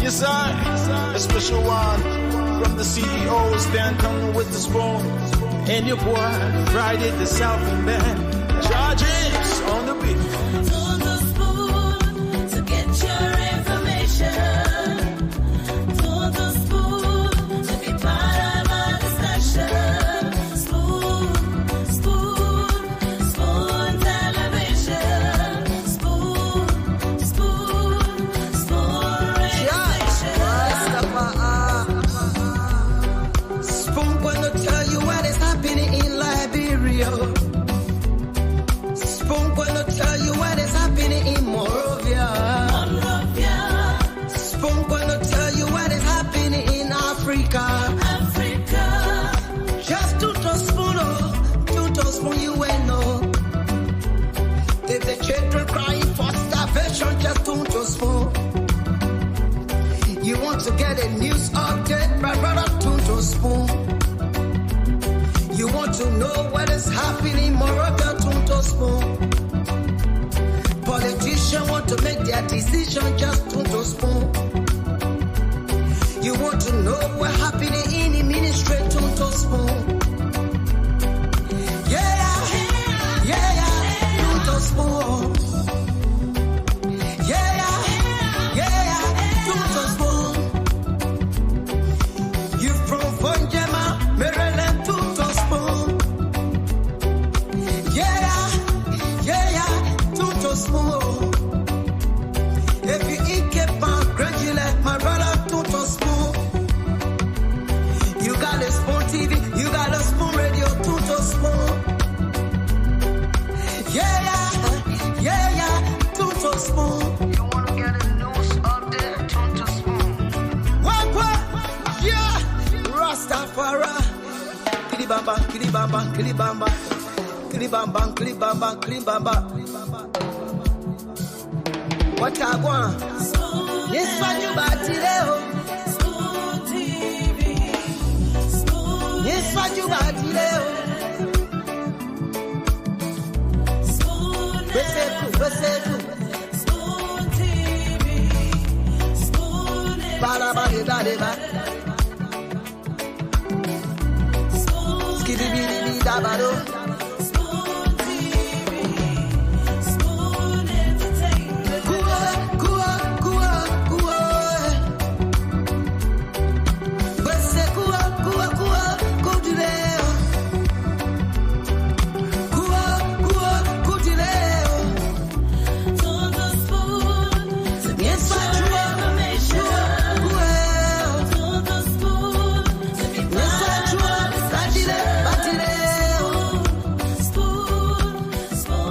Yes, a special one from the CEO, stand coming with the spoon. And your boy, Friday the Southern Band, charges on the beat. To the spoon to get your information. To the spoon to be part of our discussion. Spoon, spoon, spoon television. Spoon, spoon, spoon regulation. Spoon gonna tell you what is happening in Liberia. Spoon gonna tell you what is happening in Monrovia. Spoon gonna tell you what is happening in Africa. Just to spoon you will know. If the children crying for starvation, just to spoon. You want to get a news update, my brother, to spoon. You want to know what is happening in Morocco, to spoon. Politicians want to make their decision, just to spoon. You want to know what happening in the ministry, to spoon. To spoon. To spoon. You from Fonjema, Maryland, to spoon. To spoon. If you eat kepa, graduate, my brother, to spoon. You got a spoon TV, you got a spoon radio, to spoon. To spoon. You want to get a news update, to spoon. What? Yeah. Rastafari. Kilibamba, kilibamba, kilibamba. Kilibamba, kilibamba, kilibamba. What I want? Yes, what you got today? Spoon TV. Spoon. Yes, what you got today? Spoon. Beseku. Spoon TV. Spoon. Ba. Spoon. Skidibidi dabado. Spoon TV. Spoon Entertainment. Kuwa. Beseku, kudileo. Kudileo. To the spoon to get your information. To the spoon to be part of our discussion.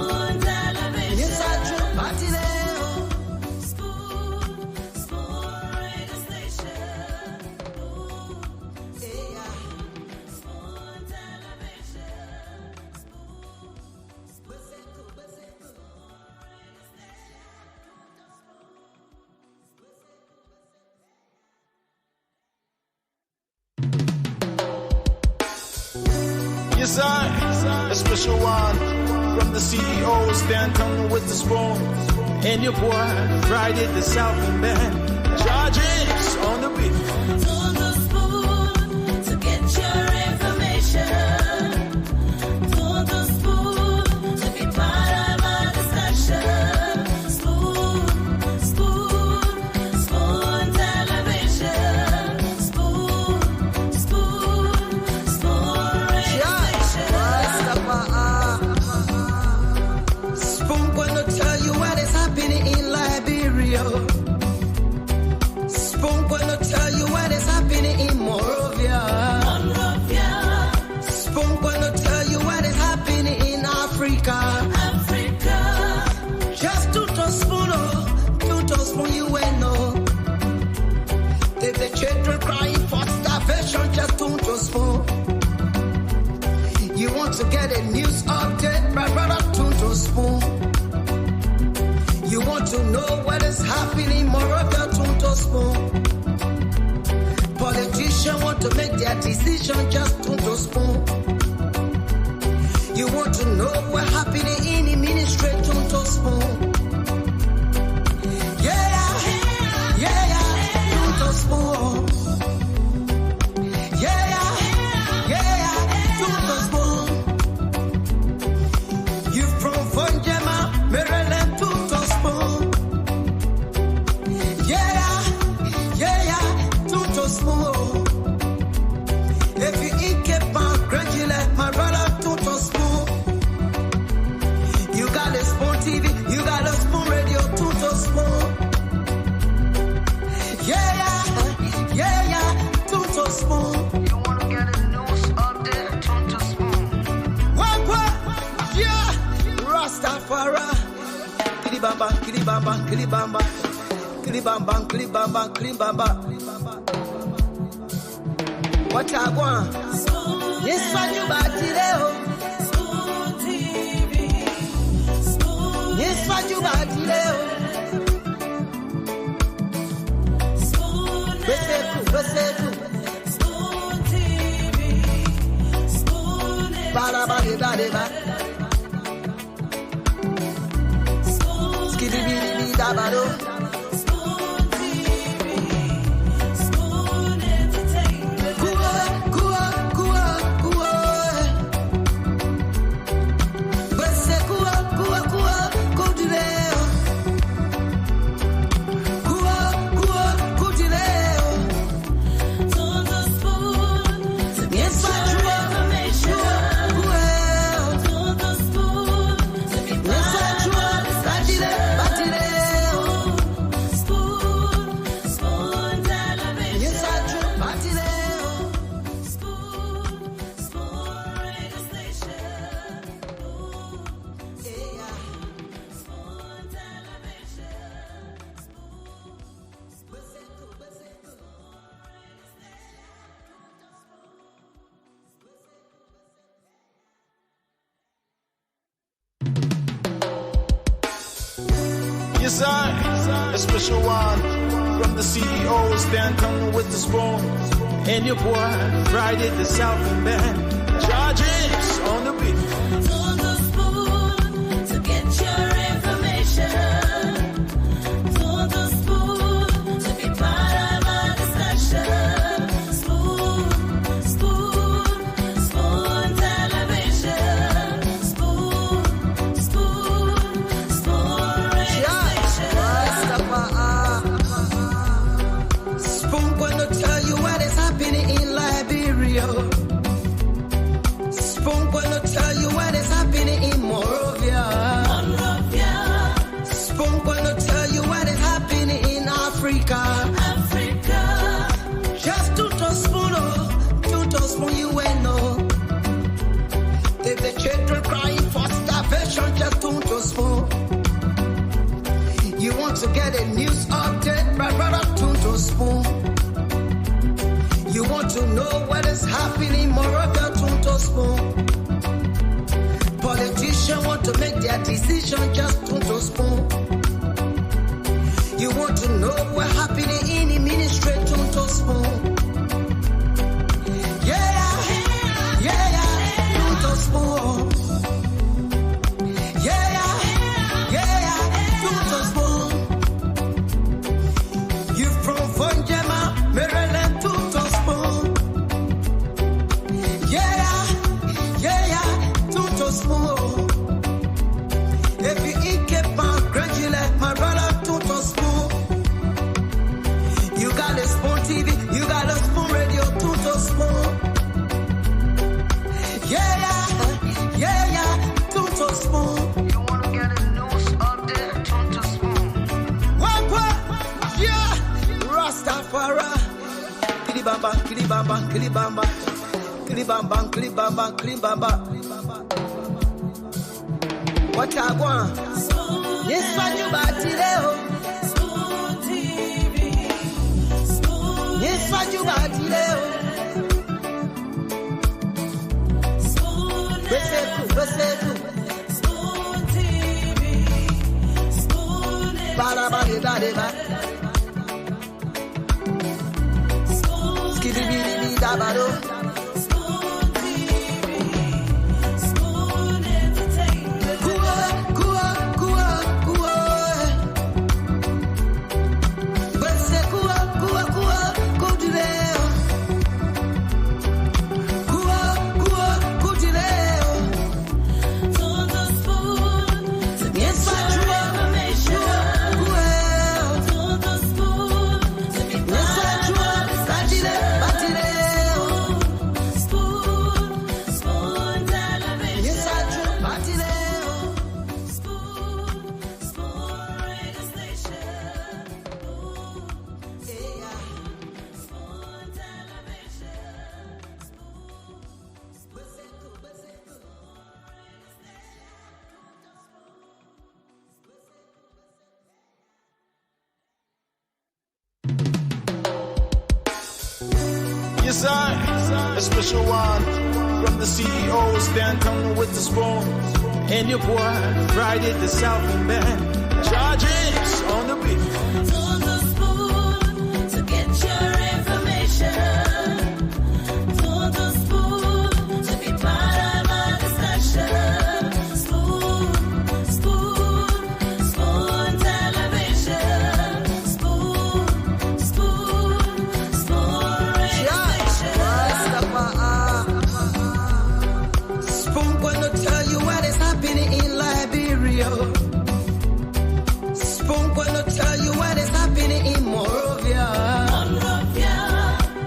Spoon television. Spoon radio station. Spoon television. Yes, a special one from the CEO, stand coming with the spoon. And your boy, Friday the Southern Band, charges on the beat. To the spoon to get your information. To the spoon to be part of our discussion. Spoon, spoon, spoon television. Spoon, spoon, spoon regulation. Spoon gonna tell you what is happening in Liberia. Spoon gonna tell you what is happening in Monrovia. Spoon gonna tell you what is happening in Africa. Just to spoon you will know. If the children crying for starvation, just to spoon. You want to get a news update, my brother, to spoon. You want to know what is happening in Morocco, to spoon. Politicians want to make their decision, just to spoon. You want to know what happening in the ministry, to spoon. To Rastafari. Kilibamba, kilibamba, kilibamba. Kilibamba, kilibamba, kilibamba. What I want? Yes, what you bati leo. Yes, what you bati leo. Beseku. Ba. Skidibidi dabado. Yes, a special one from the CEO, stand coming with the spoon. And your boy, Friday the Southern Band. Charges on the beat. To the spoon to get your information. To the spoon to be part of our discussion. Spoon television. Spoon radio station. Spoon gonna tell you what is happening in Liberia. Spoon gonna tell you what is happening in Monrovia. Spoon gonna tell you what is happening in Africa. Just to spoon you will know. If the children crying for starvation, just to spoon. You want to get a news update, brother, to spoon. You want to know what is happening in Monrovia, to spoon. Politicians want to make their decision, just to spoon. You want to know what's happening in the ministry, to spoon. To spoon. To spoon. You from Fonjema, Maryland, to spoon. To spoon. If you eat kepa, gradually, my brother, to spoon. You got a spoon TV, you got a spoon radio, to spoon. To spoon. You wanna get a news update, to spoon. Rastafari. Kilibamba, kilibamba, kilibamba. Kilibamba, kilibamba, kilibamba. What I want? Yes, what you bati leo. Yes, what you bati leo. Beseku. Ba. Skidibidi dabado. Yes, I, a special one from the CEOs downtown with the spoon. And your boy, Friday the Southern Band. Charges on the beat. On the spoon to get your information. On the spoon to be part of our discussion. Spoon, spoon, spoon television. Spoon, spoon, spoon radio station. Spoon gonna tell you what is happening in Liberia. Spoon gonna tell you what is happening in Monrovia.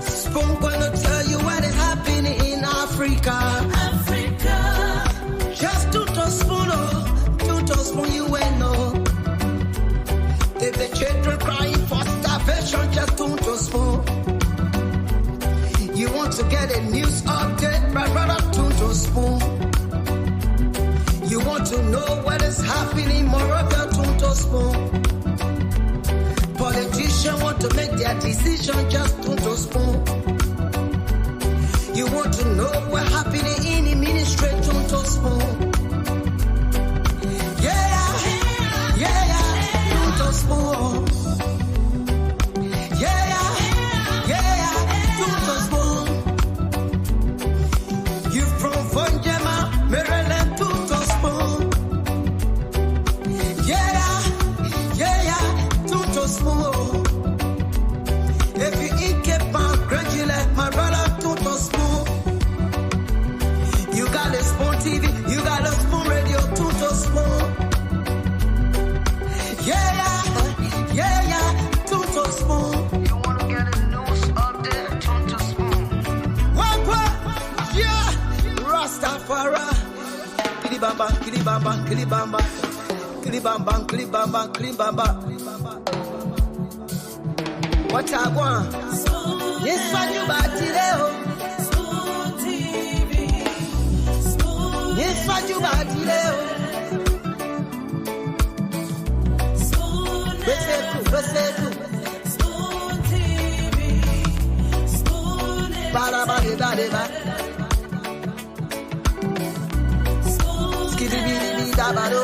Spoon gonna tell you what is happening in Africa. Just to spoon, you will know. If the children crying for starvation, just to spoon. You want to get a news update, my brother, to spoon. You want to know what is happening in Monrovia, to spoon. Politicians want to make their decision, just to spoon. You want to know what happening in the ministry, to spoon. To spoon. To spoon. You from Vonjema, Maryland, to spoon. To spoon. If you eat Cape Town, gradually, my brother, to spoon. You got a spoon TV, you got a spoon radio, to spoon. To spoon. You want to get a news update, to spoon. What? Yeah. Rastafari. Kilibamba, kilibamba, kilibamba. Kilibamba, kilibamba, kilibamba. What I want? Yes, what you about today? Spoon TV. Spoon. Yes, what you about today? Spoon. Beseku. Spoon TV. Spoon. Ba. Spoon. Skidibidi dabado.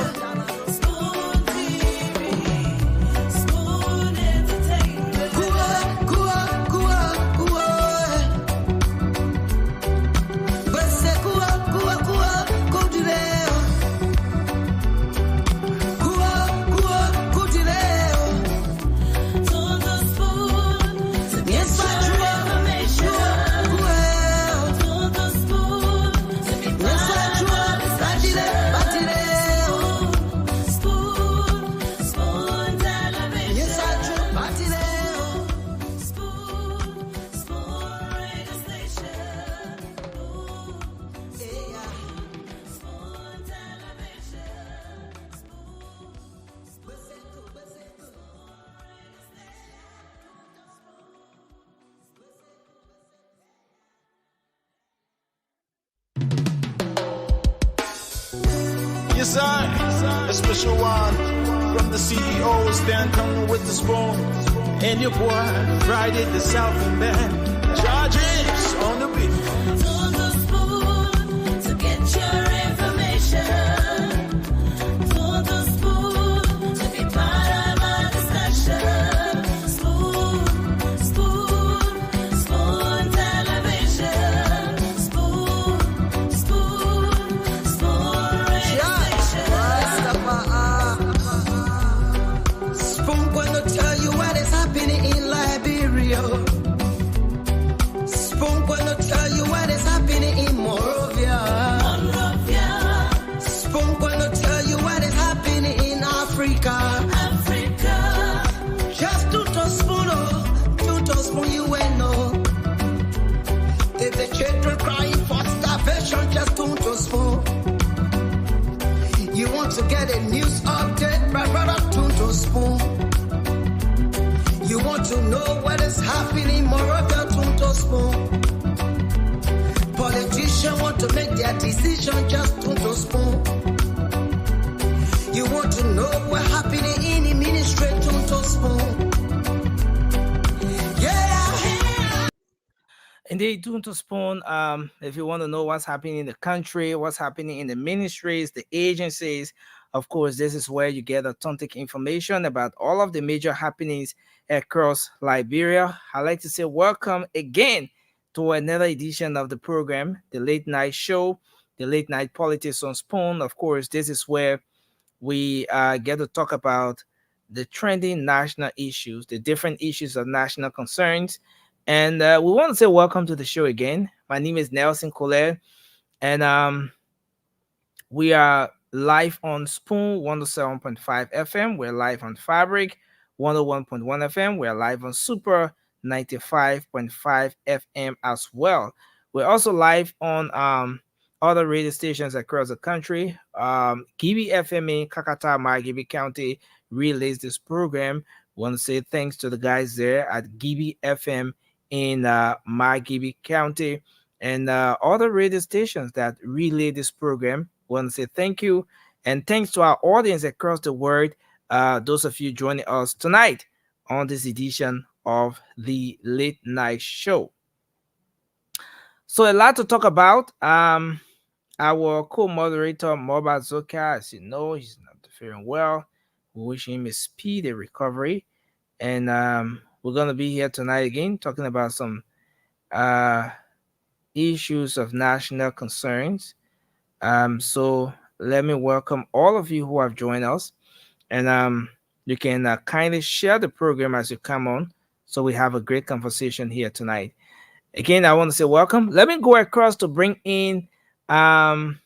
Spoon TV. Spoon Entertainment. Kuwa. Beseku, kudileo. Kudileo. On the spoon to get Yes, your information. Kuwa. On the spoon to be Yes, part of our discussion. Batileo. Spoon, spoon television. Yes, Batileo. Spoon, spoon radio station. Spoon television. Yes, I, a special one from the CEOs downtown with the spoon. And your boy, Friday the Southern Band. Charges on the beat. On the spoon to get your information. On the spoon to be part of our discussion. Spoon, spoon, spoon television. Spoon, spoon, spoon radio station. Spoon gonna tell you what is happening in Liberia. Spoon gonna tell you what is happening in Monrovia. Spoon gonna tell you what is happening in Africa. Just to spoon, you will know. If the children crying for starvation, just to spoon. You want to get a news update, my brother, to spoon. You want to know what is happening in Monrovia, to spoon. Politicians want to make their decision, just to spoon. You want to know what happening in the ministry, to spoon. Indeed, Tune to Spoon. If you want to know what's happening in the country, what's happening in the ministries, the agencies, of course, this is where you get authentic information about all of the major happenings across Liberia. I'd like to say welcome again to another edition of the program, the Late Night Show, the Late Night Politics on Spoon. Of course, this is where we get to talk about the trending national issues, the different issues of national concerns. And we want to say welcome to the show again. My name is Nelson Colette, and we are live on Spoon 107.5 FM. We're live on Fabric 101.1 FM. We're live on Super 95.5 FM as well. We're also live on other radio stations across the country. Gibi FM in Kakata, Margibi County relays this program. Want to say thanks to the guys there at Gibi FM in Margibi County and other radio stations that relay this program. Want to say thank you and thanks to our audience across the world. Those of you joining us tonight on this edition of the Late Night Show. So a lot to talk about. Our co-moderator Moba Zoka, as you know, he's not feeling well. We wish him a speedy recovery, and we're gonna be here tonight again talking about some uh, issues of national concerns. So let me welcome all of you who have joined us, and you can kindly share the program as you come on, so we have a great conversation here tonight. Again, I want to say welcome. Let me go across to bring in um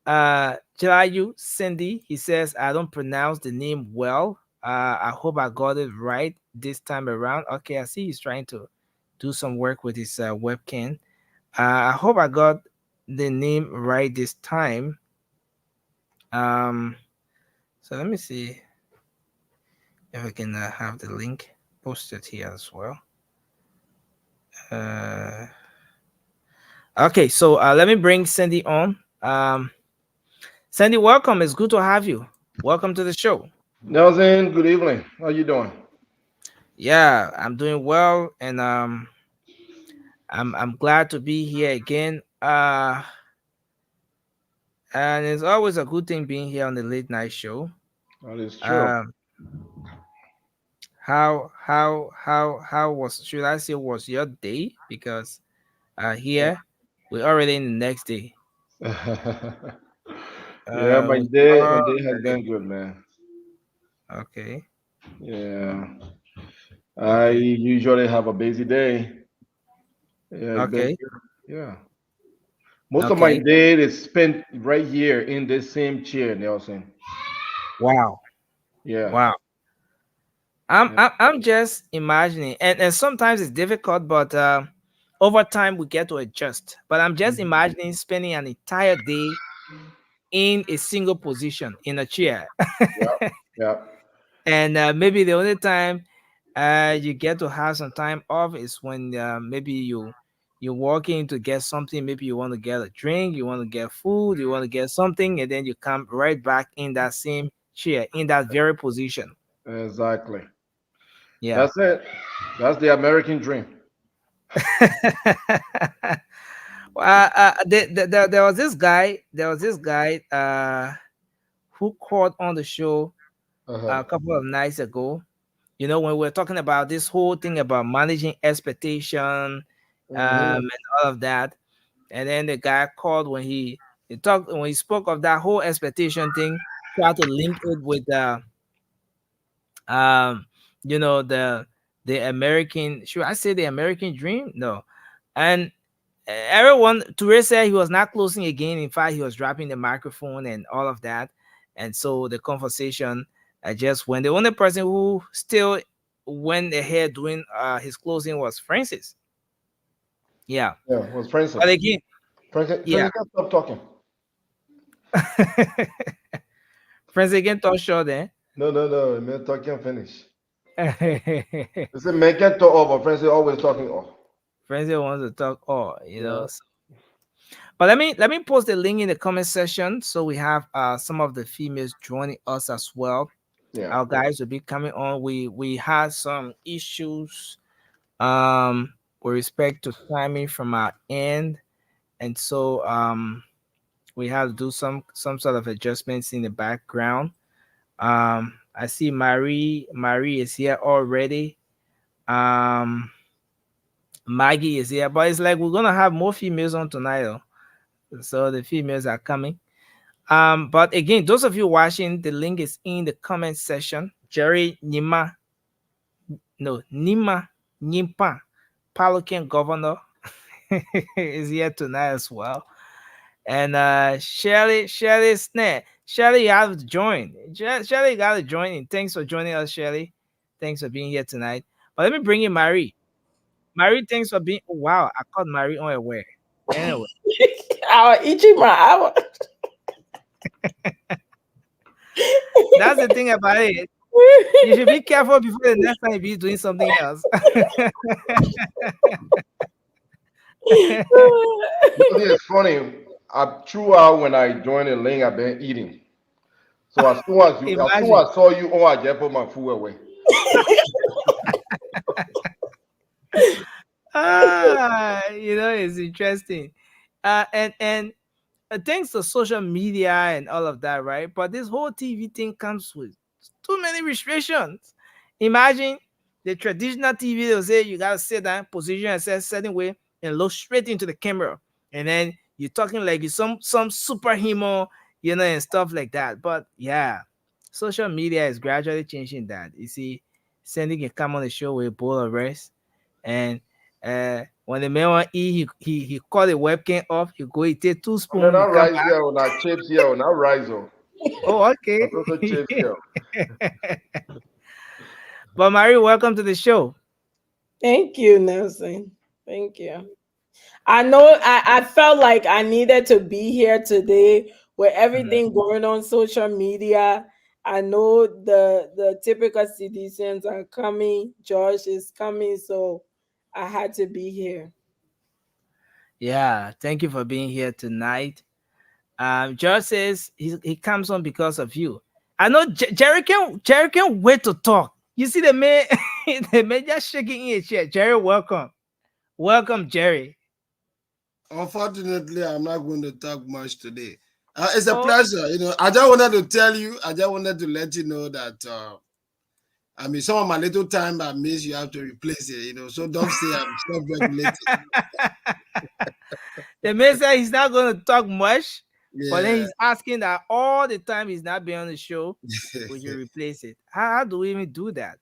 Jalayu Cindy. He says I don't pronounce the name well. I hope I got it right this time around. Okay, I see he's trying to do some work with his webcam. I hope I got the name right this time. Um, so let me see if I can have the link posted here as well. Uh, okay, so let me bring Cindy on. Sandy, welcome. It's good to have you. Welcome to the show. Nelson, good evening. How you doing? Yeah, I'm doing well, and I'm glad to be here again. And it's always a good thing being here on the late night show. That is true. Um, how was, should I say, was your day? Because here we're already in the next day. Yeah, my We day has already, been good, man. okay, Yeah, I okay, usually have a busy day. Yeah, it's been okay, good. Yeah. Most of my okay. day is spent right here in this same chair, Nelson. Wow, Yeah. wow. I'm Yeah. I'm, I'm just imagining, and sometimes it's difficult, but over time we get to adjust. But I'm just Mhm. imagining spending an entire day in a single position in a chair, Yeah. Yeah. and maybe the only time you get to have some time off is when maybe you're walking to get something. Maybe you want to get a drink, you want to get food, you want to get something, and then you come right back in that same chair in that very position. Exactly. Yeah. That's it. That's the American dream. There was this guy. There was this guy who called on the show Uh-huh. a couple of nights ago. You know, when we we're talking about this whole thing about managing expectation, Hmm. and all of that, and then the guy called when he talked when he spoke of that whole expectation thing, tried to link it with um, you know, the American. Should I say the American dream? No, and everyone Touré said he was not closing again. In fact, he was dropping the microphone and all of that. And so the conversation just went. The only person who still went ahead doing his closing was Francis. Yeah. Yeah, it was Francis. But again, yeah. Francis, can't stop talking. Francis again talk short then. No, no, no. Man, talking finish. They say man can't talk over. Francis always talking off. Francis wants to talk all, you Yeah, know. But let me post the link in the comment section so we have some of the females joining us as well. yeah. Our guys will be coming on. We had some issues um with respect to timing from our end, and so we have to do some sort of adjustments in the background. I see Marie is here already. Um, Maggie is here, but it's like we're gonna have more females on tonight, though. So the females are coming. But again, those of you watching, the link is in the comment section. Jerry Nima, no Nima Nimpa, Pelican Governor, is here tonight as well. And Shelly Snare. Shelly, you have to join. Shelly, you got to join in. Thanks for joining us, Shelly. Thanks for being here tonight. But let me bring in Marie. Marie, thanks for being. Oh, wow, I caught Marie unaware. Anyway, Our Ichima, our that's the thing about it. You should be careful before the next time you be doing something else. You know, it's funny. Throughout when I joined the link, I've been eating. So as soon Imagine. as I saw you, oh, I just put my food away. It's interesting. And thanks to social media and all of that, right? But this whole TV thing comes with too many restrictions. Imagine the traditional TV, they'll say you gotta sit down, position yourself certain way, and look straight into the camera. And then you're talking like you're some superhero, and stuff like that. But yeah, social media is gradually changing that. You see, Sandy can come on the show with a bowl of rice, and when the man want eat, he call the webcam off. You go, he take two And then spoons, I he come rise back. here, or not chips here, or not rice. Oh, Oh, okay. also chips here. But Marie, welcome to the show. Thank you, Nelson. Thank you. I know I felt like I needed to be here today with everything going on social media. I know the typical citizens are coming. Josh is coming, so I had to be here. Yeah, thank you for being here tonight. George says he comes on because of you. I know Jerry can wait to talk. You see the man, the man just shaking in his chair. Jerry, welcome, Jerry. Unfortunately, I'm not going to talk much today. It's a Oh, pleasure. I just wanted to tell you, I just wanted to let you know that, some of my little time I miss, you have to replace it, so don't say I'm self-regulated. the man said he's not going to talk much, but then Yeah. he's asking that all the time he's not being on the show. Would you replace it? How do we even do that?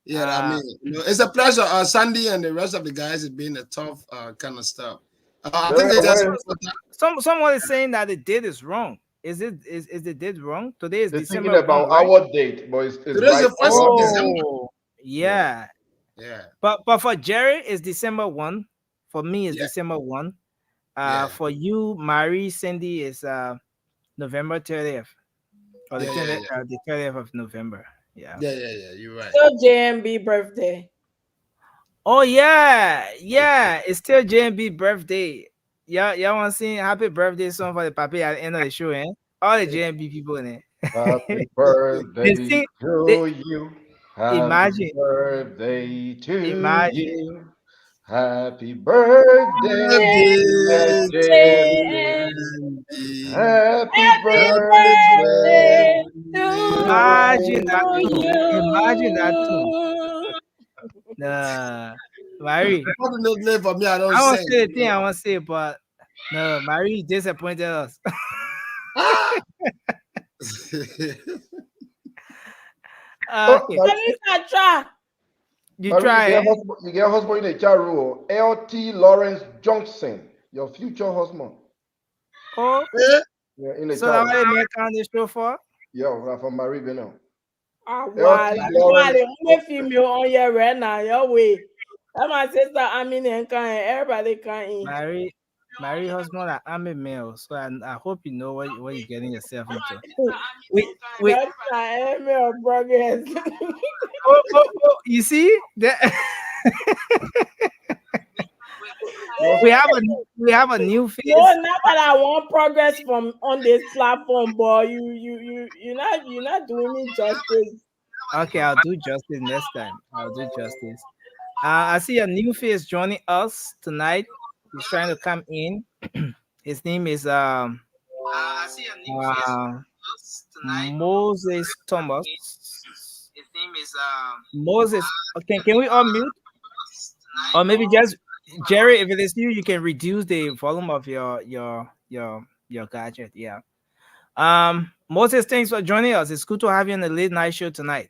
Yeah, it's a pleasure. Sandy and the rest of the guys have been a tough kind of stuff. I think Jerry, it's just when Someone is saying that the date is wrong. Is the date wrong? Today is they're thinking December 1, about right? our date, but it's today's right the first our of date. December. Oh, Yeah. yeah. Yeah, But for Jerry, it's December 1. For me, it's yeah, December 1. yeah, For you, Marie, Cindy, is November 30th. Or yeah, yeah, yeah, the 30th of November. Yeah. yeah, yeah, yeah. You're right. So JMB birthday. Oh yeah, yeah. It's still JMB birthday. Y'all want to sing happy birthday song for the papi at the end of the show, eh? All the JMB people in it. Happy They birthday sing. They to you. Happy imagine, birthday to imagine. you. Happy birthday, dear Birthday Jerry. JMB. to Happy Happy birthday birthday Imagine to that to tune. you. Imagine that tune. you. Nah, Mary. Unfortunately for me, I don't I want to sing. say the thing I want to say, but no, Mary disappointed us. Ah! Oh, Okay, At least I try. you Marie, try it. you get husband in the chat room. LT Lawrence Johnson, your future husband. Oh, Eh? Yeah, in the so chat that room. what they make on the show for? Yeah, from Marie Beno. Ah, LT wow. That's why Lawrence the only female on here right now. Your way. That's my sister. I mean, and everybody can in. Mary husband are army male, so I hope you know what you're getting yourself into. We That's my email progress. you see that Johnson. we have a new No, face. not that I want progress from on this platform, boy. You're not doing me justice. Okay, I'll do justice next time. I'll do justice. I see a new face joining us tonight. He's trying to come in. His name is I see a new face uh, us tonight. Moses Thomas. His name is Moses. Okay, can we unmute? tonight. Or maybe just Jerry, if it is you, you can reduce the volume of your gadget. Yeah. Moses, thanks for joining us. It's good to have you on the late night show tonight.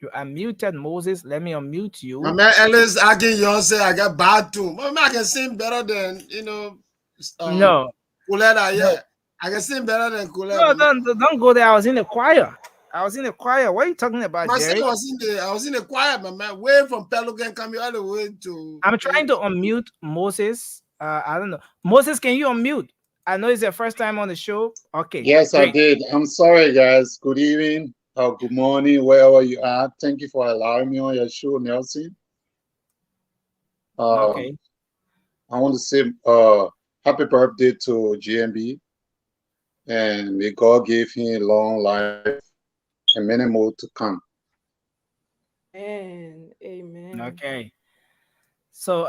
You are muted, Moses. Let me unmute My you. man Ellis Akin Yon say I got bad too. My man I can sing better than No, Kuleda, no, yeah. I can sing better than no, Kuleda. don't go there. I was in the choir. I was in the choir. What are you talking about, Myself Jerry? I was in the choir, my man, way from Pelican coming all the way to I'm trying to unmute Moses. I don't know. Moses, can you unmute? I know it's your first time on the show. Okay, Yes, I great. did. I'm sorry, guys. Good evening or good morning, wherever you are. Thank you for allowing me on your show, Nelson. Uh, Okay. I want to say happy birthday to GMB, and may God give him long life and many more to come. Amen. Amen. Okay. So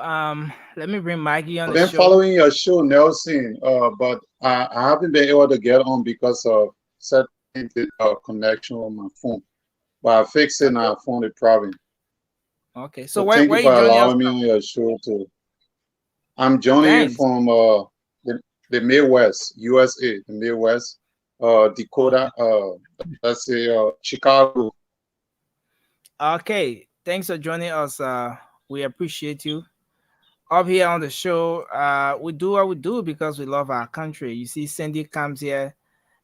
let me bring Maggie on I've the been show. following your show, Nelson, but I haven't been able to get on because of certain connection on my phone. But I fixed it and I found the problem. Okay. So So where thank you where you for joining us allowing me from? on your show too. I'm joining Thanks. from the Midwest, USA, the Midwest, Okay. Dakota, let's say Chicago. Okay. Thanks for joining us. We appreciate you. Up here on the show, we do what we do because we love our country. You see, Cindy comes here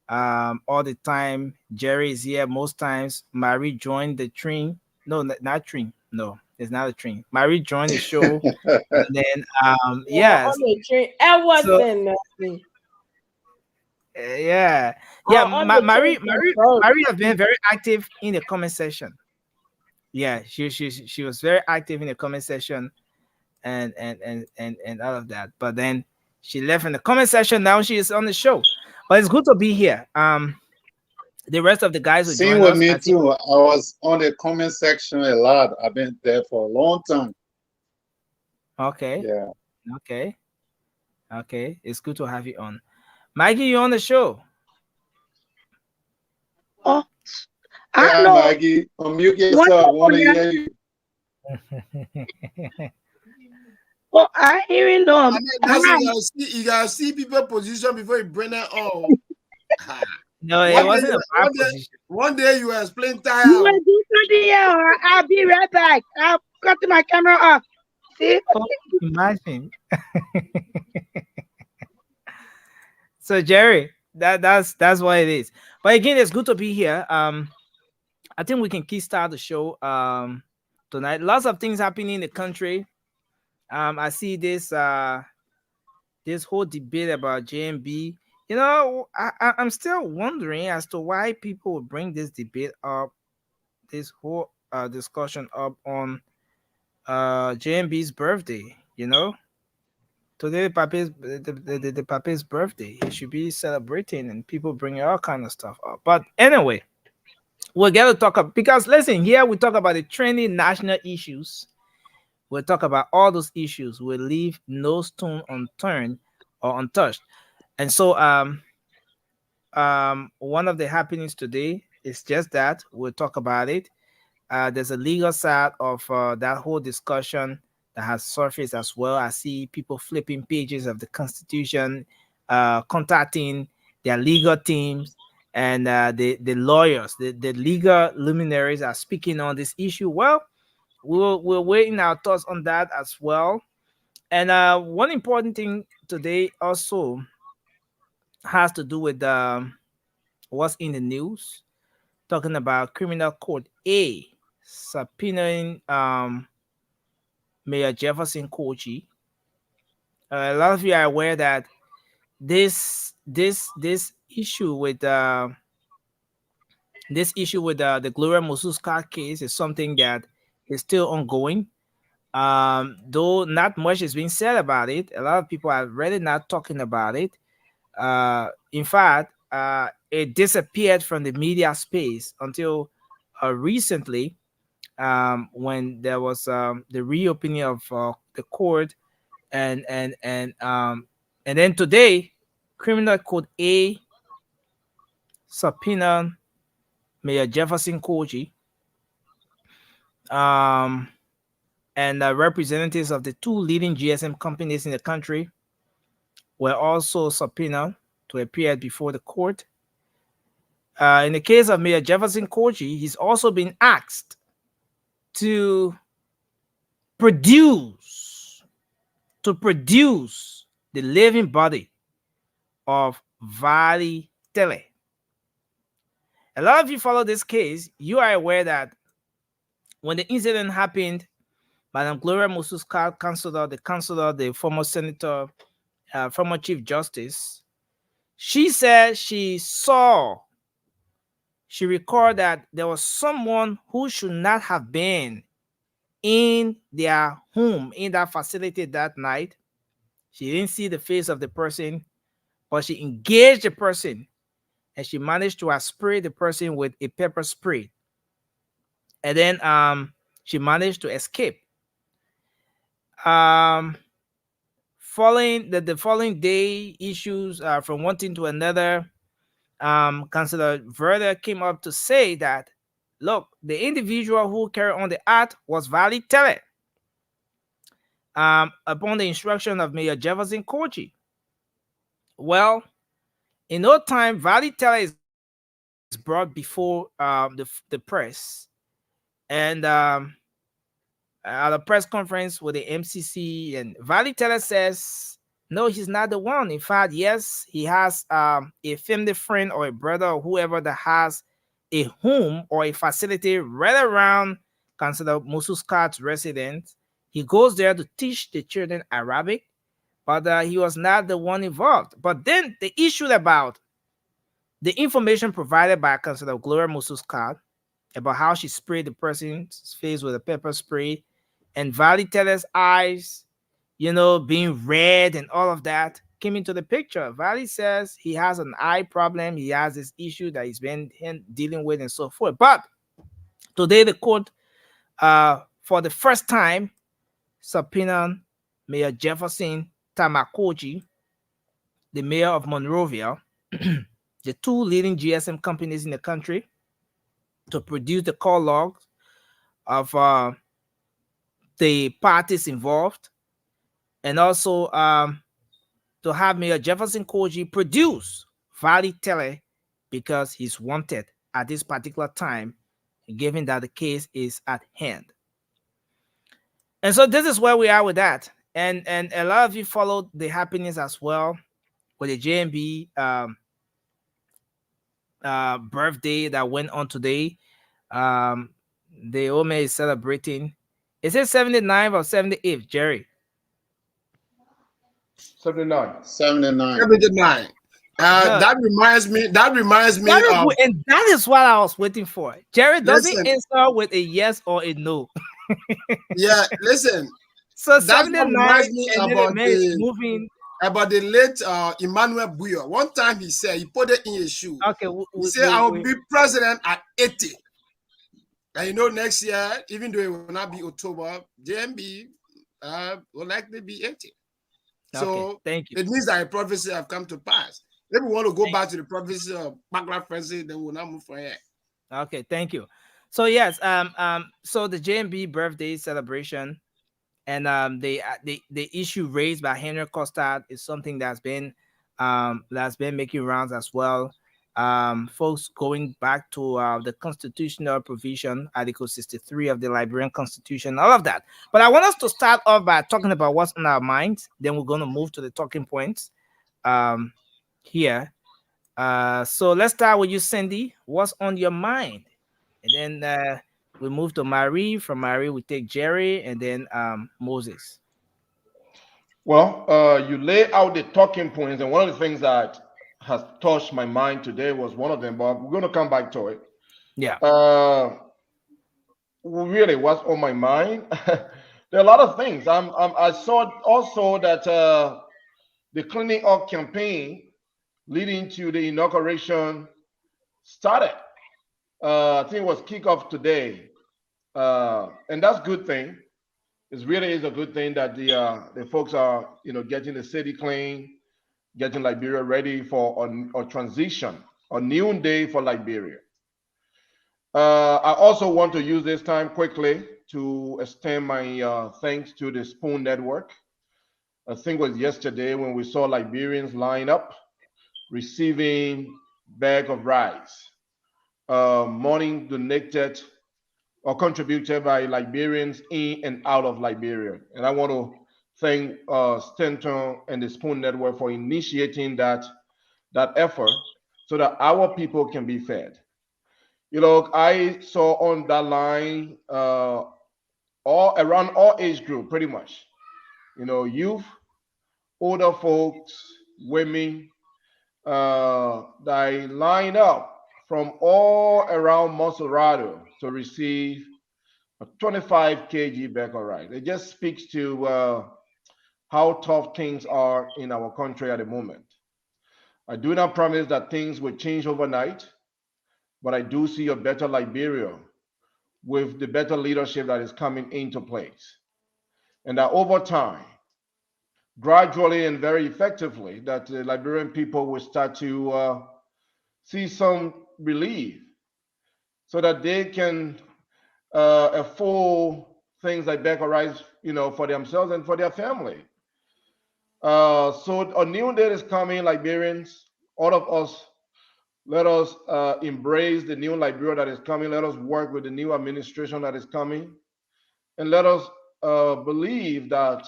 all the time. Jerry is here most times. Marie joined the train. No, not train. No, it's not a train. Marie joined the show, and then Yeah, yes. on the train. I So wasn't nothing. yeah, yeah. On the train from birth. Marie has been very active in the comment section. Yeah, she was very active in the comment section and all of that. But then she left in the comment section. Now she is on the show. But it's good to be here. The rest of the guys who Same join with us, me I think. too. I was on the comment section a lot. I've been there for a long time. Okay, Yeah. okay, okay. It's good to have you on. Mikey, you on the show? Oh, I Yeah, know Maggie, unmute one yourself. I want to yeah. hear you. Oh, I hearing I them. mean that's Hi. you gotta see people position before you bring them on. No, it one day wasn't a bad position. one day you were explain You tire. will do something here. I'll be right back. I'll cut my camera off. See? Oh, imagine. So Jerry, that's what it is. But again, it's good to be here. I think we can kickstart the show tonight. Lots of things happening in the country. I see this whole debate about JMB. You know, I'm still wondering as to why people would bring this debate up, this whole discussion up on JMB's birthday. You know, today the Papa's birthday. He should be celebrating, and people bring all kind of stuff up. But anyway, we're gonna talk about because listen, here we talk about the trending national issues. We'll talk about all those issues. We'll leave no stone unturned or untouched. And so one of the happenings today is just that. We'll talk about it. There's a legal side of that whole discussion that has surfaced as well. I see people flipping pages of the Constitution, contacting their legal teams, and the lawyers, the legal luminaries are speaking on this issue. Well, we're waiting our thoughts on that as well. And one important thing today also has to do with what's in the news, talking about criminal court A subpoenaing Mayor Jefferson Kochi. A lot of you are aware that this issue with the Gloria Mususka case is something that is still ongoing. Though not much is being said about it, a lot of people are really not talking about it. In fact, it disappeared from the media space until recently, when there was the reopening of the court, and then today, Criminal Code A subpoena Mayor Jefferson Koji, um, and representatives of the two leading GSM companies in the country were also subpoenaed to appear before the court. In the case of Mayor Jefferson Koji, he's also been asked to produce the living body of Vali Tele. A lot of you follow this case. You are aware that when the incident happened, Madam Gloria Mususka, counselor, the former senator, former chief justice, she said she recalled that there was someone who should not have been in their home, in that facility that night. She didn't see the face of the person, but she engaged the person and she managed to spray the person with a pepper spray. And then she managed to escape. Following the following day, issues from one thing to another, Councillor Verder came up to say that, look, the individual who carried on the act was Vali Tele, upon the instruction of Mayor Jefferson Koji. Well, in no time, Vali Tele is brought before the press, and at a press conference with the MCC, and Vali Tele says, no, he's not the one. In fact, yes, he has a family friend or a brother or whoever that has a home or a facility right around Councillor Mususkat's residence. He goes there to teach the children Arabic, but he was not the one involved. But then the issue about the information provided by Councillor Gloria Mususkat about how she sprayed the person's face with a pepper spray, and Vali Tele's eyes, being red and all of that came into the picture. Vali says he has an eye problem. He has this issue that he's been dealing with and so forth. But today the court, for the first time, subpoenaed Mayor Jefferson Tamakoji, the mayor of Monrovia, the two leading GSM companies in the country, to produce the call logs of the parties involved, and also to have Mayor Jefferson Koji produce Vali Tele because he's wanted at this particular time, given that the case is at hand. And so this is where we are with that. And a lot of you followed the happenings as well with the JMB birthday that went on today. The Ome is celebrating. Is it 79th or 78th, Jerry? 79. 79. 79. That reminds me of, and that is what I was waiting for. Jerry doesn't Listen. answer with a yes or a no. yeah, listen, So that's what 79, reminds me and then the about man is the moving. late Emmanuel Buyo. One time he said, he put it in his shoe. Okay, He said, I will be president at 80. And next year, even though it will not be October, JMB will likely be 80. So okay, thank you. it means that a prophecy have come to pass. If we want to go back to the prophecy of background prophecy, then we'll not move from here. Okay, thank you. So yes, so the JMB birthday celebration, and the issue raised by Henry Costa is something that's been making rounds as well. Folks going back to the constitutional provision, Article 63 of the Liberian Constitution, all of that. But I want us to start off by talking about what's on our minds. Then we're going to move to the talking points here. So let's start with you, Cindy. What's on your mind? And then we move to Marie. From Marie, we take Jerry, and then Moses. Well, you lay out the talking points, and one of the things that has touched my mind today was one of them, but we're going to come back to it. Yeah. Really, what's on my mind? There are a lot of things. I saw also that the cleaning up campaign leading to the inauguration started. I think it was kickoff today, and that's a good thing. It really is a good thing that the folks are getting the city clean, getting Liberia ready for a transition, a new day for Liberia. I also want to use this time quickly to extend my thanks to the Spoon Network. I think it was yesterday when we saw Liberians line up receiving bag of rice, money donated or contributed by Liberians in and out of Liberia. And I want to thank Stanton and the Spoon Network for initiating that effort so that our people can be fed. I saw on that line all around all age group, pretty much. Youth, older folks, women, they line up from all around Monserrado to receive a 25 kg bag of rice. It just speaks to how tough things are in our country at the moment. I do not promise that things will change overnight, but I do see a better Liberia with the better leadership that is coming into place. And that over time, gradually and very effectively, that the Liberian people will start to see some relief so that they can afford things like bag of rice, for themselves and for their family. So a new day is coming, Liberians. All of us, let us embrace the new Liberia that is coming. Let us work with the new administration that is coming. And let us believe that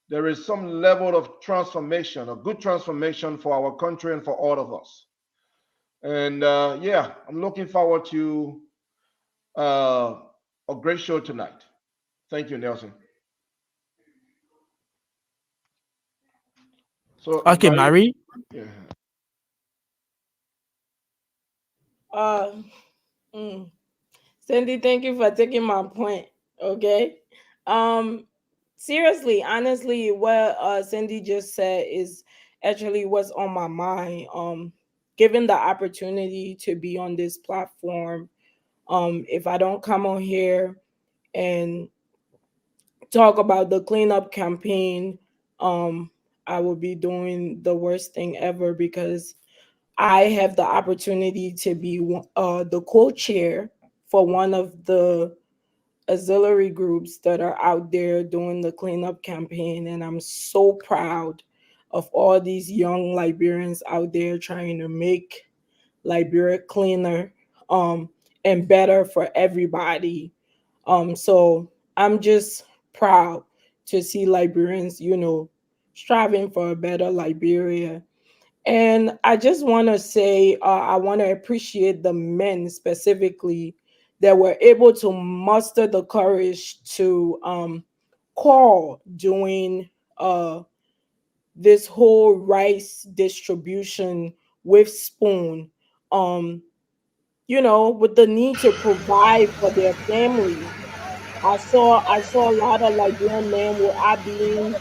there is some level of transformation, a good transformation for our country and for all of us. And yeah, I'm looking forward to a great show tonight. Thank you, Nelson. So, Okay, Marie, Marie. yeah. Uh, mm. Cindy, thank you for taking my point. Okay. Um, Seriously, honestly, what Cindy just said is actually what's on my mind. Given the opportunity to be on this platform, if I don't come on here and talk about the cleanup campaign, um, I will be doing the worst thing ever because I have the opportunity to be the co-chair for one of the auxiliary groups that are out there doing the cleanup campaign, and I'm so proud of all these young Liberians out there trying to make Liberia cleaner um, and better for everybody. So I'm just proud to see Liberians, striving for a better Liberia. And I just want to say, I want to appreciate the men specifically that were able to muster the courage to call during this whole rice distribution with Spoon, um, with the need to provide for their family. I saw a lot of Liberian men with I being,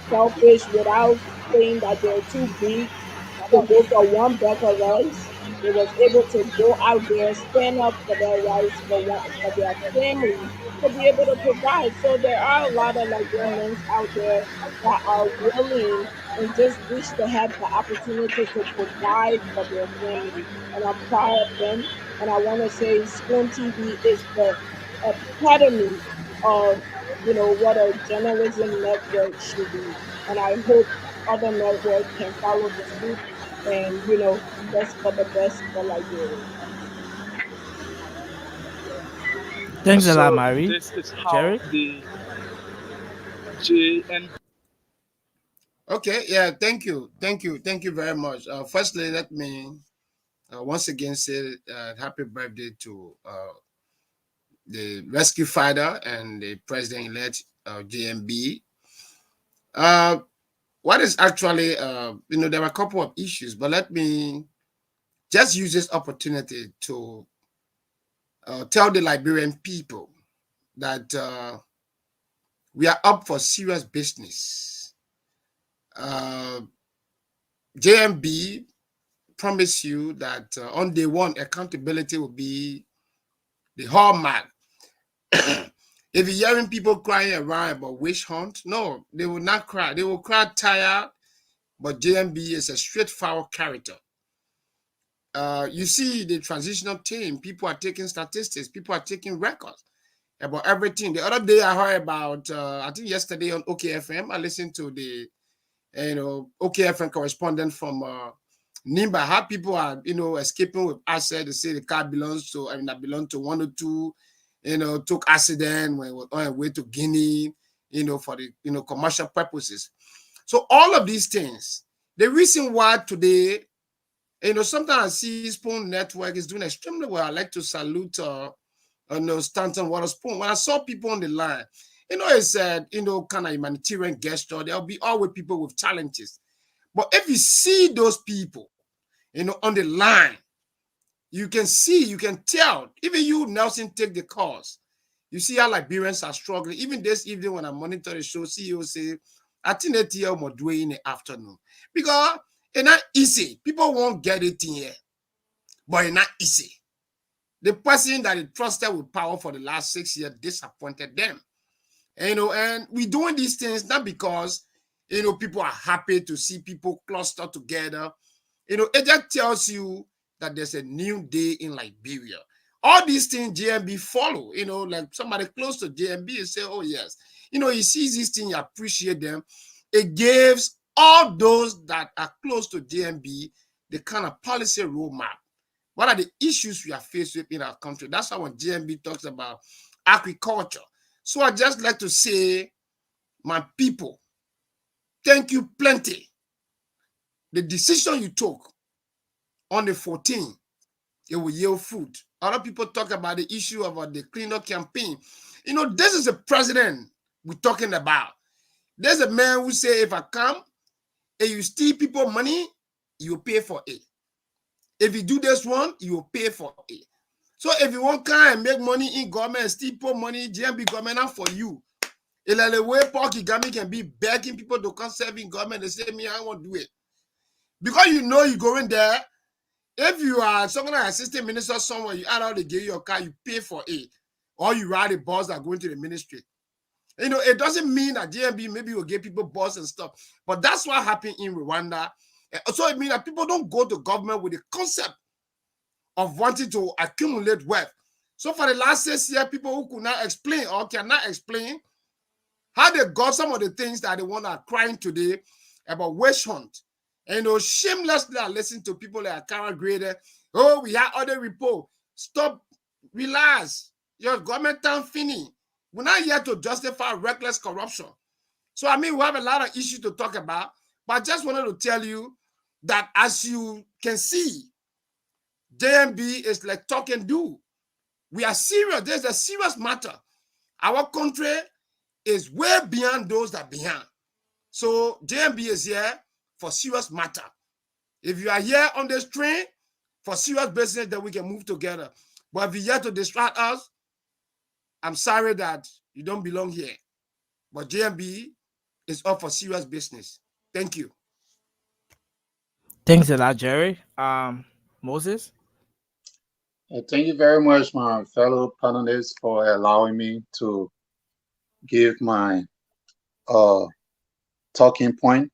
selfish without saying that they're too big to go for one bag of rice. They was able to go out there, stand up for their rights for their family to be able to provide. So there are a lot of Liberian men out there that are willing and just wish to have the opportunity to provide for their family. And I'm proud of them. And I want to say Spoon TV is the epitome of what a journalism network should be. And I hope other networks can follow the suit and that's for the best for Liberia. Thanks a lot, So Marie. this is how Jerry. the JN. Okay, yeah, thank you very much. Firstly, let me once again say happy birthday to the rescue fighter and the president-elect JMB. Uh, what is actually, there are a couple of issues, but let me just use this opportunity to tell the Liberian people that we are up for serious business. JMB promise you that on day one, accountability will be the hallmark. If you're hearing people crying around about witch hunt, no, they will not cry. They will cry tired, but JMB is a straightforward character. You see the transitional team, people are taking statistics, people are taking records about everything. The other day I heard about, I think yesterday on OKFM, I listened to the, OKFM correspondent from Nimba, how people are, escaping with assets. They say the car belongs to, that belonged to 102, took accident when it was on the way to Guinea, for the, commercial purposes. So all of these things, the reason why today, sometimes I see Spoon Network is doing extremely well. I like to salute, Stanton Waterspoon. When I saw people on the line, it's kind of humanitarian gesture. There'll be always people with challenges. But if you see those people, on the line, you can see, you can tell. Even you, Nelson, take the calls. You see how Liberians are struggling. Even this evening when I monitor the show, CEO say, I think that year more doing in the afternoon. Because it's not easy. People won't get it in here. But it's not easy. The person that he trusted with power for the last 6 years disappointed them. And we're doing these things not because, people are happy to see people cluster together. It just tells you that there's a new day in Liberia. All these things JMB follow, like somebody close to JMB and say, oh, yes. He sees these things, he appreciate them. It gives all those that are close to JMB the kind of policy roadmap. What are the issues we are faced with in our country? That's how when JMB talks about agriculture. So I just like to say, my people, thank you plenty. The decision you took on the 14th, it will yield fruit. Other people talk about the issue about the cleanup campaign. This is a president we're talking about. There's a man who say, if I come and you steal people money, you will pay for it. If you do this one, you will pay for it. So if you want to come and make money in government and steal people money, JMB government not for you. It's like the way Paul Kagame can be begging people to come serve in government and say, me, I won't do it. Because you go in there, if you are some kind of assistant minister somewhere, you add out, they give you your car, you pay for it. Or you ride a bus that go into the ministry. It doesn't mean that JMB maybe will give people bus and stuff. But that's what happened in Rwanda. So it means that people don't go to government with the concept of wanting to accumulate wealth. So for the last 6 years, people who could not explain or cannot explain how they got some of the things that they want are crying today about witch hunt. And shamelessly I listen to people like Kara Grader. Oh, we have other report. Stop, relax. Your government time fini. We're not here to justify reckless corruption. So we have a lot of issues to talk about. But I just wanted to tell you that as you can see, JMB is like talk and do. We are serious. There's a serious matter. Our country is way beyond those that are behind. So JMB is here for serious matter. If you are here on this train for serious business, then we can move together. But if you're here to distract us, I'm sorry that you don't belong here. But JMB is up for serious business. Thank you. Thanks a lot, Jerry. Moses. Thank you very much, my fellow panelists, for allowing me to give my talking point.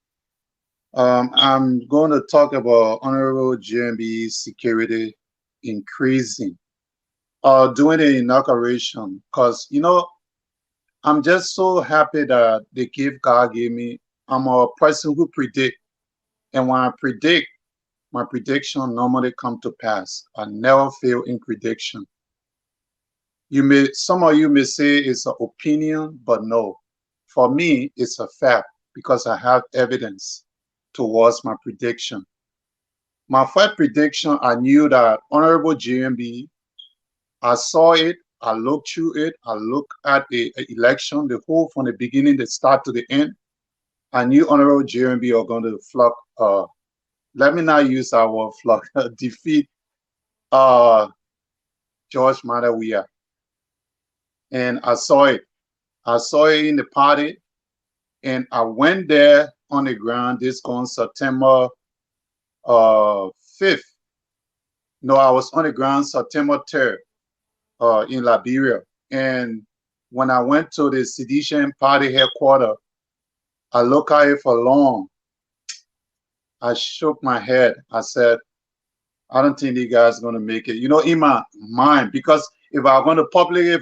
I'm going to talk about Honorable JMB security increasing during the inauguration, because I'm just so happy that the gift God gave me. I'm a person who predict, and when I predict, my prediction normally come to pass. I never fail in prediction. Some of you may say it's an opinion, but no. For me, it's a fact because I have evidence towards my prediction. My first prediction, I knew that Honorable JMB, I saw it, I looked through it, I looked at the election, the whole from the beginning, the start to the end. I knew Honorable JMB are going to flock, let me not use our word flock, defeat George Madawia. And I saw it. I saw it in the party, and I went there on the ground this on September 5th. No, I was on the ground September 3rd in Liberia. And when I went to the sedition party headquarters, I looked at it for long. I shook my head. I said, I don't think these guys are going to make it. You know, in my mind, because if I were going to publicly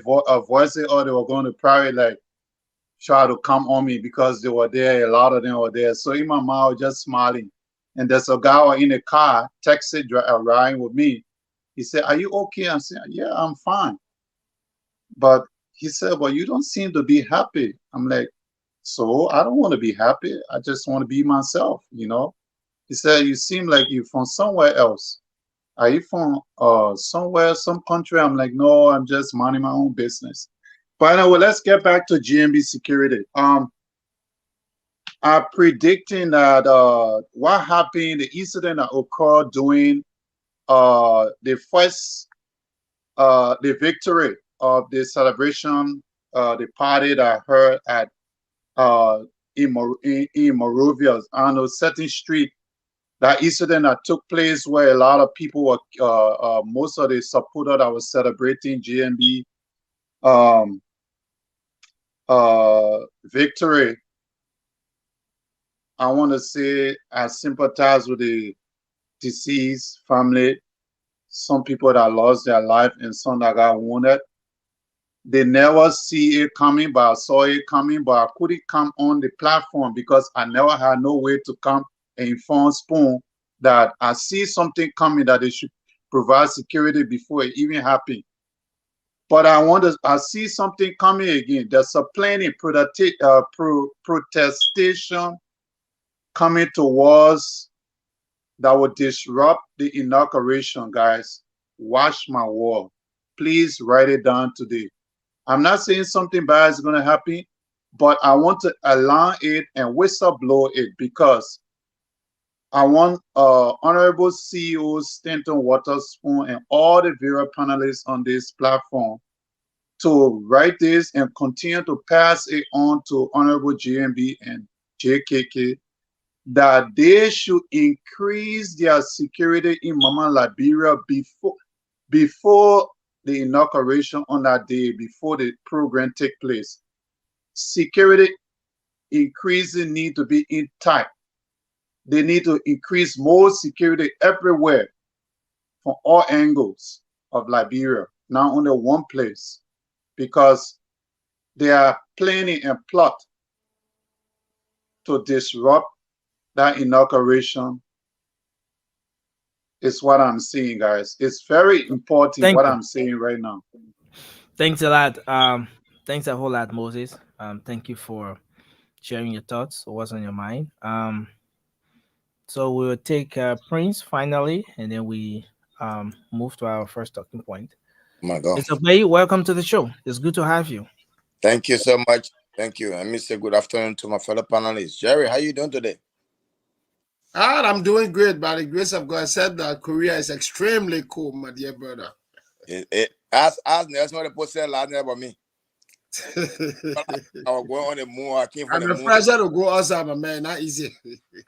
voice it or they were going to probably like try to come on me because they were there, a lot of them were there. So in my mind, I was just smiling. And there's a guy in the car, texted, riding with me. He said, are you okay? I said, yeah, I'm fine. But he said, well, you don't seem to be happy. I'm like, so I don't want to be happy. I just want to be myself, you know? He said, you seem like you're from somewhere else. Are you from somewhere, some country? I'm like, no, I'm just minding my own business. But anyway, let's get back to GMB security. I'm predicting that what happened, the incident that occurred during the first, the victory of the celebration, the party that I heard at in Morovia, on a certain street. That incident that took place where a lot of people were, most of the supporters that were celebrating GMB victory. I want to say I sympathize with the deceased family, some people that lost their life and some that got wounded. They never see it coming, but I saw it coming, but I couldn't come on the platform because I never had no way to come and inform Spoon that I see something coming that they should provide security before it even happened. But I see something coming again. There's a planning protestation coming towards that will disrupt the inauguration, guys. Watch my word. Please write it down today. I'm not saying something bad is going to happen, but I want to alarm it and whistle blow it because I want Honorable CEO Stanton Waterspoon and all the various panelists on this platform to write this and continue to pass it on to Honorable GMB and JKK that they should increase their security in Mama Liberia before the inauguration on that day, before the program take place. Security increasing need to be intact. They need to increase more security everywhere from all angles of Liberia, not only one place, because they are planning and plot to disrupt that inauguration. Is what I'm seeing, guys. It's very important Thank what you. I'm saying right now. Thanks a lot. Thanks a whole lot, Moses. Thank you for sharing your thoughts. What's on your mind? So we'll take Prince finally, and then we move to our first talking point. Oh my God. Mr. Bay, welcome to the show. It's good to have you. Thank you so much. Thank you. And Mr. Good afternoon to my fellow panelists. Jerry, how you doing today? I'm doing great by the grace of God. I said that Korea is extremely cool, my dear brother. Ask Nelson what the post said last night about me. I was going on the moon. I came from And the the moon. pressure to go outside, my man, not easy.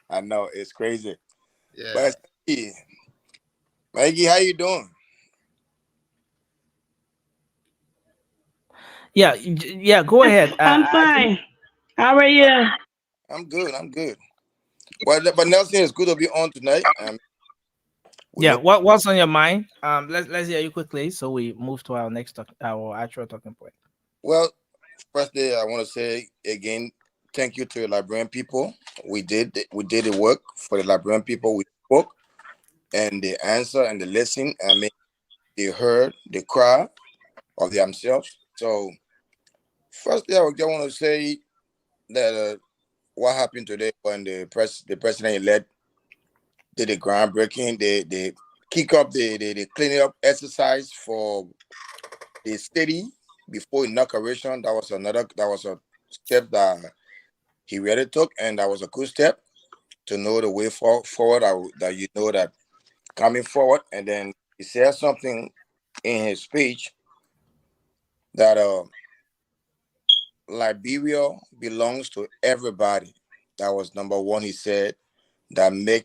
I know it's crazy. Yeah. But Maggie, how you doing? Yeah. Go ahead. I'm fine. How are you? I'm good. I'm good. But Nelson, it's good to be on tonight. Yeah. What's on your mind? Let's hear you quickly, so we move to our our actual talking point. Well, firstly, I want to say again, thank you to the Liberian people. We did the work for the Liberian people. We spoke, and the answer and the lesson. I mean, they heard the cry of themselves. So, firstly, I just want to say that what happened today when the president elect did the groundbreaking, they kick up the cleaning up exercise for the city before inauguration. That was a step that he really took, and that was a good step to know the way forward. That you know that coming forward, and then he said something in his speech that Liberia belongs to everybody. That was number one. He said that make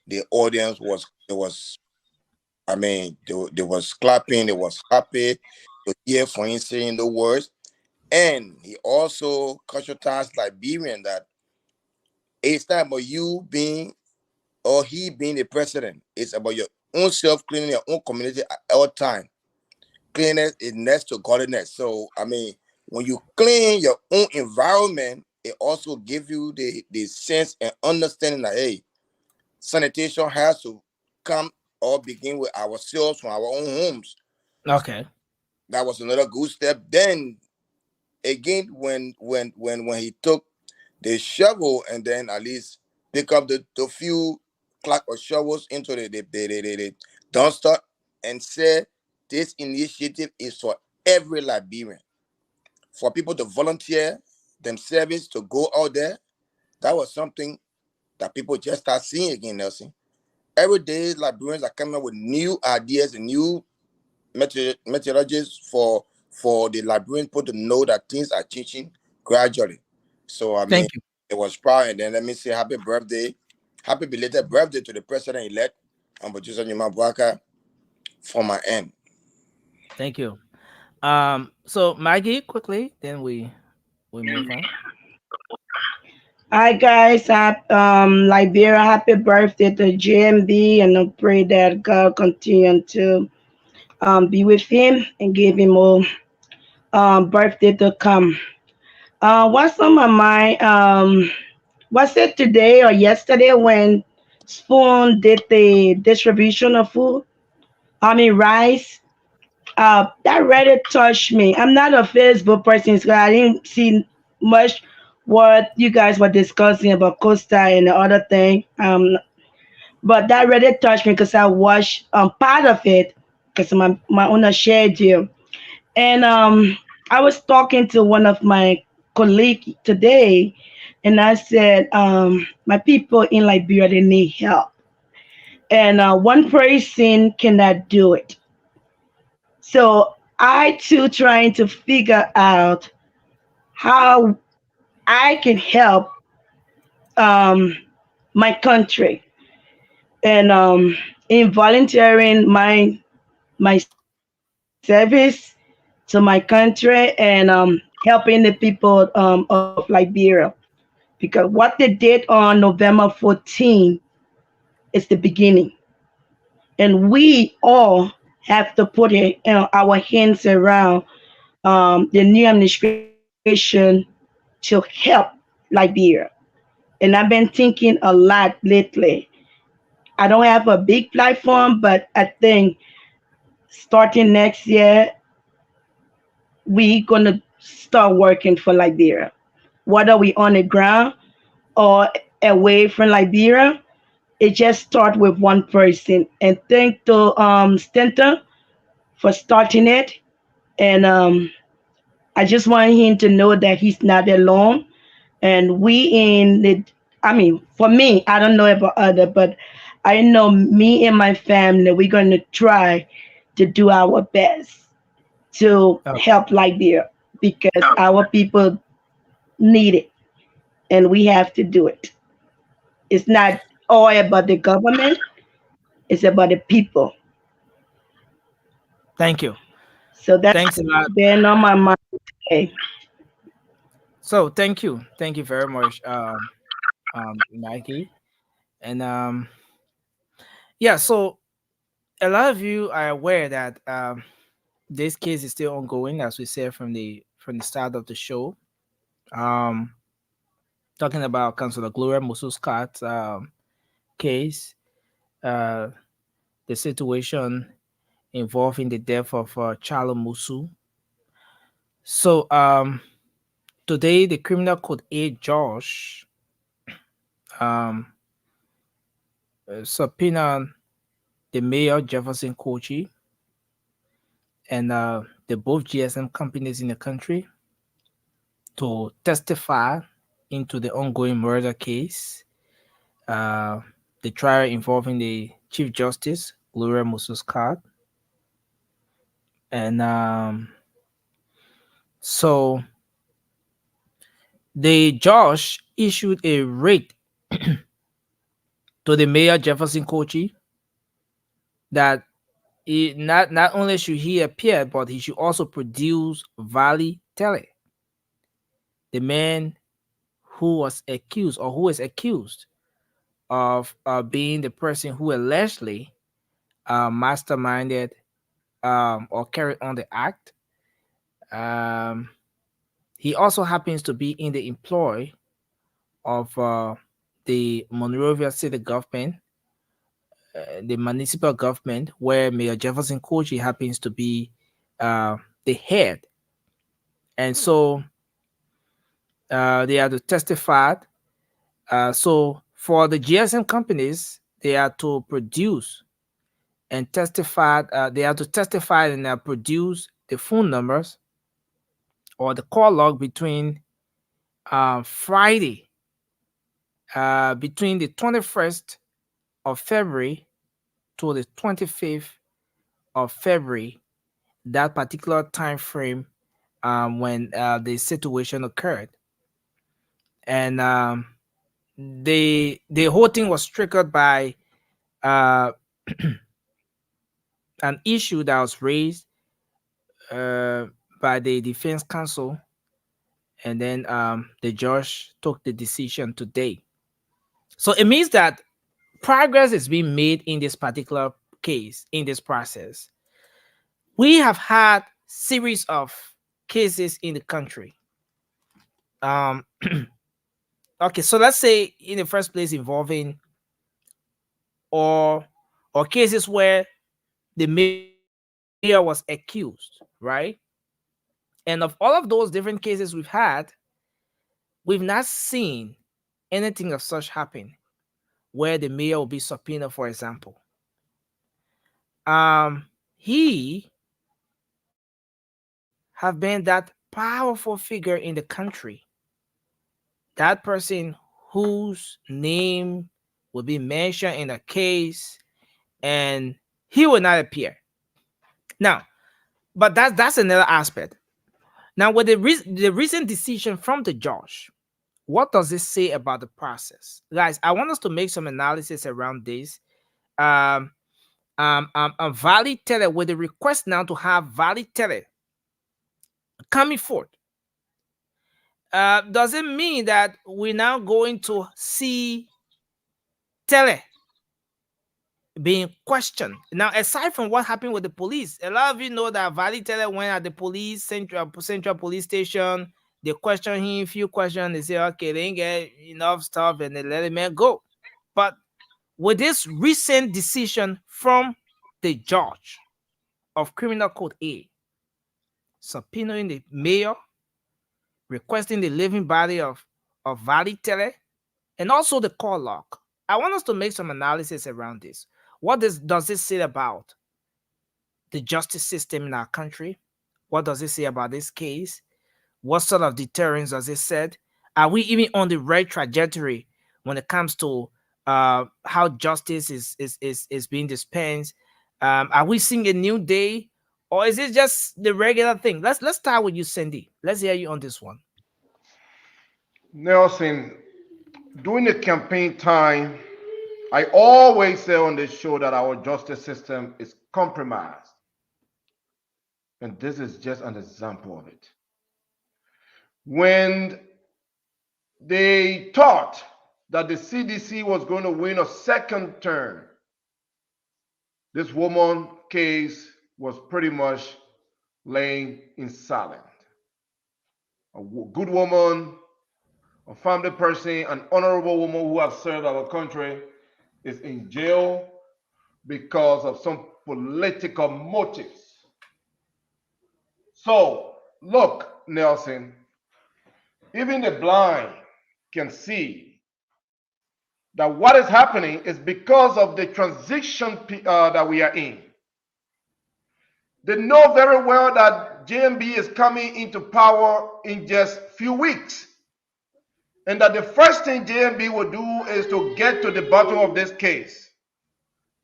The audience was, it was, I mean, they was clapping, they was happy to hear for him saying the words. And he also conscientized Liberian that it's not about you being or he being the president. It's about your own self cleaning your own community at all time. Cleanliness is next to godliness. So I mean, when you clean your own environment, it also gives you the sense and understanding that hey, sanitation has to come or begin with ourselves from our own homes. Okay. That was another good step. Then again, when he took the shovel and then at least pick up the few clock or shovels into the dumpster and say this initiative is for every Liberian, for people to volunteer themselves to go out there. That was something that people just start seeing again, Nelson. Every day, Liberians are coming up with new ideas and new methodologies for the Liberian people to know that things are changing gradually. So I mean, Thank you. it was proud. And then let me say happy belated birthday to the president elect, and producer Nima Bwaka for my end. Thank you. So Maggie, quickly, then we move on. Hi guys, Liberia, happy birthday to JMB, and I pray that God continue to be with him and give him more birthday to come. What's on my mind? Was it today or yesterday when Spoon did the distribution of food? I mean rice. That really touched me. I'm not a Facebook person, so I didn't see much what you guys were discussing about Costa and the other thing. But that really touched me because I watched part of it because my owner shared you. And I was talking to one of my colleagues today, and I said, my people in Liberia, they need help. And one person cannot do it. So I too trying to figure out how I can help um, my country and in volunteering my service to my country and helping the people of Liberia because what they did on November 14 is the beginning, and we all have to put our hands around the new administration to help Liberia. And I've been thinking a lot lately. I don't have a big platform, but I think starting next year, we're going to start working for Liberia. Whether we on the ground or away from Liberia, it just start with one person. And thank to Stanton for starting it. And I just want him to know that he's not alone. And we in the, I mean, for me, I don't know about other, but I know me and my family, we're going to try to do our best to Okay. help Liberia because our people need it and we have to do it. It's not all about the government, it's about the people. Thank you. So that's Thanks a lot. been on my mind today. So thank you very much, Maggie. And yeah, so a lot of you are aware that this case is still ongoing, as we said from the start of the show. Um, Talking about Councillor Gloria Musu Scott's case, uh, the situation involving the death of Charlo Musu. So today, the Criminal Code 8 judge um, subpoenaed the mayor Jefferson Kochi and the both GSM companies in the country to testify into the ongoing murder case, uh, the trial involving the Chief Justice Gloria Musu Scott, and so the judge issued a writ to the mayor Jefferson Kochi that not only should he appear, but he should also produce Valley Tele, the man who was accused or who is accused of being the person who allegedly masterminded or carried on the act. Um, he also happens to be in the employ of the Monrovia City government, the municipal government, where Mayor Jefferson Kochi happens to be the head. And so they are to testify. So for the GSM companies, they are to produce and testify. They are to testify and produce the phone numbers or the call log between Friday, between the 21st of February to the 25th of February, that particular time frame when the situation occurred. And the whole thing was triggered by uh, an issue that was raised by the defense counsel, and then the judge took the decision today. So it means that progress is being made in this particular case, in this process. We have had series of cases in the country. Okay, so let's say in the first place involving or cases where the mayor was accused, right? And of all of those different cases we've had, we've not seen anything of such happen where the mayor will be subpoenaed, for example. He have been that powerful figure in the country, that person whose name will be mentioned in a case and he will not appear. Now, but that's another aspect. Now, with the recent decision from the judge, what does this say about the process? Guys, I want us to make some analysis around this. Valley Tele, with the request now to have Valley Tele coming forth, does it mean that we're now going to see Tele being questioned? Now, aside from what happened with the police, a lot of you know that Valley Tele went at the police central police station. They question him, few questions. They say, okay, they didn't get enough stuff, and they let him go. But with this recent decision from the judge of Criminal Code A, subpoenaing the mayor, requesting the living body of Valley Tele, and also the call log, I want us to make some analysis around this. What does this say about the justice system in our country? What does it say about this case? What sort of deterrence does it set? Are we even on the right trajectory when it comes to how justice is being dispensed? Are we seeing a new day, or is it just the regular thing? Let's start with you, Cindy. Let's hear you on this one. Nelson, during the campaign time, I always say on this show that our justice system is compromised. And this is just an example of it. When they thought that the CDC was going to win a second term, this woman case was pretty much laying in silence. A good woman, a family person, an honorable woman who has served our country is in jail because of some political motives. So, look, Nelson, even the blind can see that what is happening is because of the transition that we are in. They know very well that JMB is coming into power in just a few weeks. And that the first thing JMB will do is to get to the bottom of this case.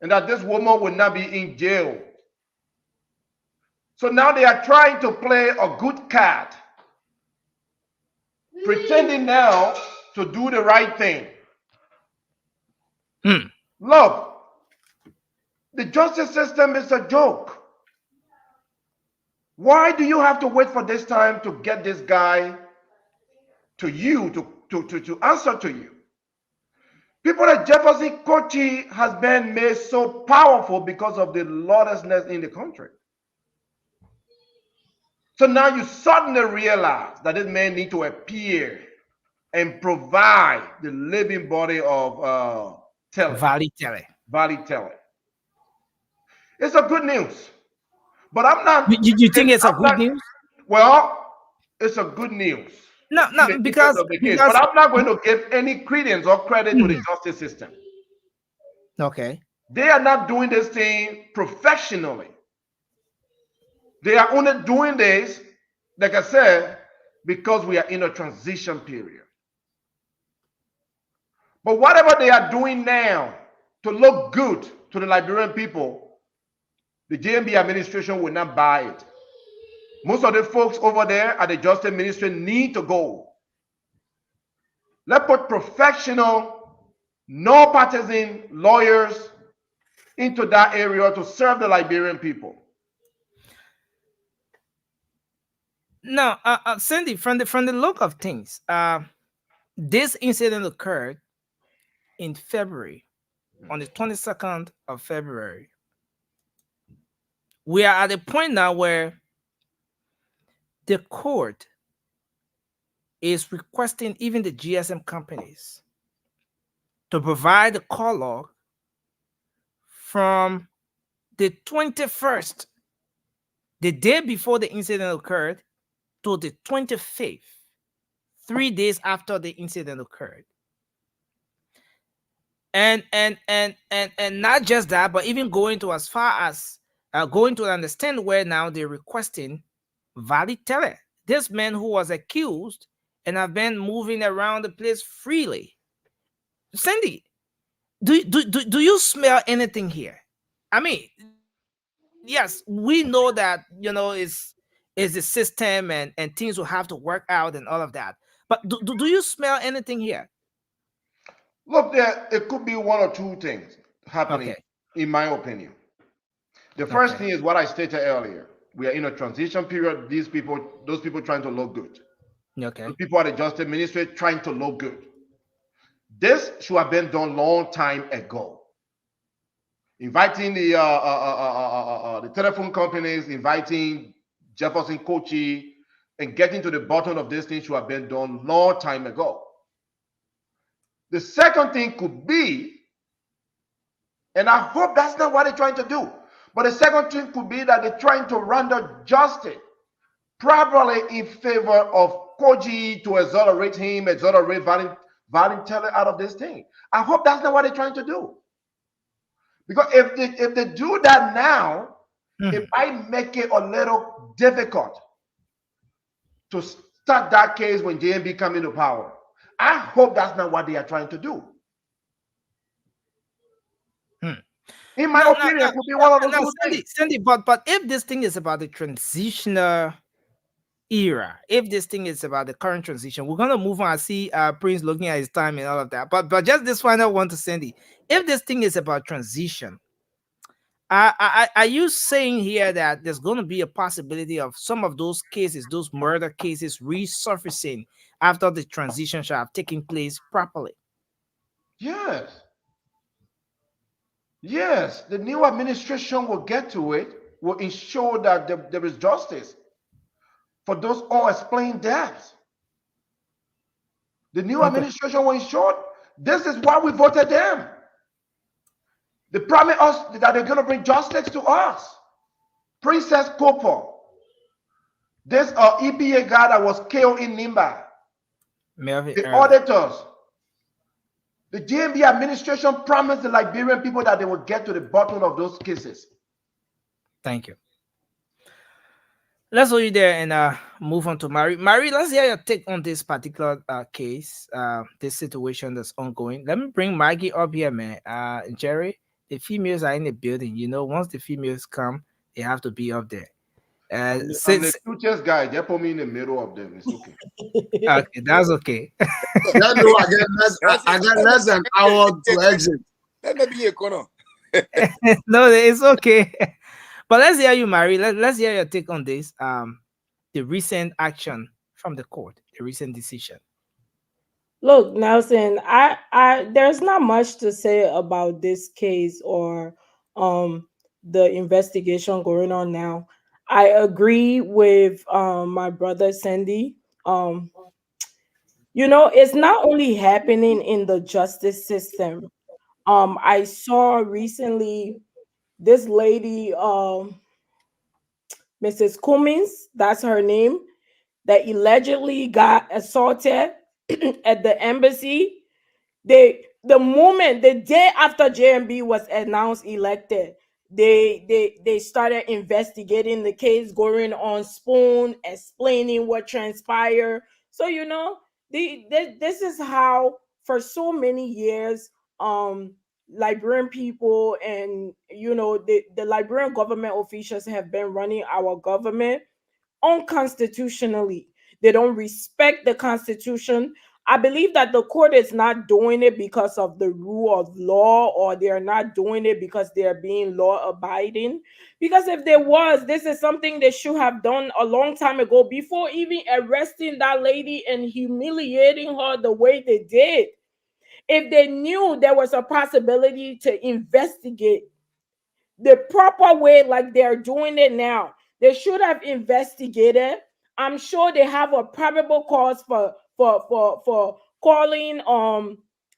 And that this woman will not be in jail. So now they are trying to play a good card, pretending now to do the right thing. Hmm. Look, the justice system is a joke. Why do you have to wait for this time to get this guy to you to answer to you? People like Jefferson Kochi has been made so powerful because of the lawlessness in the country. So now you suddenly realize that this man need to appear and provide the living body of Valley Tele. Valley Tele. It's a good news, but I'm not. You think it's a I'm good not. news? Well, it's a good news No, in the no, interest because of the case, but I'm not going to give any credence or credit to the Mhm. justice system. Okay. They are not doing this thing professionally. They are only doing this, like I said, because we are in a transition period. But whatever they are doing now to look good to the Liberian people, the JMB administration will not buy it. Most of the folks over there at the Justice Ministry need to go. Let's put professional, no partisan lawyers into that area to serve the Liberian people. Now, Sandy, from the look of things, this incident occurred in February, on the 22nd of February. We are at a point now where the court is requesting even the GSM companies to provide the call log from the 21st, the day before the incident occurred, to the 25th, 3 days after the incident occurred. And not just that, but even going to as far as going to understand where now they're requesting Valley Tele, this man who was accused and have been moving around the place freely. Sandy, do you smell anything here? I mean, yes, we know that is the system and things will have to work out and all of that. But do you smell anything here? Look, there it could be one or two things happening, Okay. in my opinion. The first Okay. thing is what I stated earlier. We are in a transition period. Those people trying to look good. Okay. The people at the Justice Ministry trying to look good. This should have been done long time ago. Inviting the telephone companies, inviting Jefferson Kochi, and getting to the bottom of this thing should have been done long time ago. The second thing could be, and I hope that's not what they're trying to do, but the second thing could be that they're trying to render justice probably in favor of Koji to exonerate him, exonerate Valentine out of this thing. I hope that's not what they're trying to do. Because if they do that now, it might make it a little difficult to start that case when JMB come into power. I hope that's not what they are trying to do. In my opinion, it could be one of those two things. Sandy, but if this thing is about the transitional era, if this thing is about the current transition, we're gonna move on. I see Prince looking at his time and all of that. But just this final one to Sandy. If this thing is about transition, are you saying here that there's going to be a possibility of some of those cases, those murder cases, resurfacing after the transition shall have taken place properly? Yes. Yes, the new administration will get to it, will ensure that there is justice for those unexplained deaths. The new administration will ensure this is why we voted them. They promised us that they're going to bring justice to us. Princess Cooper, this EPA guy that was killed in Nimba, the auditors, the JMB administration promised the Liberian people that they would get to the bottom of those cases. Thank you. Let's hold you there and move on to Marie. Marie, let's hear your take on this particular case, this situation that's ongoing. Let me bring Maggie up here, man. Jerry, the females are in the building. You know, once the females come, they have to be up there. I'm the cutest guy. Just put me in the middle of them. It's okay. Okay, that's okay. I get less than an hour to exit. Let me be a corner. No, it's okay. But let's hear you, Mary. Let's hear your take on this. The recent action from the court, the recent decision. Look, Nelson, there's not much to say about this case or the investigation going on now. I agree with my brother Sandy. Um, it's not only happening in the justice system. I saw recently this lady, Mrs. Cummins, that's her name, that allegedly got assaulted at the embassy. The moment, the day after JMB was announced elected, they started investigating the case, going on Spoon, explaining what transpired. So this is how for so many years Liberian people and the Liberian government officials have been running our government unconstitutionally. They don't respect the Constitution. I believe that the court is not doing it because of the rule of law, or they're not doing it because they're being law abiding. Because if there was, this is something they should have done a long time ago before even arresting that lady and humiliating her the way they did. If they knew there was a possibility to investigate the proper way like they're doing it now, they should have investigated. I'm sure they have a probable cause for calling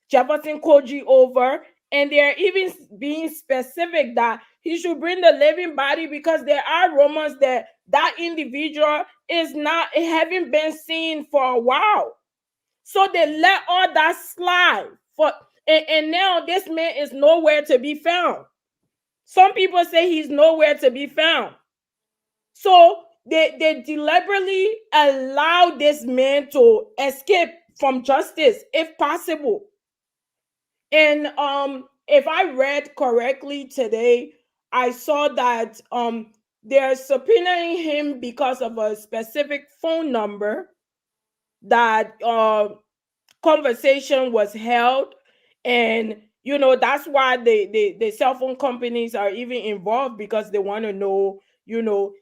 Jefferson Koji over, and they're even being specific that he should bring the living body because there are rumors that that individual is not haven't been seen for a while. So they let all that slide for, and now this man is nowhere to be found. Some people say he's nowhere to be found. So they deliberately allow this man to escape from justice if possible. And if I read correctly today, I saw that they're subpoenaing him because of a specific phone number that conversation was held. And that's why the cell phone companies are even involved, because they want to know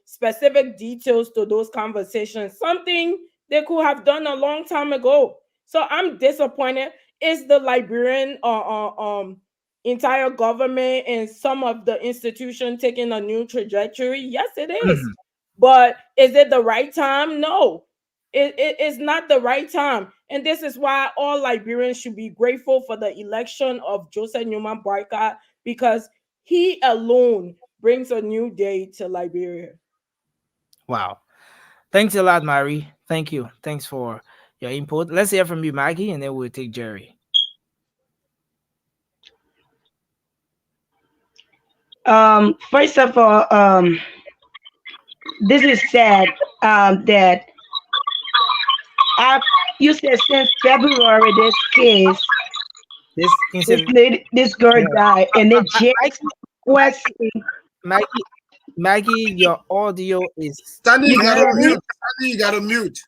specific details to those conversations, something they could have done a long time ago. So I'm disappointed. Is the Liberian entire government and some of the institution taking a new trajectory? Yes, it is. But is it the right time? No, it is not the right time. And this is why all Liberians should be grateful for the election of Joseph Newman Barker, because he alone brings a new day to Liberia. Wow. Thanks a lot, Mary. Thank you. Thanks for your input. Let's hear from you, Maggie, and then we'll take Jerry. First of all, this is sad that I, you said since February this case, This incident, this girl yeah. died, and then just Maggie, requesting. Maggie, your audio is Stanley, you You got to can mute. Stanley, you got to mute.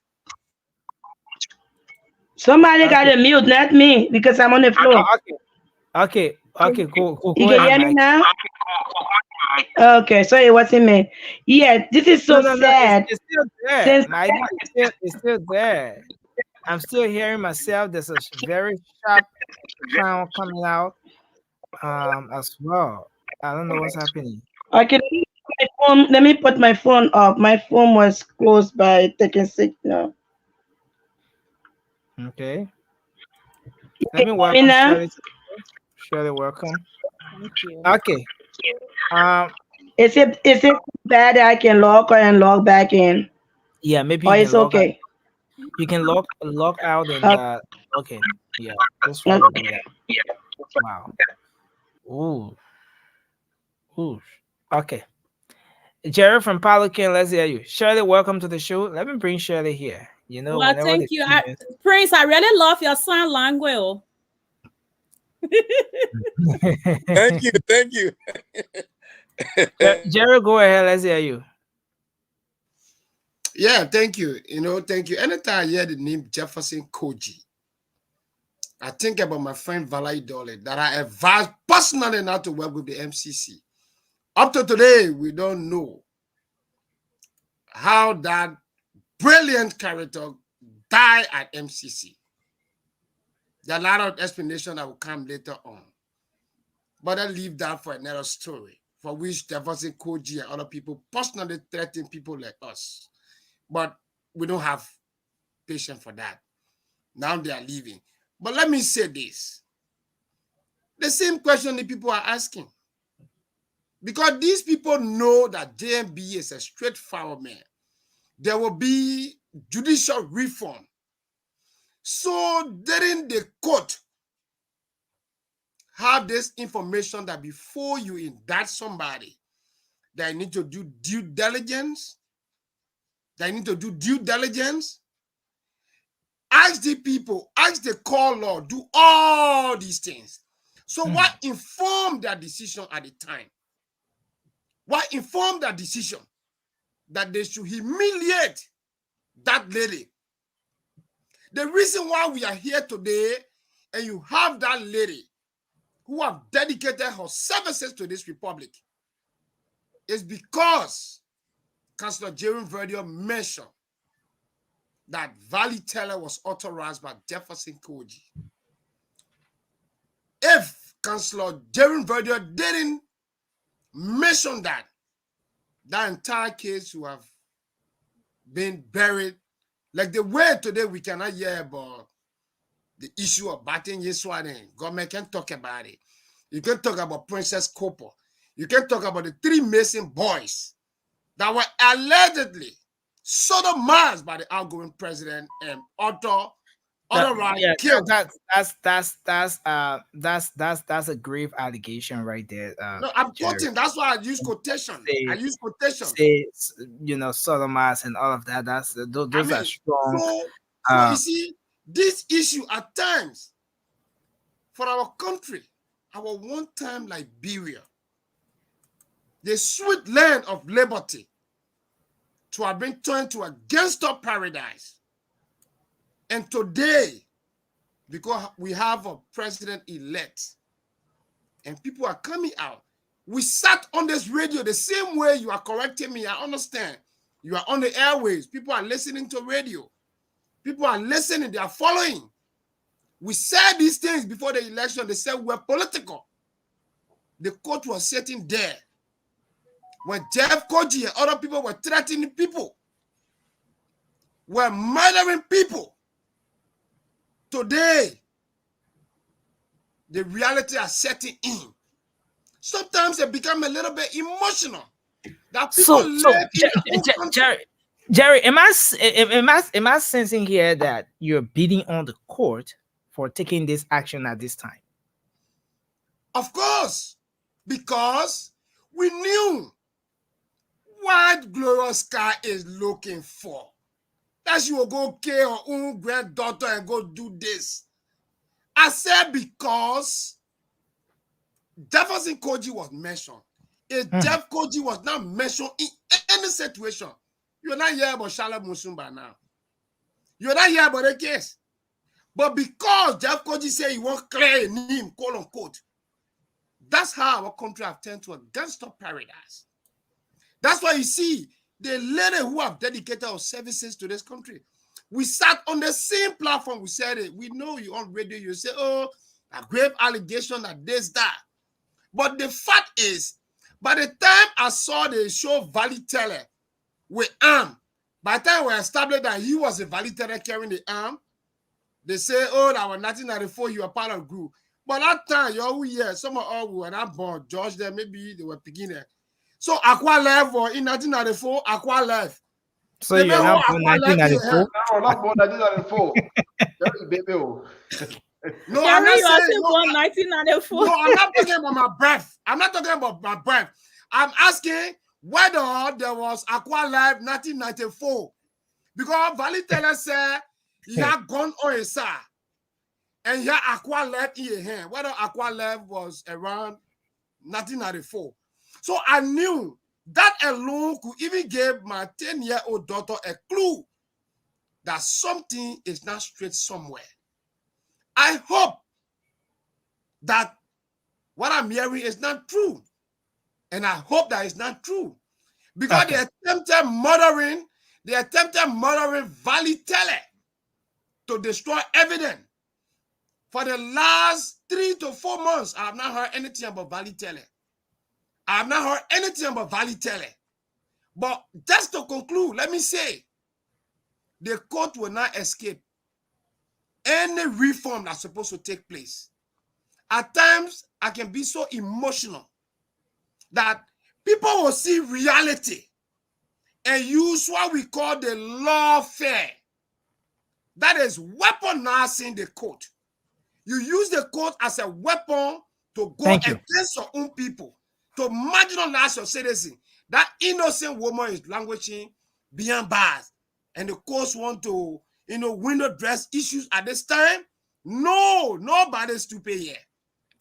Somebody got okay. to mute, not me, because I'm on the floor. Okay. Cool. You Go can ahead, hear me Maggie. now? Okay, so it wasn't me. Yeah, this is so No. sad. It's still there, Since Maggie. It's still there. I'm still hearing myself. There's a very sharp sound coming out as well. I don't know what's happening. okay, let me put my phone up. My phone was close by taking signal. Okay. You Let can me hear me welcome now? Shirley. Shirley, welcome. Thank you. Okay. Um. Is it bad that I can log or and log back in? Yeah. Maybe Or you can it's log out. okay? You can log out and Uh, okay. Yeah. Just try to do okay. that. Wow. Ooh. Ooh. Okay. Jerry from Pelican, let's hear you. Shirley, welcome to the show. Let me bring Shirley here. Well, Whenever thank the you. females. Prince, I really love your sign language. Thank you. Thank you. Jerry, go ahead. Let's hear you. Yeah, thank you. Thank you. Anytime I hear the name Jefferson Koji, I think about my friend Valerie Dolly that I advised personally not to work with the MCC. Up to today, we don't know how that brilliant character died at MCC. There are a lot of explanation that will come later on. But I leave that for another story, for which Jefferson Koji and other people personally threaten people like us. But we don't have patience for that. Now they are leaving. But let me say this. The same question the people are asking. Because these people know that JMB is a straightforward man. There will be judicial reform. So didn't the court have this information that before you indict somebody, they need to do due diligence? Ask the people, ask the court law, do all these things. So what informed their decision at the time? What informed their decision that they should humiliate that lady? The reason why we are here today and you have that lady who have dedicated her services to this republic is because Councillor Jerome Verdier mentioned that Valley Teller was authorized by Jefferson Koji. If Councillor Jerome Verdier didn't mention that, that entire case would have been buried. Like the way today we cannot hear about the issue of Batin Yeswani. Government can talk about it. You can talk about Princess Cooper. You can talk about the 3 Mason boys that were allegedly sodomized by the outgoing president and killed. That's a grave allegation right there. No, I'm Jerry. quoting. That's why I use quotation. Say, sodomize and all of that. Those are strong. So you see, this issue at times for our country, our one-time Liberia, the sweet land of liberty, to have been turned to a gangster paradise. And today, because we have a president-elect and people are coming out, we sat on this radio the same way you are correcting me. I understand. You are on the airways. People are listening to radio. People are listening. They are following. We said these things before the election. They said we're political. The court was sitting there when Jeff Koji and other people were threatening people, were murdering people. Today, the reality are setting in. Sometimes it become a little bit emotional. That people Jerry, am I sensing here that you're beating on the court for taking this action at this time? Of course, because we knew what Gloria Sky is looking for. That she will go kill her own granddaughter and go do this. I said because Jefferson Koji was mentioned. If Jeff Koji was not mentioned in any situation, you're not here about Shalom Musumba now. You're not here about the case. But because Jeff Koji said he won't clear a name, quote unquote, that's how our country have turned to a gangster paradise. That's why you see the lady who have dedicated our services to this country. We sat on the same platform. We said it. We know you on radio. You say, oh, a grave allegation that this, that. But the fact is, by the time I saw the show Valley Teller with arm, by the time we established that he was a Valley Teller carrying the arm, they say, oh, that was 1994, you were part of group. But that time, you're here, some of us were not born, George there, maybe they were beginning. So Aqua left in 1994, Aqua left. So you're not born 1994? No, not born 1994. No, Jerry, I'm not you are saying still born 1994. No, I'm not talking about my breath. I'm not talking about my breath. I'm asking whether there was Aqua Live 1994. Because Valley Teller said he had gone on his side. And he had Aqua Live in his hand. Whether Aqua Live was around 1994. So I knew that alone could even give my 10-year-old daughter a clue that something is not straight somewhere. I hope that what I'm hearing is not true. And I hope that it's not true. Because Okay. they attempted murdering Valitele to destroy evidence. For the last 3 to 4 months, I have not heard anything about Valitele. I have not heard anything about Valitele. But just to conclude, let me say, the court will not escape any reform that's supposed to take place. At times, I can be so emotional that people will see reality and use what we call the lawfare. That is weaponizing the court. You use the court as a weapon to go Thank you. against your own people, to marginalize your citizen. That innocent woman is languishing beyond bars. And the courts want to, window dress issues at this time. No, nobody's to pay here.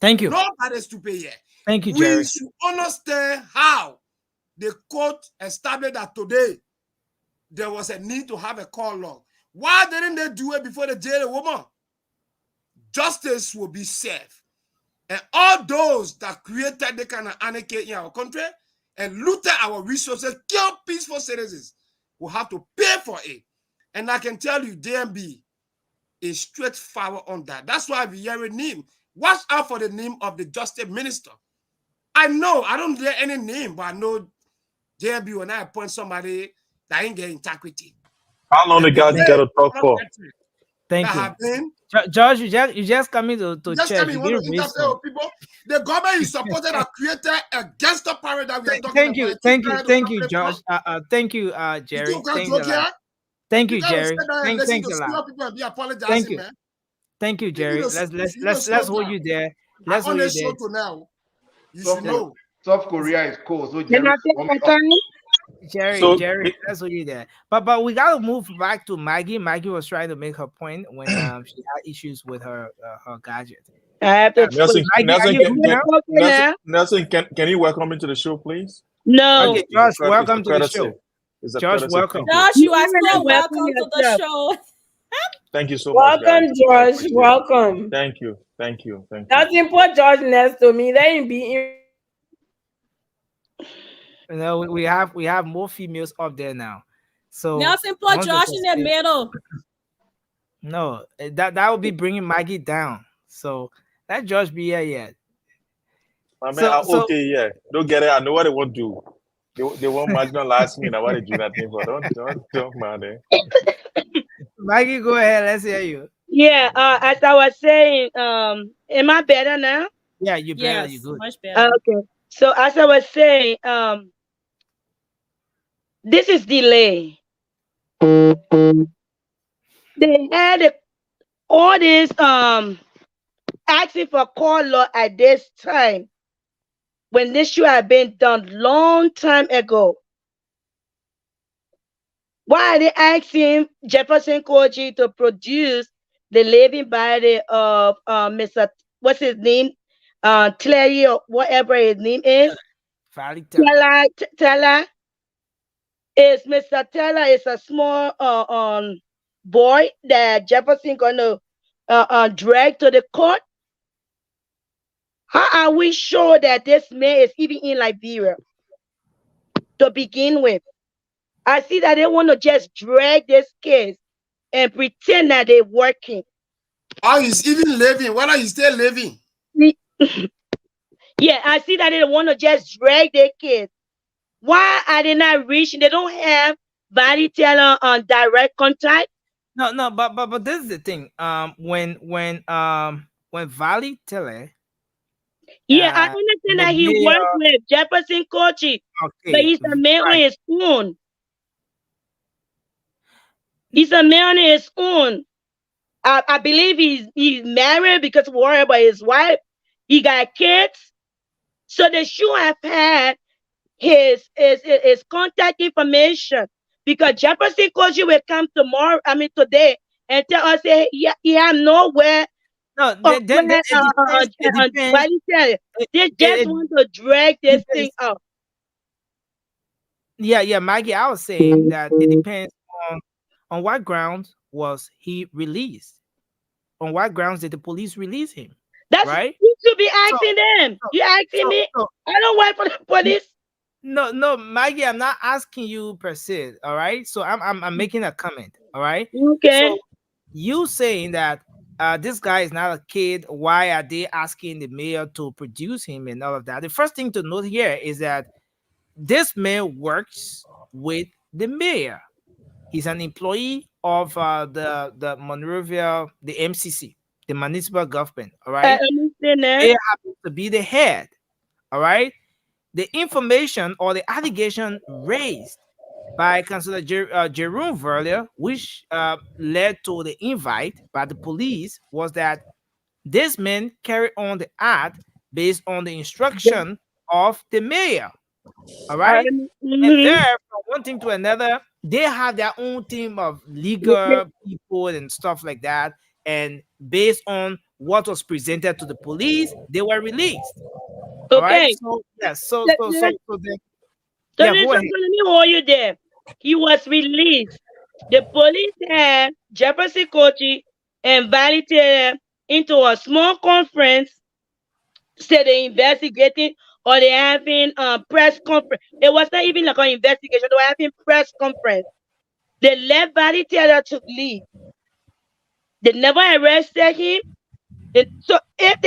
Thank you. Nobody's to pay here. Thank you, We Jerry. should understand how the court established that today there was a need to have a call log. Why didn't they do it before they jail a woman? Justice will be served. And all those that created the kind of anarchy in our country and looted our resources, killed peaceful citizens, will have to pay for it. And I can tell you, DMB is straightforward on that. That's why we hear a name. Watch out for the name of the justice minister. I know, I don't hear any name, but I know DMB when I appoint somebody that ain't get integrity. How long the guys got to talk for? Thank that you. have been George, you just coming to just check. coming, want to interfere with people. The government is supported and created a gangster parade that we are talking Thank about. you, thank you, George. Thank you, Jerry. Thank you, thank you, Jerry. Thanks a lot. People and be apologizing, Thank you, man. thank you, Jerry. Let's hold you there. Let's on hold the you show there. to now. You South, should know. South Korea is cold, so Can Jerry I take warm my it up. time? Jerry, let's hold you there. But we gotta move back to Maggie. Maggie was trying to make her point when she had issues with her gadget. I have to Nelson, explain. Maggie, are Nelson, you good now? Nelson, can you welcome me to the show, please? No. Okay, Josh, welcome to the show. It's a Josh, courtesy. welcome. Thank Josh, you are You still welcome welcome to the yourself. show. Thank you so much, guys. Welcome, I George. appreciate it. Welcome. Thank you. Nothing put George next to me. Let him be. You know, we have more females up there now. So Nelson, put once Josh it's in the a- middle. No, that would be bringing Maggie down. So let Josh be here yet. I mean, So okay, yeah. Don't get it. I know what they want to do. They won't marginalize me. Now, what they do that thing for? Don't man. Maggie, go ahead. Let's hear you. Yeah, as I was saying, am I better now? Yeah, you better. You Yes, good. much better. Okay. So as I was saying, this is delay. They had all this asking for call law at this time when this should have been done long time ago. Why are they asking Jefferson Koji to produce the living body of Mr. What's his name? Clary or whatever his name is. Valley Teller is Mr. Teller is a small boy that Jefferson gonna drag to the court. How are we sure that this man is even in Liberia to begin with? I see that they want to just drag this case and pretend that they're working. How he's even living, whether he's still living. Yeah, I see that they want to just drag their kids. Why are they not reaching? They don't have body teller on direct contact. No, but this is the thing. When Valley Tele, Yeah, I understand that he mayor, works with Jefferson Kochi, but okay, he's a man on right. his own. He's a man on his own. I believe he's married because worried about his wife. He got kids, so they should have had his contact information because Jefferson Kochi will come tomorrow. I mean today and tell us say he have nowhere. No, then it depends. It depends. What he said, they just it want to drag this depends. thing out. Yeah, Maggie, I was saying that it depends on what grounds was he released. on what grounds did the police release him? That's Right? you should be So, asking them. so, You asking so, me? so I don't work for the police. no, no, Maggie, I'm not asking you per se. All right. So I'm making a comment. All right. So Okay. you saying that this guy is not a kid. Why are they asking the mayor to produce him and all of that? The first thing to note here is that this man works with the mayor. He's an employee of the Monrovia, the MCC, the municipal government. All I right. understand that. Mayor happens to be the head. All right. The information or the allegation raised by Councillor Jerome Verlier, which led to the invite by the police, was that this man carried on the act based on the instruction of the mayor. All right. And Mm-hmm. there, from one thing to another, they have their own team of legal people and stuff like that. And based on what was presented to the police, they were released. All right. Okay. So yes. Let, let, So then, so yeah. let, Go so ahead. let me hold you there. He was released. The police had Jefferson Kochi invited him into a small conference. Said they investigating or they having press conference. It was not even like an investigation. They were having press conference. They left Valley Taylor to leave. They never arrested him. So if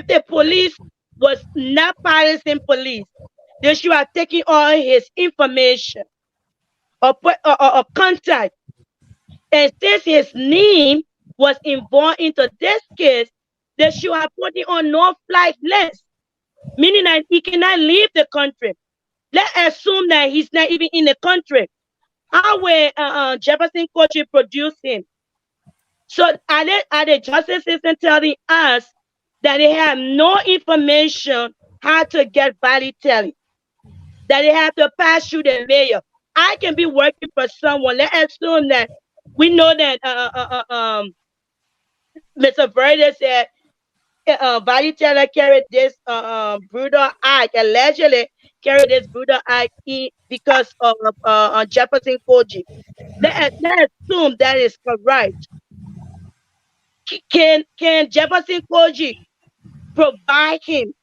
the police was not partisan police, they should have taken all his information or contact. And since his name was involved into this case, they should have put him on no-fly list, meaning that he cannot leave the country. Let's assume that he's not even in the country. How will Jefferson Kochi produce him? So are the justice system telling us that they have no information how to get body telling? That they have to pass through the mayor? I can be working for someone. Let's assume that we know that Mr. Verde said body teller carried this brutal act, allegedly carried this brutal act because of Jefferson Koji. Let's assume that is correct. Can Jefferson Koji provide him?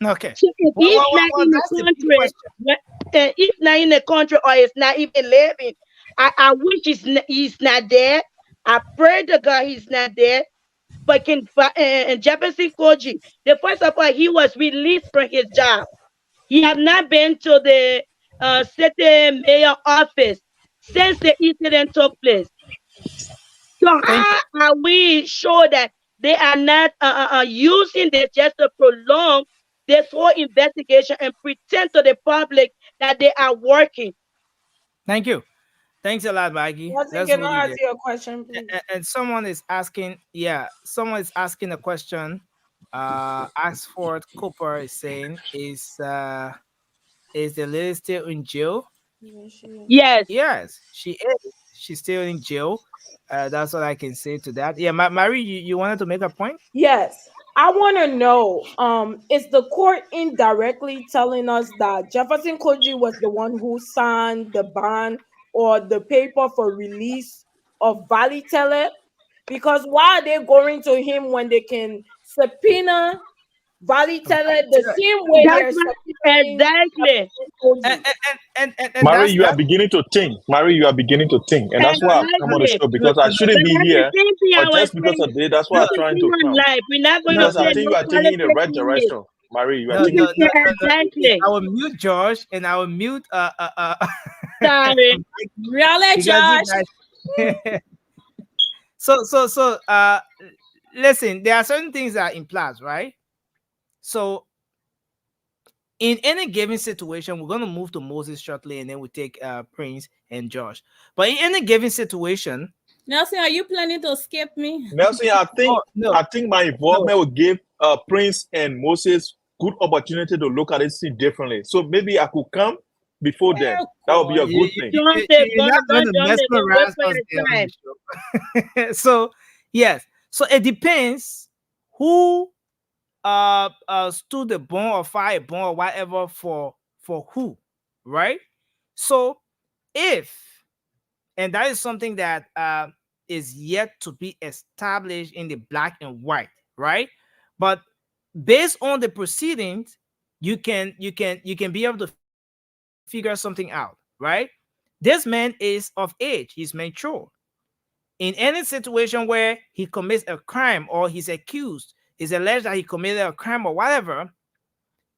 Okay. So if he's not in the That's the big country, question. if not in the country or is not even living, I wish he's not there. I pray to God he's not there. But and Jefferson Koji, the first of all, he was released from his job. He have not been to the city mayor office since the incident took place. So Thank how are we sure that they are not using this just to prolong this whole investigation and pretend to the public that they are working? Thank you. Thanks a lot, Maggie. Watson, Let's can hold I it ask there. you a question, please? And someone is asking, yeah, someone is asking a question. Axford Cooper is saying, is the lady still in jail? Yes. Yes, she is. She's still in jail. That's what I can say to that. Yeah, Mary, you wanted to make a point? Yes. I want to know, is the court indirectly telling us that Jefferson Koji was the one who signed the bond or the paper for release of Valitele? Because why are they going to him when they can subpoena Valitele the same way That's they're right. subpoenaing Exactly. Jefferson Koji? And Mary, that's you are that. beginning to think. Mary, you are beginning to think. And that's No, why no, I've come on the Exactly. show no, because I no, shouldn't But be that's the here. same thing I But was just because saying. of today, that's why You I'm can trying say to on come. live. We're not going to no, Because I say no, think no you are thinking in the right politics in it. direction. Mary, you are no, You can thinking. no, say no, no, no. exactly. I will mute George and I will mute Sorry. Really, because you Josh? guys. So listen, there are certain things that are in plans, right? So in any given situation, we're gonna move to Moses shortly, and then we take Prince and Josh. But in any given situation, Nelson, are you planning to skip me? Nelson, oh no, I think my no, involvement will give Prince and Moses good opportunity to look at it see differently. So maybe I could come before then. Oh, That would be a God. good thing. Don't say you're not don't gonna jump again. Wait mesmerize for us your there on time. the show. So yes, so it depends who stood the bone or fire bone or whatever for who, right? So if, and that is something that is yet to be established in the black and white, right? But based on the proceedings, you can be able to figure something out, right? This man is of age, he's mature. In any situation where he commits a crime or he's accused, is alleged that he committed a crime or whatever,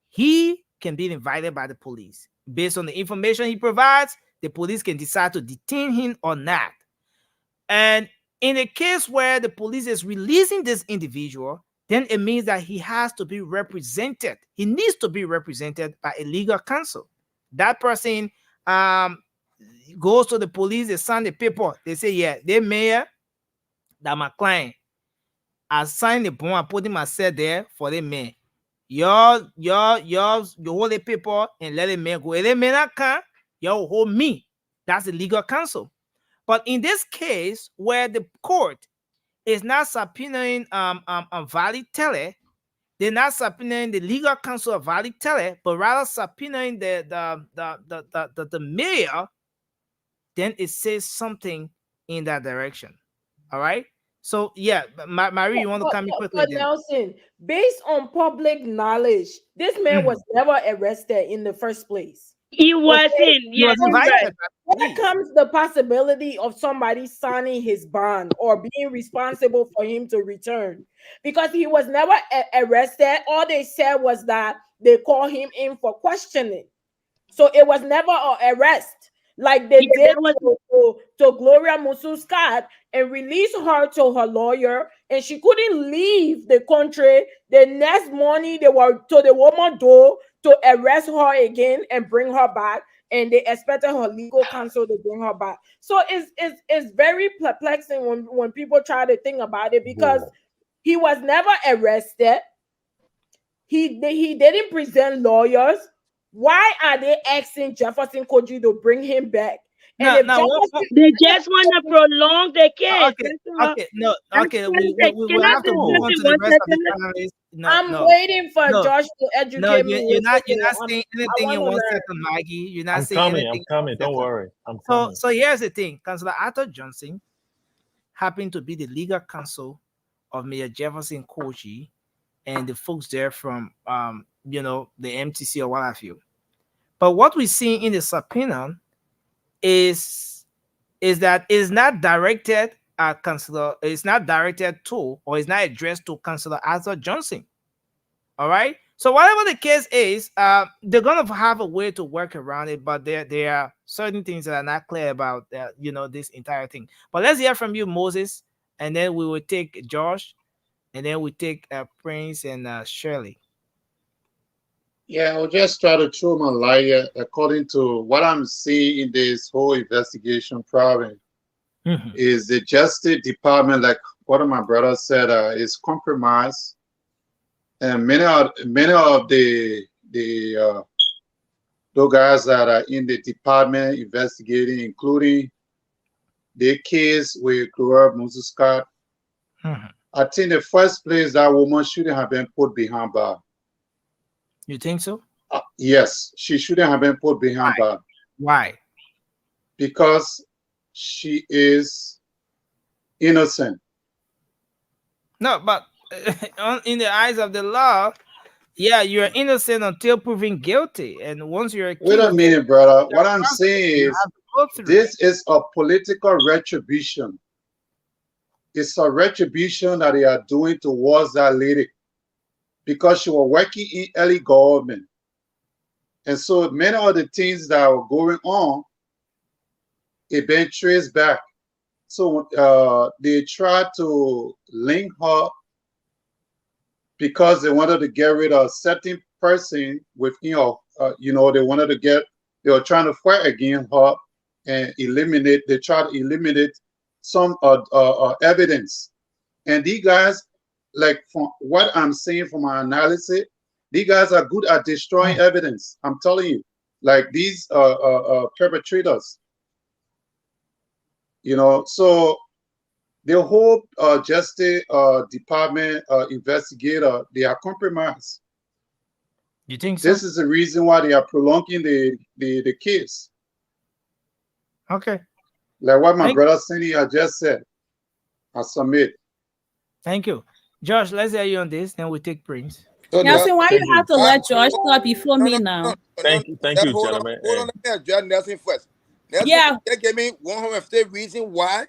he can be invited by the police. Based on the information he provides, the police can decide to detain him or not. And in a case where the police is releasing this individual, then it means that he has to be represented. He needs to be represented by a legal counsel. That person um, goes to the police, they sign the paper, they say, yeah, they mayor that my client, I signed the bond, I put him myself there for the man. You hold the paper and let the man go. If the man not come, you hold me. That's the legal counsel. But in this case, where the court is not subpoenaing Valley Tele, they're not subpoenaing the legal counsel of Valley Tele, but rather subpoenaing the mayor, then it says something in that direction. All right. So yeah, Marie, you want to come in quickly? But Nelson, based on public knowledge, this man was never arrested in the first place. He wasn't. He Yes, was you're invited. right. Where comes the possibility of somebody signing his bond or being responsible for him to return? Because he was never arrested. All they said was that they called him in for questioning. So it was never an arrest like they Yeah, did that was to Gloria Musu Scott and release her to her lawyer, and she couldn't leave the country. The next morning, they were to the woman door to arrest her again and bring her back, and they expected her legal counsel to bring her back. So it's very perplexing when people try to think about it, because he was never arrested. He didn't present lawyers. Why are they asking Jefferson Koji to bring him back? And No, if no, Jefferson, they just want to prolong the case. okay, That's all. okay, no, That's okay, what we they will cannot have to do move on something to the one rest of the second. panelists. No, I'm no, waiting for no, Josh to no, educate me. you're not I'm- saying I anything want in to 1 learn. second, Maggie. You're not I'm saying coming. anything I'm in 1 coming. Don't second. worry. I'm So, coming. so here's the thing. Councillor Arthur Johnson happened to be the legal counsel of Mayor Jefferson Koji and the folks there from the MTC or what have you. But what we see in the subpoena is that it's not directed at Councillor, it's not directed to, or it's not addressed to Councillor Arthur Johnson. All right. So whatever the case is, they're gonna have a way to work around it, but there are certain things that are not clear about this entire thing. But let's hear from you, Moses, and then we will take Josh, and then we take Prince and Shirley. Yeah, I'll just try to throw my light here according to what I'm seeing in this whole investigation problem. Is the Justice Department, like one of my brothers said, is compromised, and many of the those guys that are in the department investigating, including the case with Gloria Musu Scott. I think the first place that woman shouldn't have been put behind bars. You think so? Yes, she shouldn't have been put behind bars. Why? Because she is innocent. No, but in the eyes of the law, yeah, you're innocent until proven guilty, and once you're accused, Wait a minute, brother. What I'm saying is this is a political retribution. It's a retribution that they are doing towards that lady because she was working in early government. And so many of the things that are going on, it been traced back. So they tried to link her because they wanted to get rid of a certain person within her. They were trying to fight against her and they tried to eliminate some evidence. And these guys, like from what I'm saying from my analysis, these guys are good at destroying evidence. I'm telling you, like these perpetrators. So the whole Justice Department investigator, they are compromised. You think so? This is the reason why they are prolonging the case. Okay. Like what my brother Cindy had just said. I submit. Thank you. Josh, let's hear you on this, then we take Prince. So Nelson, why Thank you you. have to let George talk before me now? Thank you, Hold on, gentlemen. hold on. Let me address Nelson first. Nelson, Yeah, can you give me 150 reasons why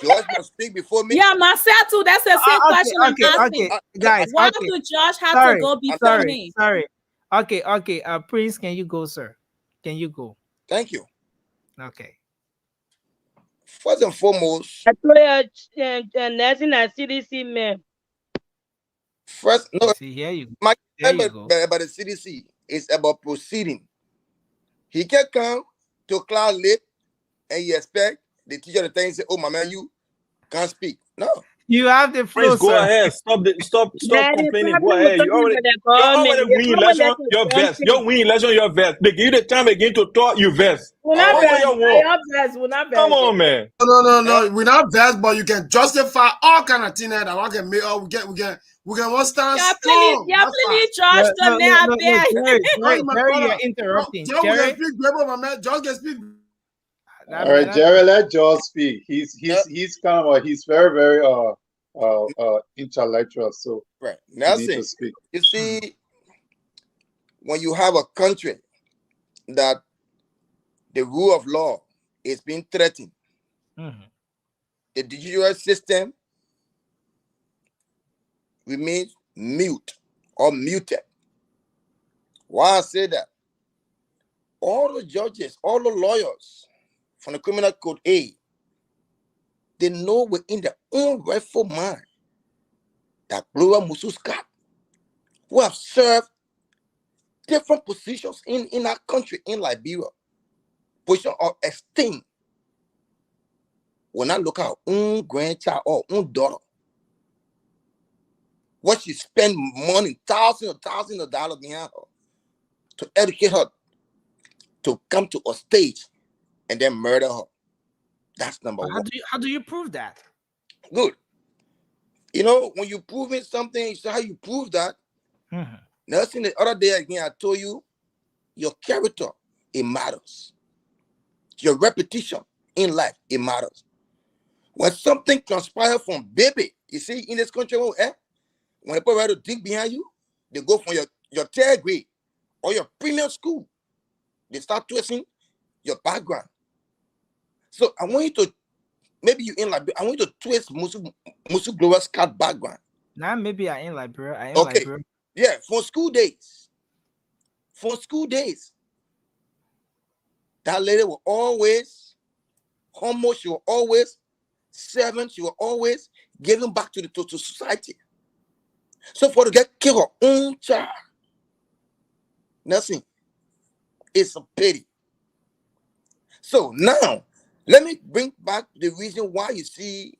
George must speak before me? yeah, myself too. That's the same Okay, question I'm okay, asking. okay, guys. Why Okay, do George have to sorry, go before sorry, me? sorry. Okay, okay. Prince, can you go, sir? Can you go? Thank you. Okay. First and foremost, I told you, Nelson and CDC man. first, You no, see, here you, my there you go. about the CDC is about proceeding. He can come to class late and you expect the teacher to tell you, say, oh, my man, you can't speak. No. You have the flow, Prince, go sir. ahead. Stop That the complaining. Go problem with ahead. talking to the You government. already They win always election. let you Your jump vest. in. You win election. Your vest. They give you the time again to talk. You vest. We're All not right. What best. you want? I hope best. We're not Come best. on, man. No. We're not best, but you can justify all kind of thing that I can make. Oh, we can one stand strong. Yeah, That's fine. please, George, No, to now no, beg. Jerry, Just my Jerry, you're brother. interrupting. Just we can Jerry, speak Bible, my man. Just can speak. that All right, man, Jerry, let George speak. Uh, He's kind of he's very intellectual, so right. he need Nelson, to speak. you see, when you have a country that the rule of law is being threatened, Mhm. the judicial system remains mute or muted. Why I say that? All the judges, all the lawyers from the criminal code A, they know within their own rightful mind that Gloria Mususka, who have served different positions in our country, in Liberia, position of esteem, will not look at her own grandchild or own daughter. What she spend money, thousands of dollars behind her to educate her to come to a stage and then murder her. That's number But one. how do you prove that? Good. You know, when you proving something, it's how you prove that. Mhm. Nothing the other day again, I told you, your character, it matters. Your reputation in life, it matters. When something transpires from baby, you see, in this country, when people ready to dig behind you, they go from your third grade or your premium school. They start twisting your background. So I want you to, maybe you in like, I want you to twist Musu Gloria's cat background. Now maybe I in Liberia. I in Okay. Liberia. Yeah, for school days. For school days. That lady will always humble, she will always servant, she will always giving back to to society. So for to get killed her own child, nothing. It's a pity. So now, let me bring back the reason why you see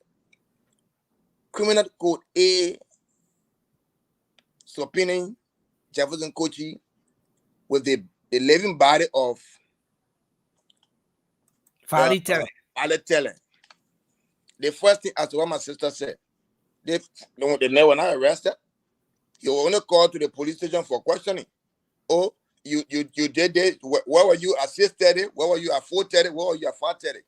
Criminal Code A subpoenaing Jefferson Kochi with the living body of Fali Tele. Violet Teller. The first thing, as what my sister said, they never not arrested. You only call to the police station for questioning. Oh, you did it. Where were you at 6:30? Where were you at 4:30? Where were you at 5:30?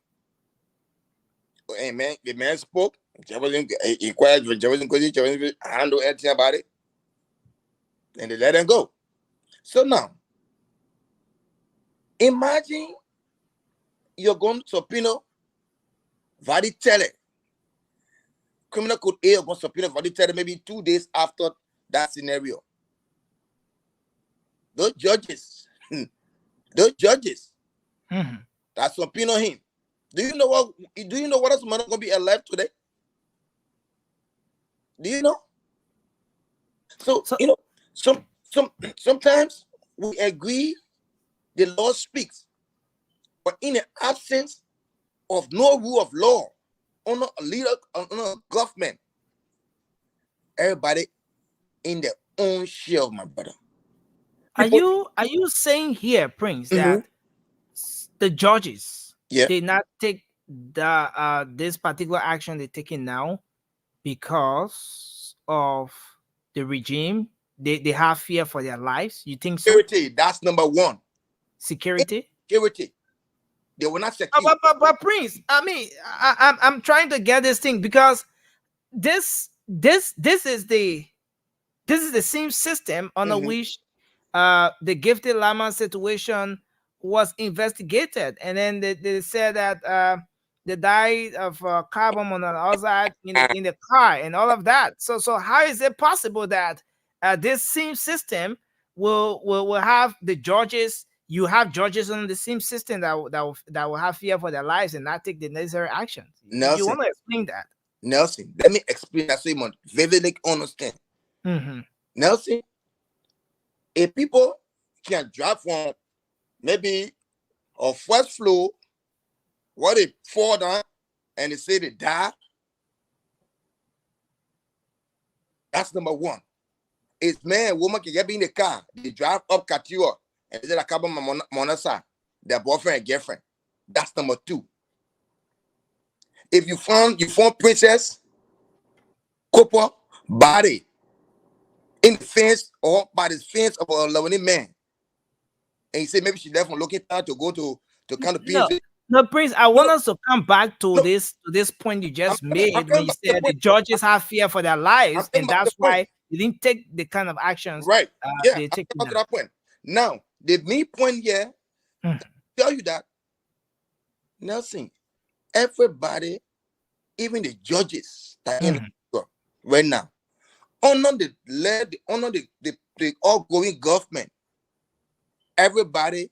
And man, the man spoke. Jefferson inquired for Jefferson Kochi. Jefferson handled everything about it, and they let him go. So now, imagine you're going to subpoena Vadi Tele. Criminal Code A are going to subpoena Vadi Tele maybe 2 days after that scenario. Those judges Mhm. that subpoena him. Do you know what else man gonna be alive today? Do you know? So So you know, sometimes we agree the law speaks, but in the absence of no rule of law, on a leader, on a government, everybody in their own shell, my brother. are People, you saying here, Prince, Mhm. that the judges Yeah, did not take the this particular action they're taking now because of the regime? They have fear for their lives. You think so? security, that's number one. Security? Security, they will not secure. But Prince, I mean, I'm trying to get this thing because this is the same system under Mhm. which the gifted llama situation was investigated, and then they said that they died of carbon monoxide in the car and all of that. So how is it possible that this same system will have the judges? You have judges on the same system that will have fear for their lives and not take the necessary actions. You Nelson, want to explain that? Nelson, let me explain that so you must vividly understand. Mm-hmm. Nelson, if people can drive from maybe a first floor, what they fall down and they say they die, that's number one. It's man and woman can get in the car, they drive up Katua and they say that carbon monoxide, their boyfriend and girlfriend. That's number two. If you found Princess Cooper body in the fence or by the fence of a lonely man, and you say maybe she left from looking town to go to kind of No, PNC. no, Prince. I want No, us to come back to no, this point you I'm just coming, I'm made when coming you back to the said the point. judges have fear for their I'm lives, coming and back to the that's point. why they didn't take the kind of actions Right. Yeah, they I'm take coming back to now. that point. Now, the main point here, Mm. tell you that, Nelson, everybody, even the judges that in Mhm. right now, under the outgoing government, everybody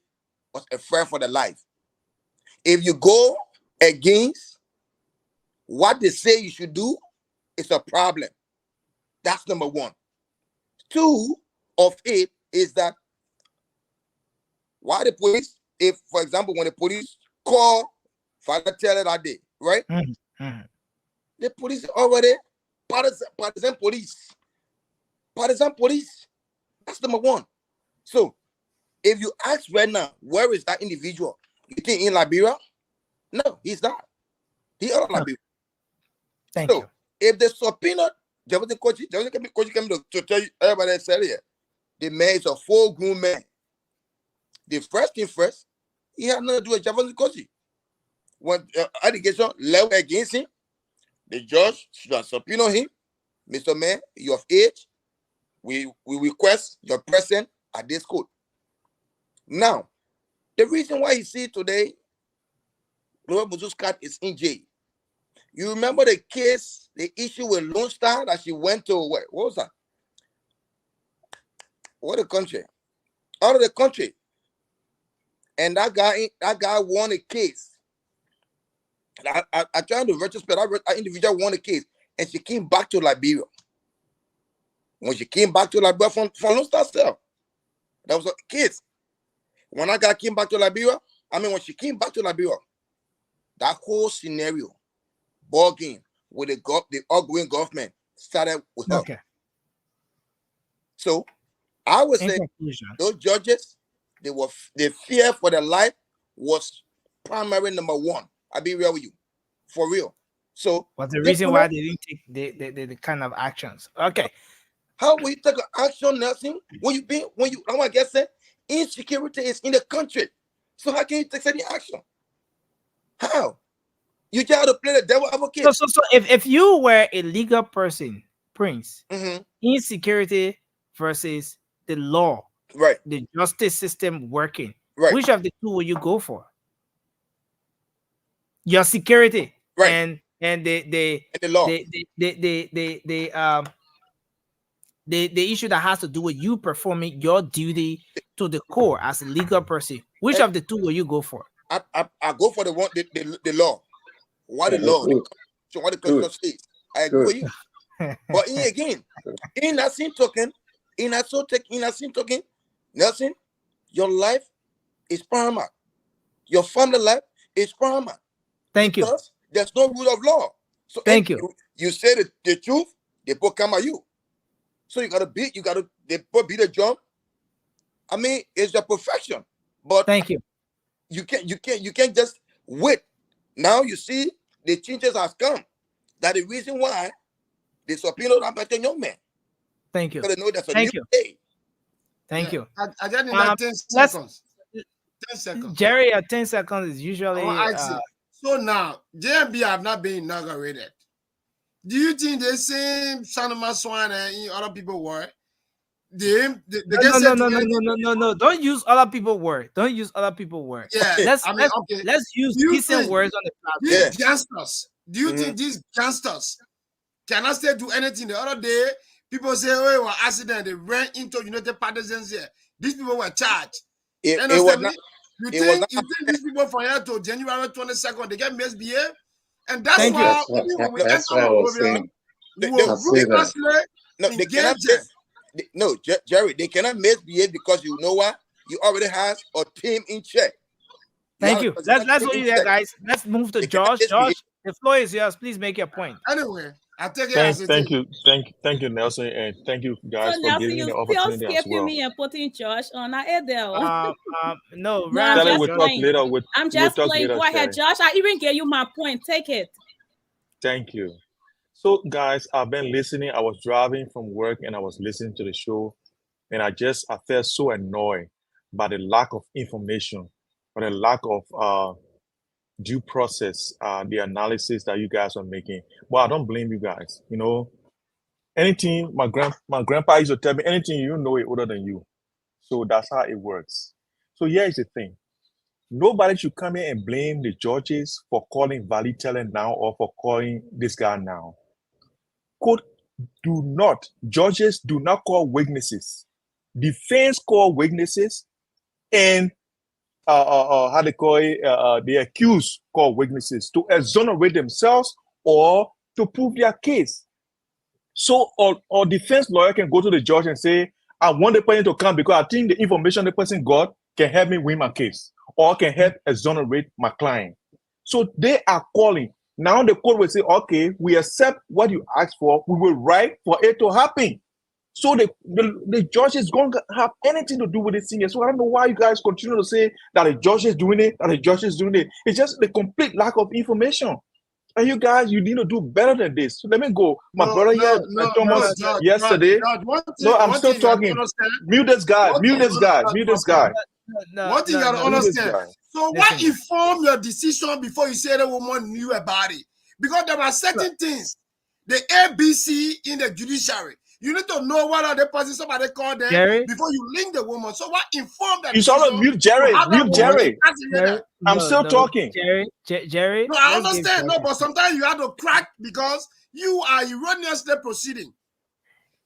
was afraid for their life. If you go against what they say you should do, it's a problem. That's number one. Two of it is that why the police, if for example, when the police call Father Taylor that day, right? Mhm. Mhm. The police already partisan police. Partisan police. That's number one. So if you ask right now, where is that individual? You think in Liberia? No, he's not. He out of Okay, Liberia. thank you. So if the subpoena, Jefferson Kochi came to tell you everybody that said here, the man is a full-grown man. The first thing first, he had nothing to do with Jefferson Kochi. When allegation leveled against him, the judge should have subpoenaed him. Mr. Man, you of age. We request your presence at this court. Now, the reason why you see today, Gloria Muscat is in jail. You remember the case, the issue with Lone Star that she went to what was that? What the country? Out of the country. And that guy won a case. I tried to retrospect, that individual won a case, and she came back to Liberia. When she came back to Liberia from Lone Star cell, that was a case. When that guy came back to Liberia, when she came back to Liberia, that whole scenario, ball game with the outgoing government started with her. Okay. So I would In say conclusion, those judges, the fear for their life was primary number one. I'll be real with you, for real. So what's the if reason you why know, they didn't take the kind of actions? Okay. how will you take an action, Nelson, when I guess it, insecurity is in the country. So how can you take any action? How? You just have to play the devil advocate. So if you were a legal person, Prince, Mm-hmm. insecurity versus the law, Right, the justice system working, right, which of the two will you go for? Your security right. and And the law. the issue that has to do with you performing your duty to the core as a legal person. Which And of the two will you go for? I go for the law. What the Yeah, law, good, what the good, constitution says. I agree good. with you. But in that same token, Nelson, your life is paramount. Your family life is paramount Thank you. because there's no rule of law. So Thank you. you say the truth, they both come at you. So they both beat the drum. It's your profession, but Thank you. you can't just wait. Now you see the changes has come. That the reason why they subpoenaed that better young man. Thank you. Because they know that's a Thank new you. day. Thank Yeah, you. I got in that 10 Let's seconds. 10 seconds. Jerry, 10 seconds is I usually want to ask you. So now, JMB have not been inaugurated. Do you think the same Sanoma Swan and other people were? They can say No. Don't use other people word. Don't use other people word. yeah. Let's I mean, let's okay. let's use Do you decent think words on the platform. these gangsters? Do you think these gangsters cannot still do anything? The other day, people say, "Oh, it was accident. They ran into United Partisans here. These people were charged." It And was not. you It was think not. these people from here to January 22nd, they get misbehaved? And that's Thank you. why even when we enter That's what I was Monrovia, saying. we They- will I say that. ruthlessly No, they cannot engage them. no, Jerry, they cannot misbehave because you know what? You already have a team in check. Thank have you. a personal Let's team hold in you there, check. guys. Let's move to They cannot Josh. misbehave. Josh, the floor is yours. Please make your point. Anyway, I take it as it Thank is. you, thank you, Nelson, and thank you So guys for Nelson, giving me you the still opportunity as skipping well. me and putting Josh on. I ate there. No, No, I'm Ram, Charlie, just we'll talk playing. later. I'm We'll just talk playing. later, Go ahead, Charlie. Josh. I even gave you my point. Take it. Thank you. So, guys, I've been listening. I was driving from work and I was listening to the show, and I felt so annoyed by the lack of information, by the lack of due process, the analysis that you guys are making. But I don't blame you guys. You know, anything my grandpa used to tell me, anything you know it older than you. So that's how it works. So here's the thing. Nobody should come in and blame the judges for calling Valley Teller now or for calling this guy now. Court judges do not call witnesses. Defense call witnesses, and how they call it, the accused call witnesses to exonerate themselves or to prove their case. So, or defense lawyer can go to the judge and say, I want the person to come because I think the information the person got can help me win my case or can help exonerate my client. So they are calling. Now the court will say, okay, we accept what you asked for. We will write for it to happen. So the judge is going to have anything to do with this thing. So I don't know why you guys continue to say that the judge is doing it, that the judge is doing it. It's just the complete lack of information. And you guys, you need to do better than this. So let me go. My brother here, Thomas, yesterday. I'm still talking. Mute this guy. Mute this guy. Mute this guy. One thing you gotta understand. So why inform your decision before you say the woman knew about it? Because there are certain things, the ABC in the judiciary. You need to know what are the person somebody called them before you link the woman. So what inform that? You saw mute Jerry. Mute Jerry. I'm still talking. Jerry. No, I understand. No, but sometimes you have to crack because you are erroneously proceeding.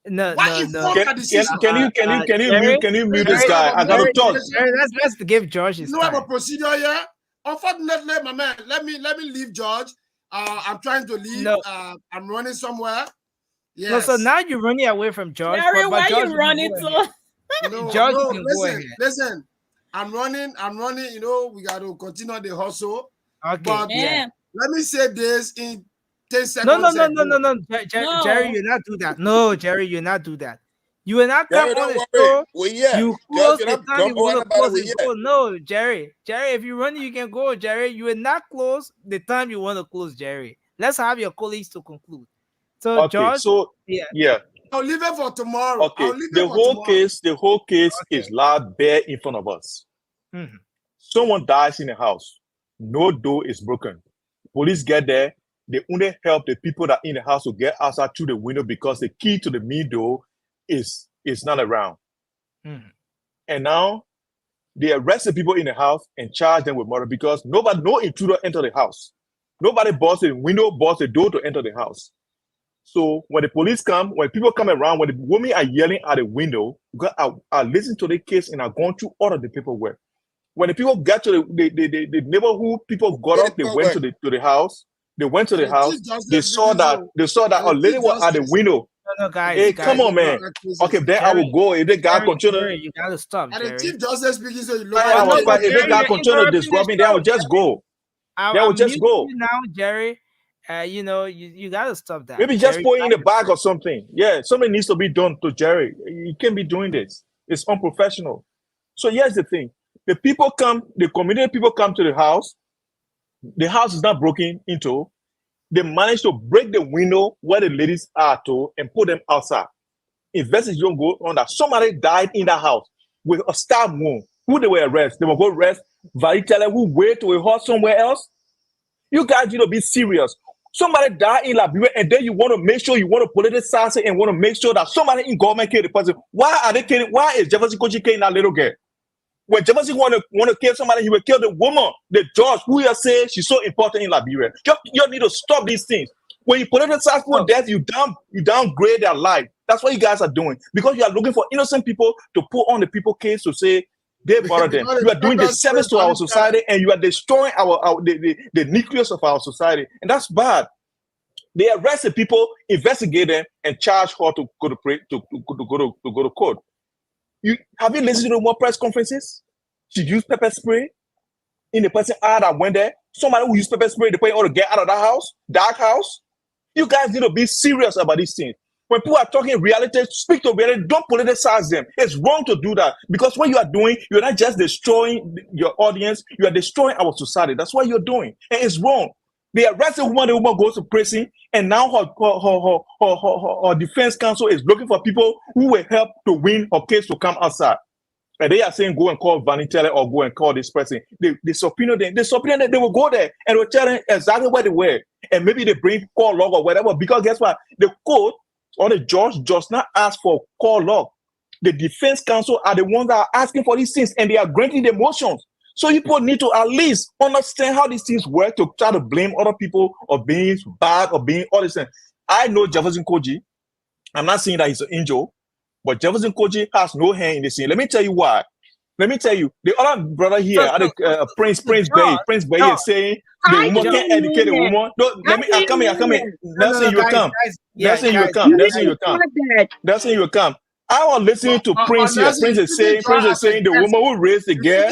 No. Can you mute this guy? I gotta talk. Let's give George his time. You have a procedure here. Unfortunately, my man, let me leave George. I'm trying to leave. No. I'm running somewhere. Yes. No, so now you're running away from George. Jerry, why you running to? George, listen. I'm running. You know, we got to continue the hustle. Okay. But let me say this in 10 seconds. No. Jerry, you not do that. No, Jerry, you not do that. You will not come on the show. You close the time you want to close it. Oh no, Jerry. If you're running, you can go, Jerry. You will not close the time you want to close, Jerry. Let's have your colleagues to conclude. So, okay, George, yeah. I'll leave it for tomorrow. Okay, the whole case is laid bare in front of us. Mm-hmm. Someone dies in a house. No door is broken. Police get there. They only help the people that are in the house to get outside through the window because the key to the main door is not around. Mm-hmm. And now they arrest the people in the house and charge them with murder because no intruder enter the house. Nobody busts the window, busts the door to enter the house. So when the police come, when people come around, when the women are yelling at the window, because I listen to the case and I've gone through all of the paperwork. When the people got to the neighborhood, people got up, they went to the house. They went to the house. They saw that a lady was at the window. No, guys. Hey, come on, man. Okay, then I will go. If the guy continue, you gotta stop. And the chief justice speaking, so you if the guy continue to disrupt me, then I will just go. Then I will just go. Now, Jerry. You gotta stop that. Maybe just put it in the bag or something. Yeah, something needs to be done to Jerry. You can't be doing this. It's unprofessional. So here's the thing: the community people come to the house. The house is not broken into. They managed to break the window where the ladies are to and put them outside. Investigation go on that somebody died in that house with a stab wound. Who they will arrest? They will go arrest Valley Teller who wait to a horse somewhere else. You guys need to be serious. Somebody died in Liberia, and then you want to make sure you want to politicize it and want to make sure that somebody in government killed the person. Why are they killing? Why is Jefferson Kochi killing that little girl? When Jefferson want to kill somebody, he will kill the woman, the judge who you say she's so important in Liberia. You need to stop these things. When you politicize people death, you downgrade their life. That's what you guys are doing because you are looking for innocent people to put on the people case to say they bother them. You are doing disservice to our society, and you are destroying the nucleus of our society, and that's bad. They arrest the people, investigate them, and charge her to go to court. Have you listened to more press conferences? She used pepper spray in the person that went there. Somebody who used pepper spray, they put all to get out of that house, dark house. You guys need to be serious about these things. When people are talking reality, speak to reality. Don't politicize them. It's wrong to do that because what you are doing, you're not just destroying your audience, you are destroying our society. That's what you're doing, and it's wrong. They arrest a woman, the woman goes to prison, and now her defense counsel is looking for people who will help to win her case to come outside. And they are saying, go and call Vanitele or go and call this person. They subpoena them. They subpoena them. They will go there and will tell them exactly where they were. And maybe they bring call log or whatever. Because guess what? The court or the judge does not ask for call log. The defense counsel are the ones that are asking for these things, and they are granting the motions. So people need to at least understand how these things work to try to blame other people or being bad or being all these things. I know Jefferson Koji. I'm not saying that he's an angel, but Jefferson Koji has no hand in this thing. Let me tell you why. Let me tell you. The other brother here, Prince Bay is saying the woman can't educate a woman. I come here. Nelson, you will come. Nelson, you will come. I was listening to Prince here. Prince is saying the woman who raised the girl.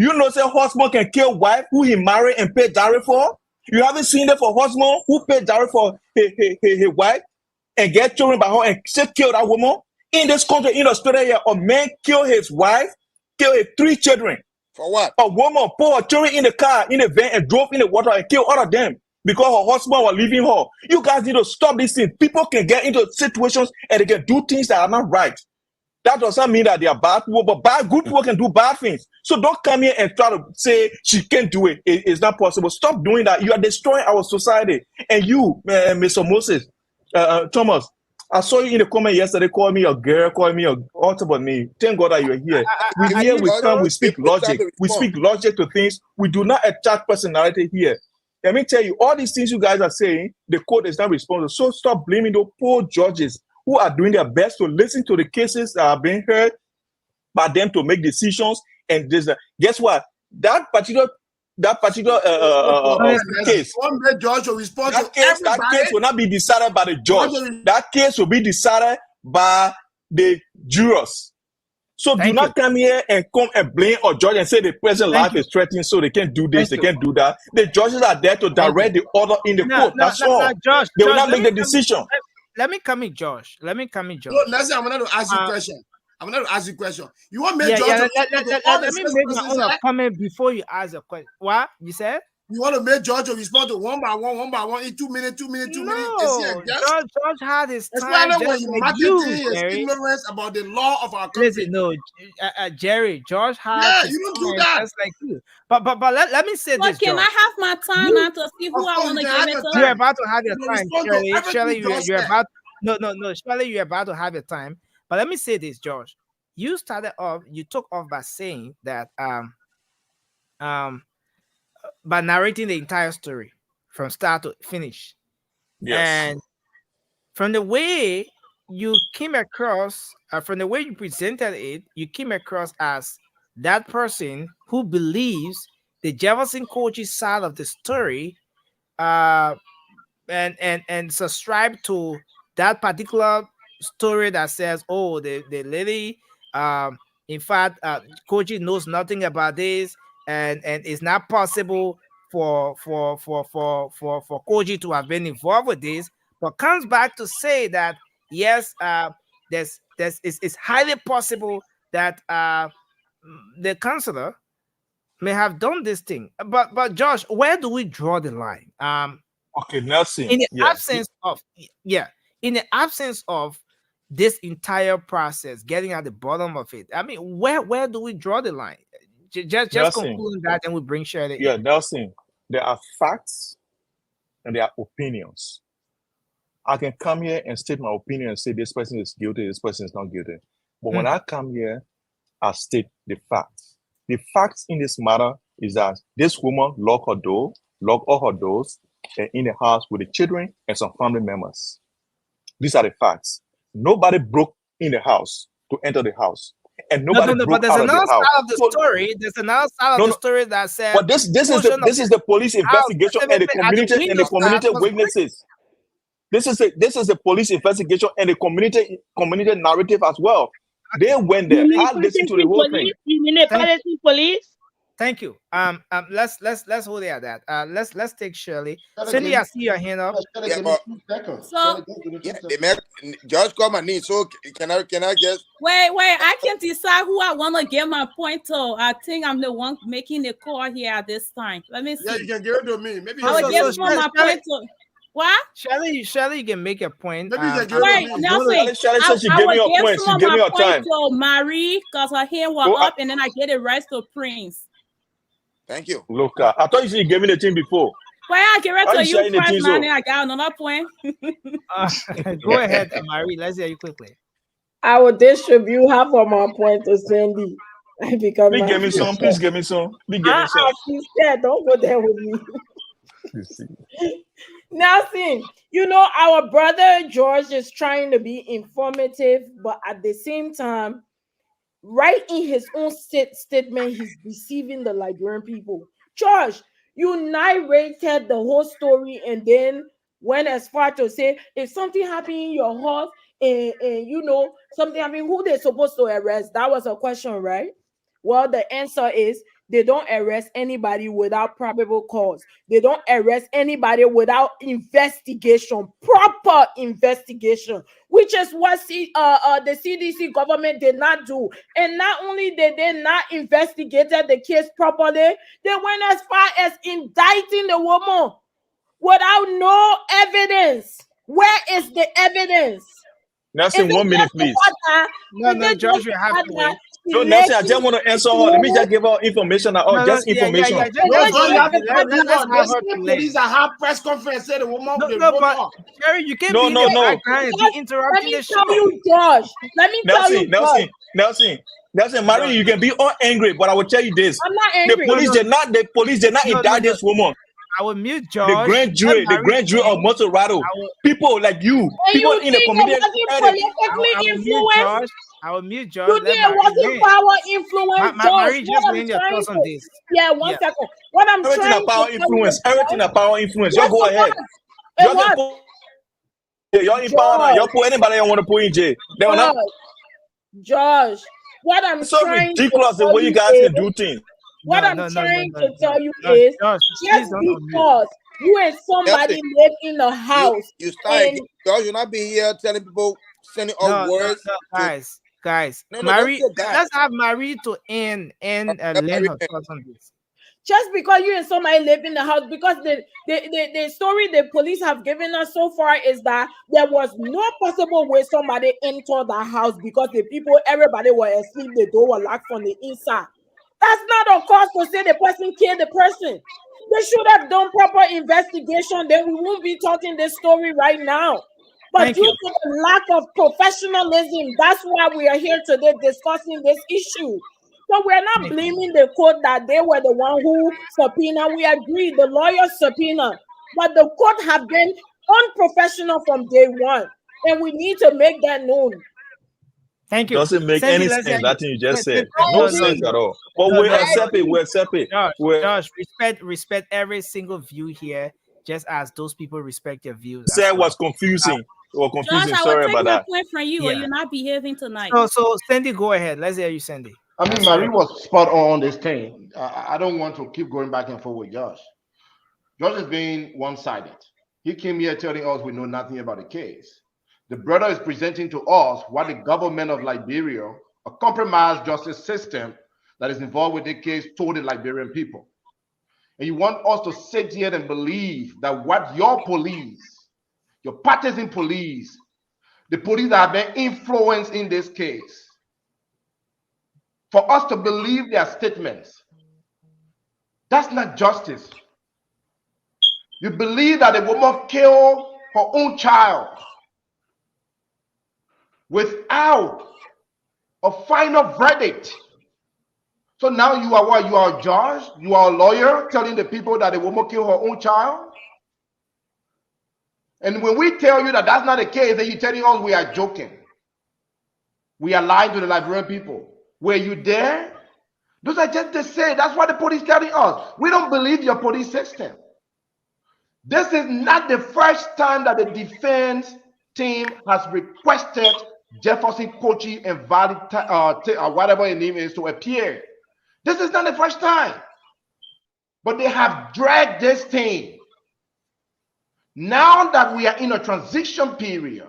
You know, say husband can kill wife who he married and pay dowry for. You haven't seen that for husband who paid dowry for his wife and get children by her and still kill that woman. In this country, in Australia, a man kill his wife, kill his 3 children. For what? A woman put her children in the car, in the van, and drove in the water and kill all of them because her husband was leaving her. You guys need to stop these things. People can get into situations and they can do things that are not right. That doesn't mean that they are bad people, but good people can do bad things. So don't come here and try to say she can't do it. It's not possible. Stop doing that. You are destroying our society. And you, Mr. Moses, Thomas, I saw you in the comment yesterday, call me a girl, call me all about me. Thank God that you're here. We speak logic. We speak logic to things. We do not attack personality here. Let me tell you, all these things you guys are saying, the court is not responsible. So stop blaming those poor judges who are doing their best to listen to the cases that are being heard by them to make decisions. And guess what? That particular case, that case will not be decided by the judge. That case will be decided by the jurors. So do not come here and come and blame or judge and say the person's life is threatened, so they can't do this, they can't do that. The judges are there to direct the order in the court. That's all. They will not make the decision. Let me come in, Josh. Let me come in, Josh. Leslie, I'm going to ask you a question. I'm going to ask you a question. You want me to let me make my own comment before you ask a question. What you said? You want to make George to respond to one by one in 2 minutes, 2 minutes, 2 minutes? No, George had his time. Especially when you marketing his ignorance about the law of our country. Listen, no, Jerry, George had you don't do that. Just like you. But let me say this. Can George. I have my time now to see who I want to give it to? You're about to have your time, Shirley. You're about. No, Shirley, you're about to have your time. But let me say this, George. You took off by saying that by narrating the entire story from start to finish. Yes. And from the way you came across, from the way you presented it, you came across as that person who believes the Jefferson Kochi side of the story, and subscribe to that particular story that says, oh, the lady, in fact, Kochi knows nothing about this, and it's not possible for Kochi to have been involved with this, but comes back to say that yes, it's highly possible that the counselor may have done this thing. But Josh, where do we draw the line? Okay, Nelson. In the absence of this entire process, getting at the bottom of it, I mean, where do we draw the line? Just concluding that, and we bring Shirley. Yeah, Nelson. There are facts and their opinions. I can come here and state my opinion and say this person is guilty, this person is not guilty. But when I come here, I state the facts. The facts in this matter is that this woman locked all her doors, and in the house with the children and some family members. These are the facts. Nobody broke in the house to enter the house, and nobody but broke there's out of the another house. side of the story. There's another side of the story that says. But this is the police investigation and the community witnesses. This is the police investigation and the community narrative as well. They went there. I listened to the whole thing. You mean the Palestinian police? Thank you. Let's hold it at that. Let's take Shirley. Cindy, I see your hand up. So Judge called my name. So can I just wait? I can't decide who I want to give my point to. I think I'm the one making the call here at this time. Let me see. Yeah, you can give it to me. Maybe I will give someone my point to. What? Shirley, you can make a point. Wait, Nelson. Shirley said she gave me a point. She gave me a time. To Marie, because her hand was up, and then I get the rest to Prince. Thank you. Look, I thought you gave me the thing before. Well, I give it to you first, man. I got another point. Go ahead, Marie. Let's hear you quickly. I will distribute half of my point to Cindy. Because please give me some. Please give me some. Please give me some. She's scared. Don't go there with me. Nelson, our brother George is trying to be informative, but at the same time, right in his own statement, he's deceiving the Liberian people. George, you narrated the whole story and then went as far to say if something happened in your house and something happened, who they're supposed to arrest? That was a question, right? Well, the answer is they don't arrest anybody without probable cause. They don't arrest anybody without investigation, proper investigation, which is what the CDC government did not do. And not only did they not investigate the case properly, they went as far as indicting the woman without no evidence. Where is the evidence? Nelson, 1 minute, please. No, George, you have to wait. No, Nelson, I just want to answer her. Let me just give her information. Information. Police have press conference. Say the woman. But Jerry, you can't be interrupting the show. Let me tell you, Josh. Let me tell you, Nelson, Marie, you can be all angry, but I will tell you this: I'm not angry. The police did not indict this woman. I will mute George. The grand jury of Motorado. People like you, people in the community. I will mute George. You did wasn't power influence. Marie, just bring your thoughts on this. Yeah, one second. What I'm everything trying a power influence. Everything a power influence. Yes, You go ahead. You're in power now. You put anybody you want to put in jail. Josh, what I'm so trying ridiculous to the way you guys can do things. What I'm trying to tell you is just because you and somebody live in the house. You're not be here telling people, sending all words. Guys. Marie, let's have Marie to end lend her thoughts on this. Just because you and somebody live in the house, because the story the police have given us so far is that there was no possible way somebody entered the house because everybody were asleep, the door was locked from the inside. That's not a cause to say the person killed the person. They should have done proper investigation. Then we won't be talking this story right now. But due to the lack of professionalism, that's why we are here today discussing this issue. So we're not blaming the court that they were the one who subpoena. We agree, the lawyers subpoena. But the court have been unprofessional from day one. And we need to make that known. Thank you. Doesn't make any sense. That thing you just said. No sense at all. But we accept it. We accept it. Josh, respect every single view here, just as those people respect your views. Said was confusing. Josh, sorry about that. Point from you, or you're not behaving tonight. So Sandy, go ahead. Let's hear you, Sandy. I mean, Marie was spot on this thing. I don't want to keep going back and forth with Josh. Josh is being one-sided. He came here telling us we know nothing about the case. The brother is presenting to us what the government of Liberia, a compromised justice system that is involved with the case, told the Liberian people. And you want us to sit here and believe that what your police, your partisan police, the police that have been influenced in this case, for us to believe their statements, that's not justice. You believe that a woman killed her own child without a final verdict. So now you are what? You are a judge? You are a lawyer telling the people that a woman killed her own child? And when we tell you that that's not the case, then you're telling us we are joking. We are lying to the Liberian people. Were you there? Those are just to say. That's what the police telling us. We don't believe your police system. This is not the first time that the defense team has requested Jefferson Kochi and whatever his name is to appear. This is not the first time. But they have dragged this thing. Now that we are in a transition period,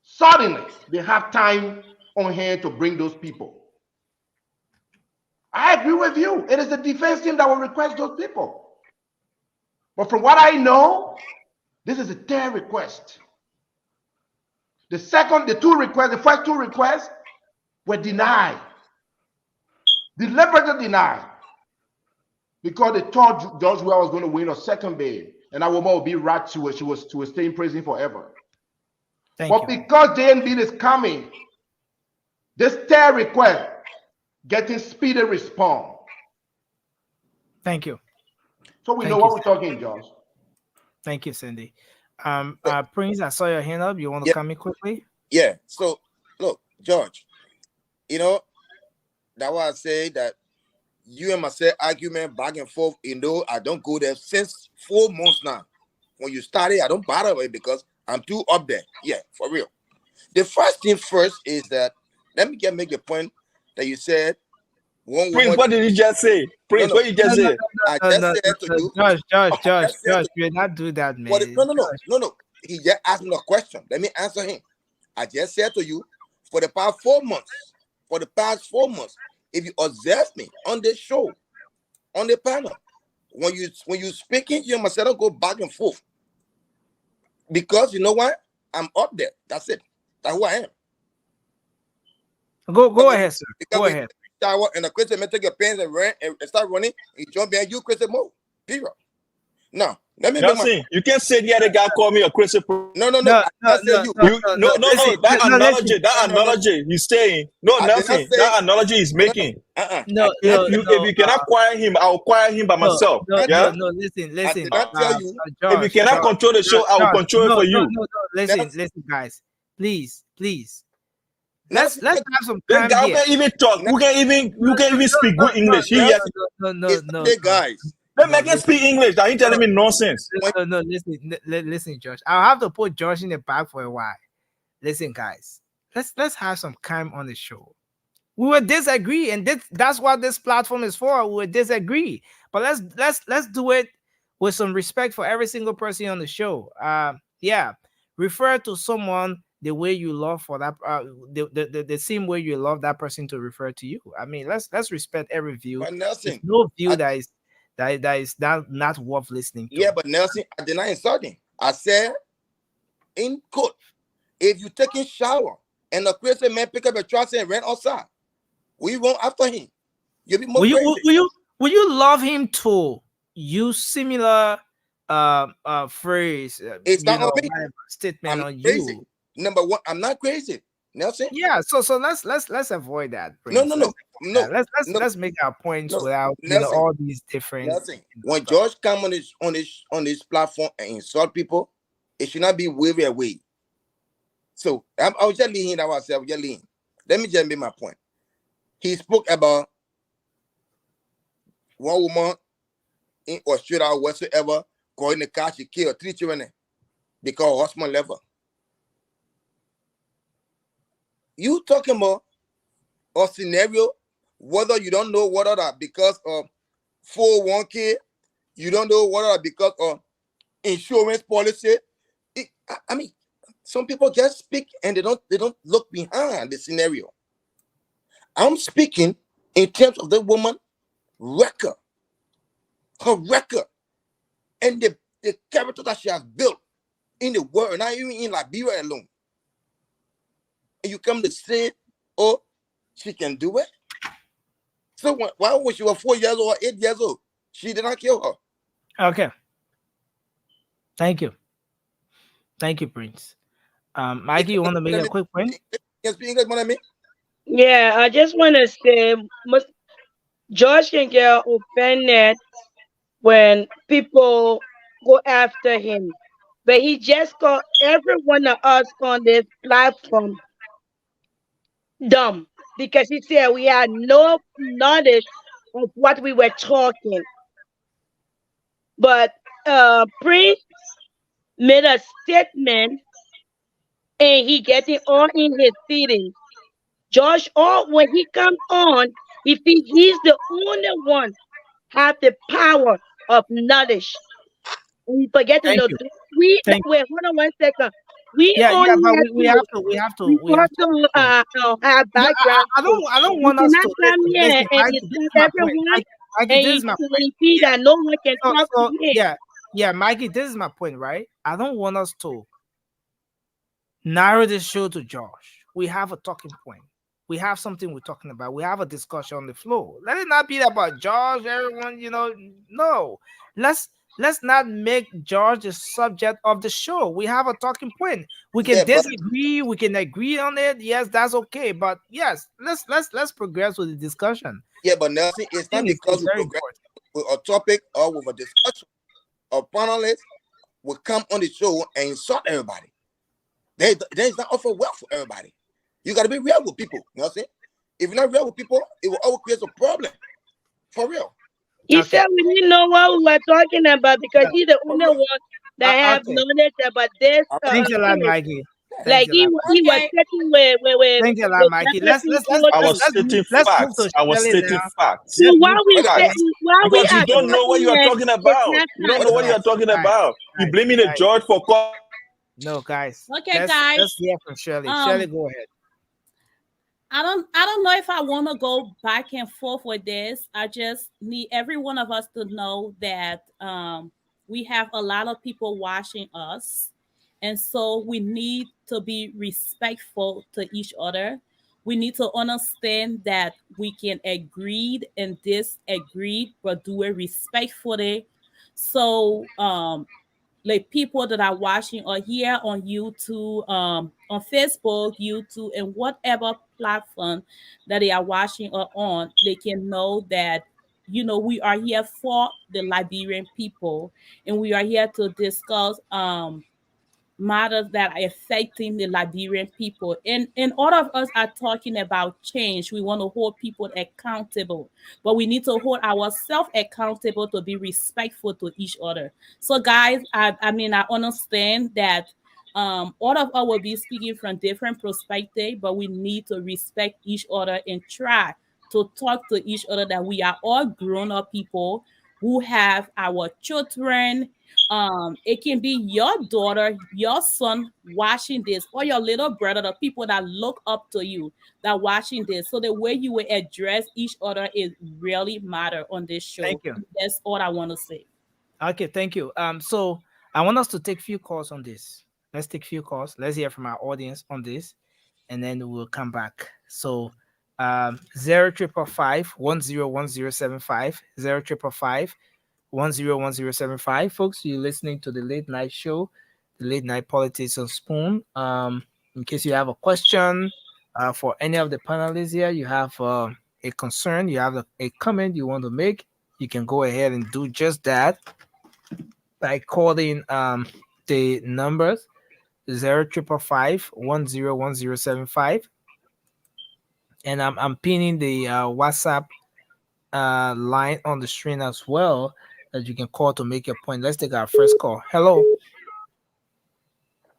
suddenly they have time on hand to bring those people. I agree with you. It is the defense team that will request those people. But from what I know, this is the third request. The first two requests were denied. Deliberately denied. Because they thought George Well was going to win a second bail. And that woman would be right to it. She was stay in prison forever. But because JNB is coming, this third request getting speedy response. Thank you. So we know what we're talking, George. Thank you, Cindy. Prince, I saw your hand up. You want to come in quickly? Yeah. So look, George, that's why I say that you and myself argument back and forth. I don't go there since 4 months now. When you started, I don't bother with it because I'm too up there. Yeah, for real. The first thing first is that let me make the point that you said. Prince, what did you just say? Prince, what you just say? I just said to you. Josh, you did not do that, man. No. He just asked me a question. Let me answer him. I just said to you, for the past 4 months, if you observe me on this show, on the panel, when you speaking, you must not go back and forth. Because you know what? I'm up there. That's it. That's who I am. Go ahead, sir. Go ahead. Shower and the Christian man take your pants and run and start running. And you jump behind you, Christian mode. Period. Now, let me. You can't say the other guy called me a Christian. No. That analogy he's saying. That analogy he's making. If you cannot quiet him, I'll quiet him by myself. No, listen. If you cannot control the show, I will control it for you. No, listen, guys. Please. Let's have some time guy here. can even talk. You can even speak good English. No, guys. Let me speak English. Are you telling me nonsense? No, listen, Josh. I'll have to put Josh in the back for a while. Listen, guys. Let's have some calm on the show. We will disagree, and that's what this platform is for. We will disagree, but let's do it with some respect for every single person on the show. Refer to someone the way you love for that the same way you love that person to refer to you. I mean, let's respect every view. But Nelson, no view that is not worth listening to. Yeah, but Nelson, I did not insult him. I said in court, if you take a shower and a crazy man pick up a trash and run outside, we run after him. You'll be more crazy. Will you love him to use similar phrase? It's not on me. Statement I'm on crazy. you. Number one, I'm not crazy, Nelson. Yeah, so let's avoid that. No. Let's make our points without Nelson, all these different. Nelson, when George come on this platform and insult people, it should not be wavy away. So I was just leaning ourselves, just leaning. Let me just make my point. He spoke about one woman in Australia or whatsoever going in the car, she killed 3 children because her husband left her. You talking about a scenario, whether you don't know whether that because of 401k, you don't know whether that because of insurance policy. I mean, some people just speak and they don't look behind the scenario. I'm speaking in terms of the woman record, her record, and the character that she has built in the world, not even in Liberia alone. And you come to say, oh, she can do it? So why when she was 4 years old or 8 years old, she did not kill her? Okay. Thank you. Thank you, Prince. Mikey, you want to make a quick point? Can speak English, mon ami? Yeah, I just want to say, George can get offended when people go after him, but he just called every one of us on this platform dumb because he said we had no knowledge of what we were talking. But Prince made a statement and he getting all in his feelings. Josh, all when he comes on, if he's the only one have the power of knowledge. We forget to Thank know. you. We Thank wait, hold on one second. We Yeah, yeah, only but have we to. have to we have to We we have to also listen. have No, background. I don't You want us cannot to come here listen, and Mikey. This insult is my point. everyone Mikey, and this is you my point. see Yeah. that no one can So talk to so him. yeah, yeah, Mikey, this is my point, right? I don't want us to narrow this show to Josh. We have a talking point. We have something we're talking about. We have a discussion on the floor. Let it not be about Josh. Everyone, no. Let's not make George the subject of the show. We have a talking point. We can Yeah, but disagree. We can agree on it. Yes, that's okay. But yes, let's progress with the discussion. yeah, but Nelson, I it's not think because it's we very progress important. with a topic or with a discussion. A panelist will come on the show and insult everybody. There's not offer wealth for everybody. You got to be real with people. You know what I'm saying? If you're not real with people, it will always create a problem. For real. He Okay. said we didn't know what we were talking about because Yeah. he's the For only real. one that have Okay. knowledge about this Thanks a lot, case. Mikey. Thanks Like a lot, he Mikey. was Okay. sitting with Thanks a lot, with Mikey. other people I to was stating Let's move to facts. I was Shirley stating now. facts. so Let's while move to we Brother, Shirley. sitting while we Because you are don't know what talking you are here, talking it's about. not You don't time. know what you No, are talking guys, about. You blaming the guys. judge for No, guys. Okay, Let's guys. hear from Shirley. Shirley, Um, go ahead. I don't know if I want to go back and forth with this. I just need every one of us to know that we have a lot of people watching us, and so we need to be respectful to each other. We need to understand that we can agree and disagree, but do it respectfully. So like people that are watching or here on YouTube, on Facebook, YouTube, and whatever platform that they are watching or on, they can know that we are here for the Liberian people, and we are here to discuss matters that are affecting the Liberian people. And all of us are talking about change. We want to hold people accountable, but we need to hold ourselves accountable to be respectful to each other. So, guys, I mean, I understand that all of us will be speaking from different perspectives, but we need to respect each other and try to talk to each other that we are all grown up people who have our children. It can be your daughter, your son watching this, or your little brother, the people that look up to you that watching this. So the way you will address each other is really matter on this Thank show. you. That's all I want to say. Okay, thank you. So I want us to take few calls on this. Let's take few calls. Let's hear from our audience on this, and then we'll come back. So 0555 101075 folks, you're listening to the late night show, the late night politics on Spoon. In case you have a question for any of the panelists here, you have a concern, you have a comment you want to make, you can go ahead and do just that by calling the numbers 0555 and I'm pinning the WhatsApp line on the screen as well that you can call to make your point. Let's take our first call. Hello.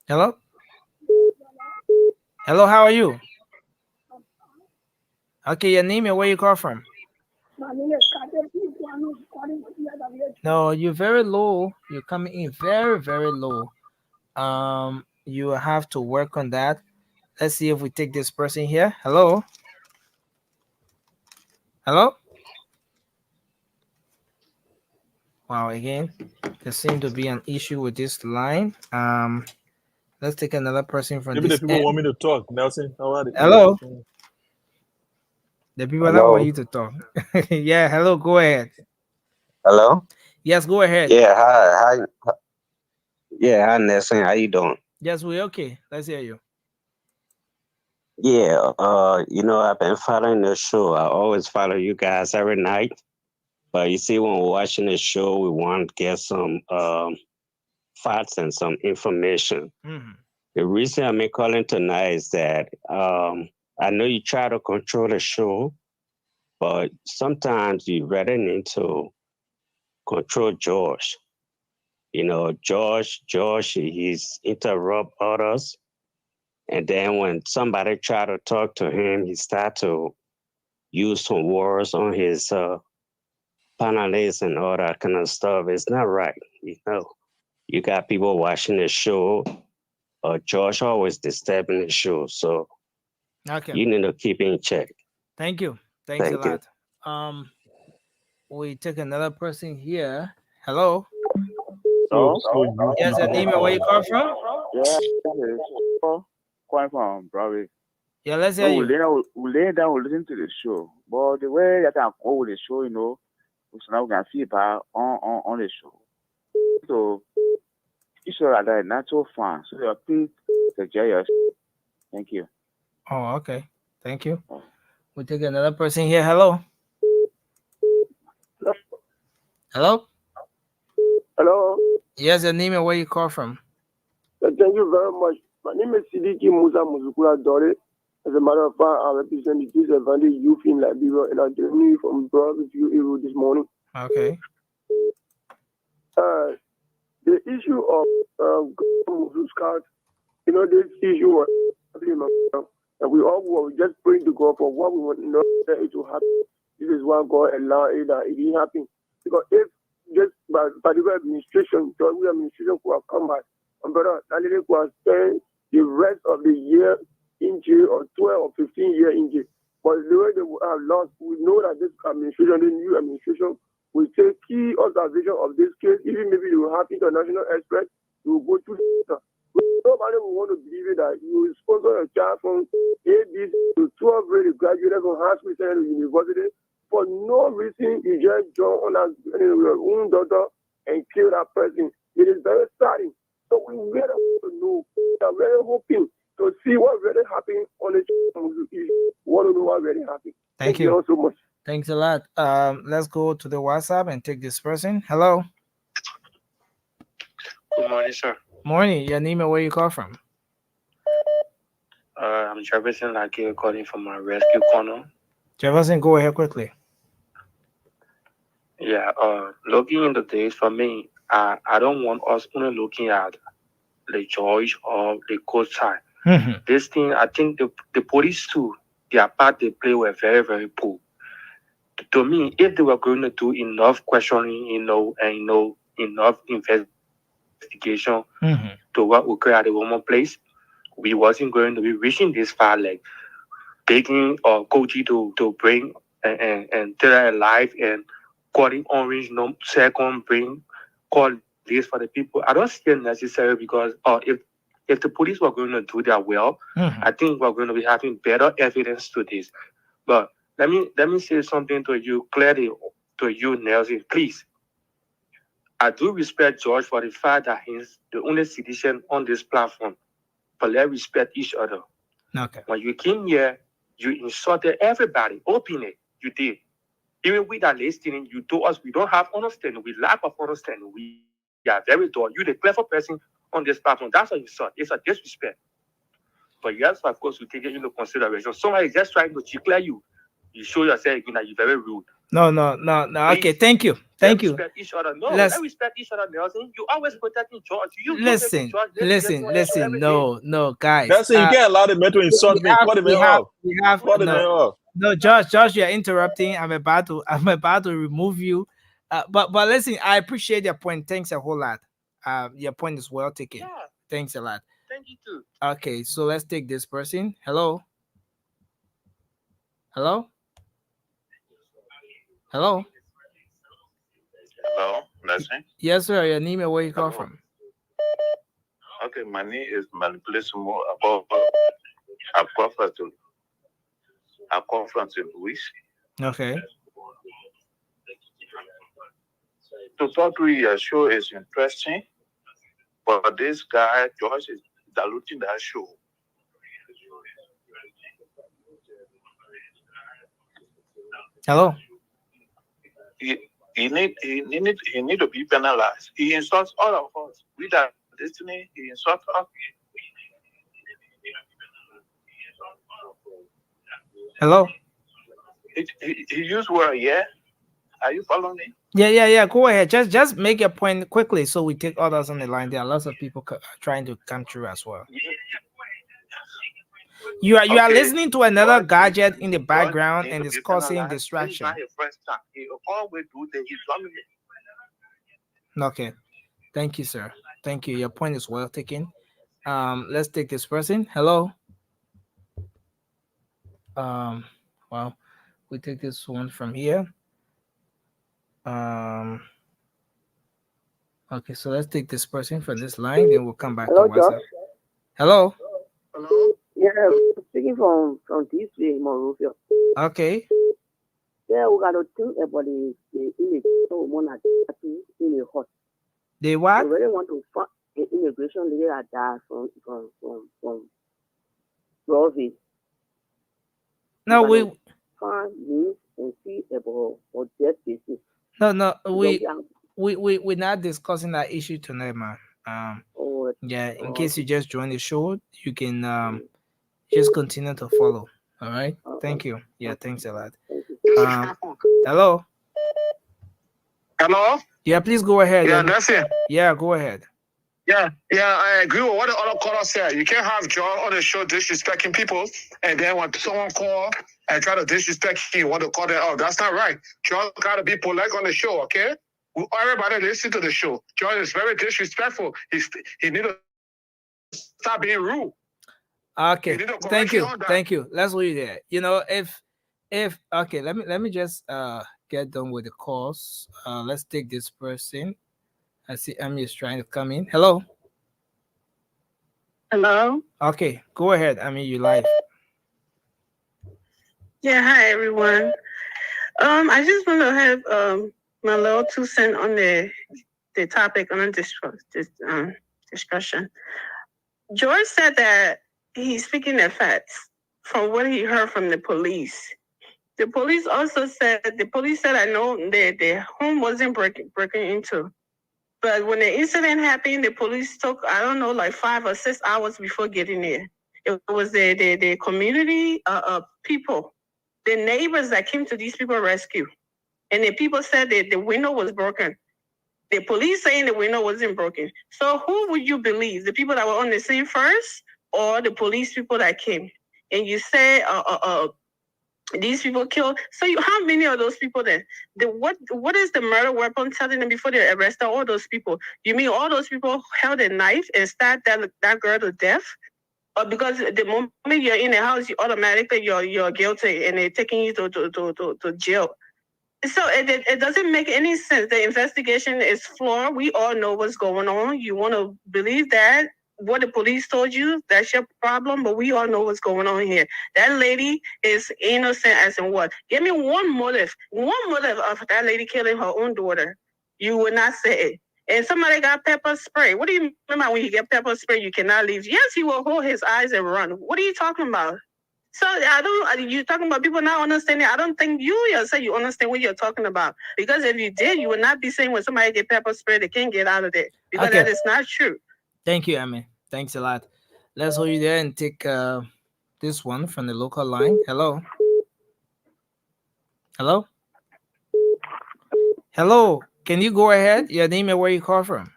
Hello. Hello, how are you? Okay, your name and where you call from? No, you're very low. You're coming in very, very low. You have to work on that. Let's see if we take this person here. Hello. Hello. Wow, again, there seems to be an issue with this line. Let's take another person from maybe the this people end. want me to talk. Nelson, how are Hello. you? The people now want Hello. you to talk. Yeah, hello, go ahead. Hello. Yes, go ahead. Yeah, hi, Nelson. How you doing? Yes, we okay. Let's hear you. Yeah, I've been following the show. I always follow you guys every night. But you see, when we're watching the show, we want to get some facts and some information. Mhm. The reason I'm calling tonight is that I know you try to control the show, but sometimes you really need to control George. George, he's interrupt others. And then when somebody try to talk to him, he start to use some words on his panelists and all that kind of stuff. It's not right. You got people watching the show. George always disturbing the show, so Okay. you need to keep in check. Thank you. Thanks a Thank you. lot. We take another person here. Hello. So you Yes, your name and where you call from? Yeah, calling from Broadway. Yeah, let's hear So you. we lay down, we listen to the show. But the way that I go with the show, we now can see about on the show. So each other that not so fun. So please suggest. Thank you. Oh, okay. Thank you. We take another person here. Hello. Hello. Hello. Yes, your name and where you call from? Thank you very much. My name is Sidiki Musa Muzukula Dore. As a matter of fact, I represent the disadvantaged youth in Liberia, and I'm joining you from Broadview Area this morning. Okay. The issue of Musu's card, this issue was, and we all were just praying to God for what we want to know that it will happen. This is why God allowed it that it didn't happen. Because if just by the administration, the administration could have come back, and brother, that lady could have spent the rest of the year in jail or 12 or 15 years in jail. But the way they would have lost, we know that this administration, the new administration, will take key observation of this case, even maybe you will have international experts, you will go through the nobody will want to believe it that you will sponsor a child from ABC to 12 grade graduated from high school to university for no reason. You just jump on your own daughter and kill that person. It is very sad. So we really want to know. We are very hoping to see what really happened on the issue. We want to know what really happened. Thank you all so much. Thanks a lot. Let's go to the WhatsApp and take this person. Hello. Good morning, sir. Morning. Your name and where you call from? I'm Jefferson Lake calling from my rescue corner. Jefferson, go ahead quickly. Yeah, looking in the days for me, I don't want us only looking at the judge or the court side. Mm-hmm. This thing, I think the police too, their part they play were very, very poor. To me, if they were going to do enough questioning, and enough investigation to what occurred at the woman place, we wasn't going to be reaching this far, like begging or Koji to bring and tell her alive and calling Orange no second bring call this for the people. I don't see it necessary because if the police were going to do their well, I think we're going to be having better evidence to this. But let me say something to you clearly, to you, Nelson, please. I do respect George for the fact that he's the only citizen on this platform. But let's respect each other. Okay. When you came here, you insulted everybody openly. You did. Even with that listening, you told us we don't have understanding. We lack of understanding. We are very dull. You're the clever person on this platform. That's what you saw. It's a disrespect. But yes, of course, we take it into consideration. Somebody is just trying to declare you. You show yourself again that you're very rude. No. Okay, thank you. Thank you. Respect each other. No, let's respect each other, Nelson. You always protecting George. Listen. No, guys. Nelson, you can't allow the man to insult me. Cut the man off. Cut the man off. No, Josh, you're interrupting. I'm about to remove you. But listen, I appreciate your point. Thanks a whole lot. Your point is well taken. Yeah. Thanks a lot. Thank you too. Okay, so let's take this person. Hello. Hello, Leslie. Yes, sir. Your name and where you call from? Okay, my name is Manipulation More about I call from St. Louis. Okay. to talk to your show is interesting, but this guy George is diluting that show. Hello. He need to be penalized. He insults all of us. We that destiny, he insults us. Hello. He used word, yeah. Are you following me? Yeah. Go ahead. Just make your point quickly so we take others on the line. There are lots of people trying to come through as well. You are listening to another gadget in the background and it's causing distraction. This is not his first time. He always do that. He's dominant. Okay. Thank you, sir. Thank you. Your point is well taken. Let's take this person. Hello. Well, we take this one from here. Okay, so let's take this person from this line, then we'll come back Hello, to WhatsApp. Josh. Hello. Hello. Yeah, I'm speaking from this way, Monrovia. Okay. Yeah, we got to think about the immigration in the hot. They what? We really want to find the immigration lady that died from Rovi. No, we find this and see about death cases. No, we're not discussing that issue tonight, man. Yeah, in case you just joined the show, you can just continue to follow. All right. Thank you. Yeah, thanks a lot. Hello. Hello? Yeah, please go ahead. Yeah, that's it. Yeah, go ahead. Yeah, I agree with what the other caller said. You can't have John on the show disrespecting people, and then when someone call and try to disrespect you, you want to call them out. That's not right. John got to be polite on the show, okay? Everybody listen to the show. John is very disrespectful. He need to stop being rude. Okay, thank you. Let's leave it there. You know, if okay, let me just get done with the calls. Let's take this person. I see Emmy is trying to come in. Hello. Hello. Okay, go ahead. You live. Yeah, hi everyone. I just want to have my little 2 cents on the topic on the discussion. George said that he's speaking the facts from what he heard from the police. The police also said I know the home wasn't breaking into. But when the incident happened, the police took, I don't know, like 5 or 6 hours before getting there. It was the community people, the neighbors that came to these people rescue. And the people said that the window was broken. The police saying the window wasn't broken. So who would you believe? The people that were on the scene first or the police people that came? And you say these people killed. So how many of those people then? What is the murder weapon telling them before they arrested all those people? You mean all those people held a knife and stabbed that girl to death? Or because the moment you're in the house, you automatically you're guilty and they're taking you to jail. So it doesn't make any sense. The investigation is flawed. We all know what's going on. You want to believe that? What the police told you, that's your problem, but we all know what's going on here. That lady is innocent as in what? Give me one motive of that lady killing her own daughter. You would not say it. And somebody got pepper spray. What do you mean by when you get pepper spray, you cannot leave? Yes, he will hold his eyes and run. What are you talking about? So you're talking about people not understanding. I don't think you yourself, you understand what you're talking about. Because if you did, you would not be saying when somebody get pepper spray, they can't get out of there. Because that is not true. Thank you, Emmy. Thanks a lot. Let's hold you there and take this one from the local line. Hello. Hello. Hello. Can you go ahead? Your name and where you call from?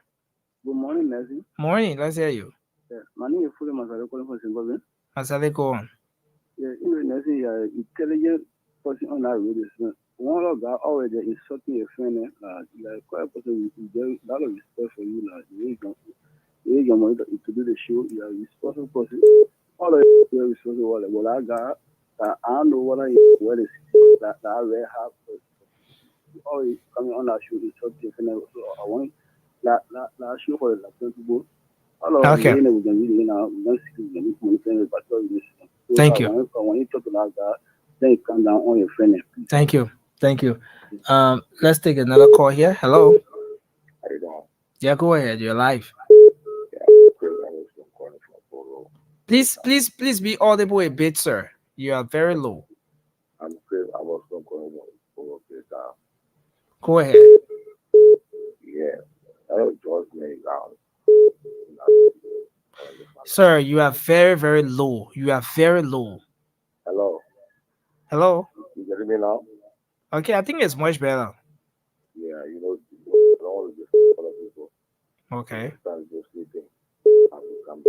Good morning, Nancy. Morning. Let's hear you. Yeah, my name is Fully Masale calling from Zimbabwe. Masale, go on. Yeah, Nancy, intelligent person on that radio. One of that already insulting a friend, like quite a person with a lot of respect for you, like you to do the show, you are a responsible person. All of you are responsible. Well, I got, I don't know what that I really have. Always coming on that show is something different. So I want that show for the people. Okay. Thank you. When you talk about that, then you come down on your friend. Thank you. Let's take another call here. Hello. Yeah, go ahead. You're live. Please be audible a bit, sir. You are very low. I'm Chris. I was from calling for this. Go ahead. Yeah, I don't George me down. Sir, you are very, very low. You are very low. Hello, Hello? you getting me now? Okay, I think it's much better. Yeah, you know, I don't want to just other people. Okay. Start just sleeping. I will come.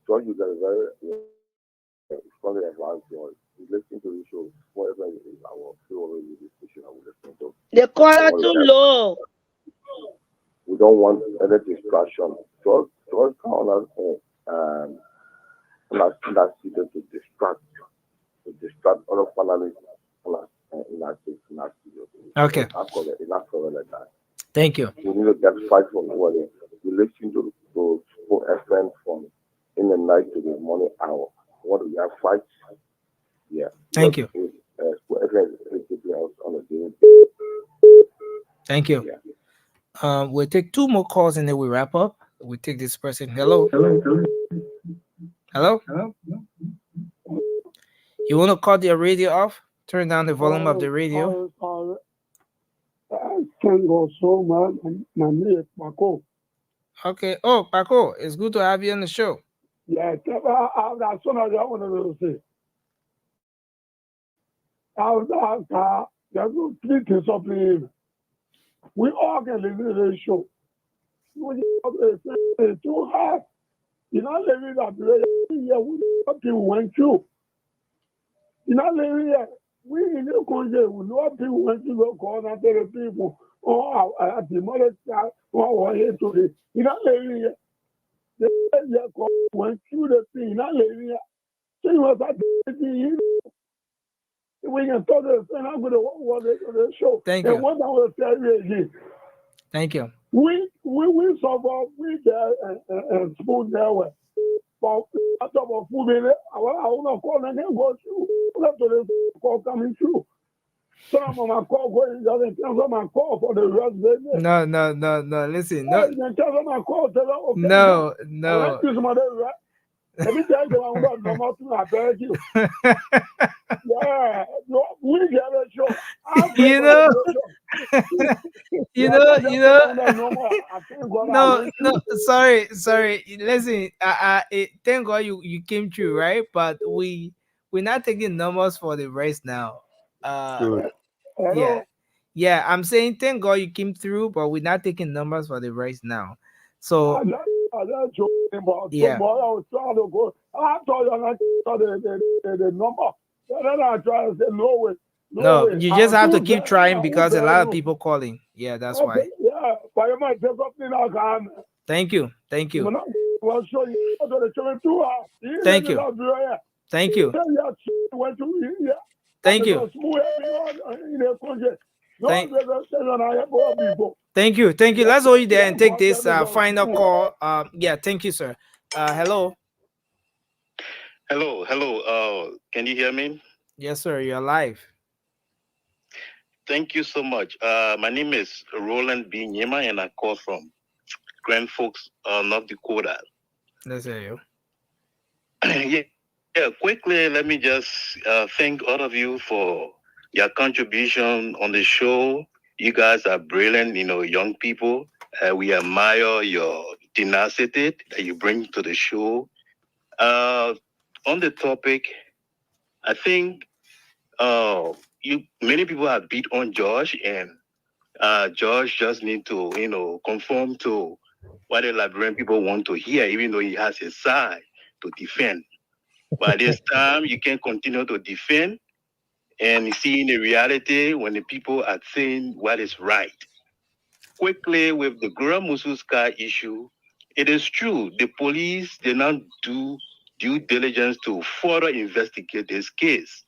George, you got a very strongly advanced George. You listen to the show. Whatever it is, I will feel already this station. I will listen to. The caller too low. We don't want any distraction. George count us not seated to distract other families in that studio. Okay. Enough for like that. Thank you. We need to get fight from over there. We listen to FM from in the night to the morning hour. What we have fights? Yeah. Thank you. FM is on the day. Thank you. Yeah. We'll take two more calls and then we wrap up. We take this person. Hello. Hello. You want to cut your radio off? Turn down the volume of the radio. Thank God so much. My name is Paco. Okay. Oh, Paco, it's good to have you on the show. Yeah, that's what I want to say. There's no three things of the we all can live in the show. It's too hard. You're not living that way. Yeah, we went through. You're not living here. We in the country, we know people went to go call and tell the people, oh, I demolished that, oh, I here today. You're not living here. They went through the thing, you're not living here. So you was at the we can talk to the I'm going to show. Thank you. And what I will tell you again. Thank you. We suffer, we get spoon there way. But after about food minutes, I want to call and then go through. Let the call coming through. Some of my call going doesn't cancel my call for the rest of the day. No. Listen, no. Cancel my call. Okay, no. Let me tell you, I'm not normal to I beg you. Yeah, we get a show. No, sorry. Listen, thank God you came through, right? But we're not taking numbers for the rest now. Yeah. I'm saying thank God you came through, but we're not taking numbers for the rest now. So yeah. I was trying to go. I told you I saw the number. Then I try to say no way. No, you just have to keep trying because a lot of people calling. Yeah, that's why. Yeah, but you might take something I can. Thank you. Thank you. Thank you. Thank you. Thank you. Let's hold you there and take this final call. Yeah, thank you, sir. Hello. Hello. Can you hear me? Yes, sir. You're live. Thank you so much. My name is Roland B. Nyema, and I call from Grand Forks, North Dakota. Let's hear you. Yeah. Quickly, let me just thank all of you for your contribution on the show. You guys are brilliant, young people. We admire your tenacity that you bring to the show. On the topic, I think many people have beat on Josh, and Josh just need to, conform to what the Liberian people want to hear, even though he has a side to defend. By this time, you can continue to defend and see in the reality when the people are saying what is right. Quickly, with the Gura Mususka issue, it is true the police did not do due diligence to further investigate this case.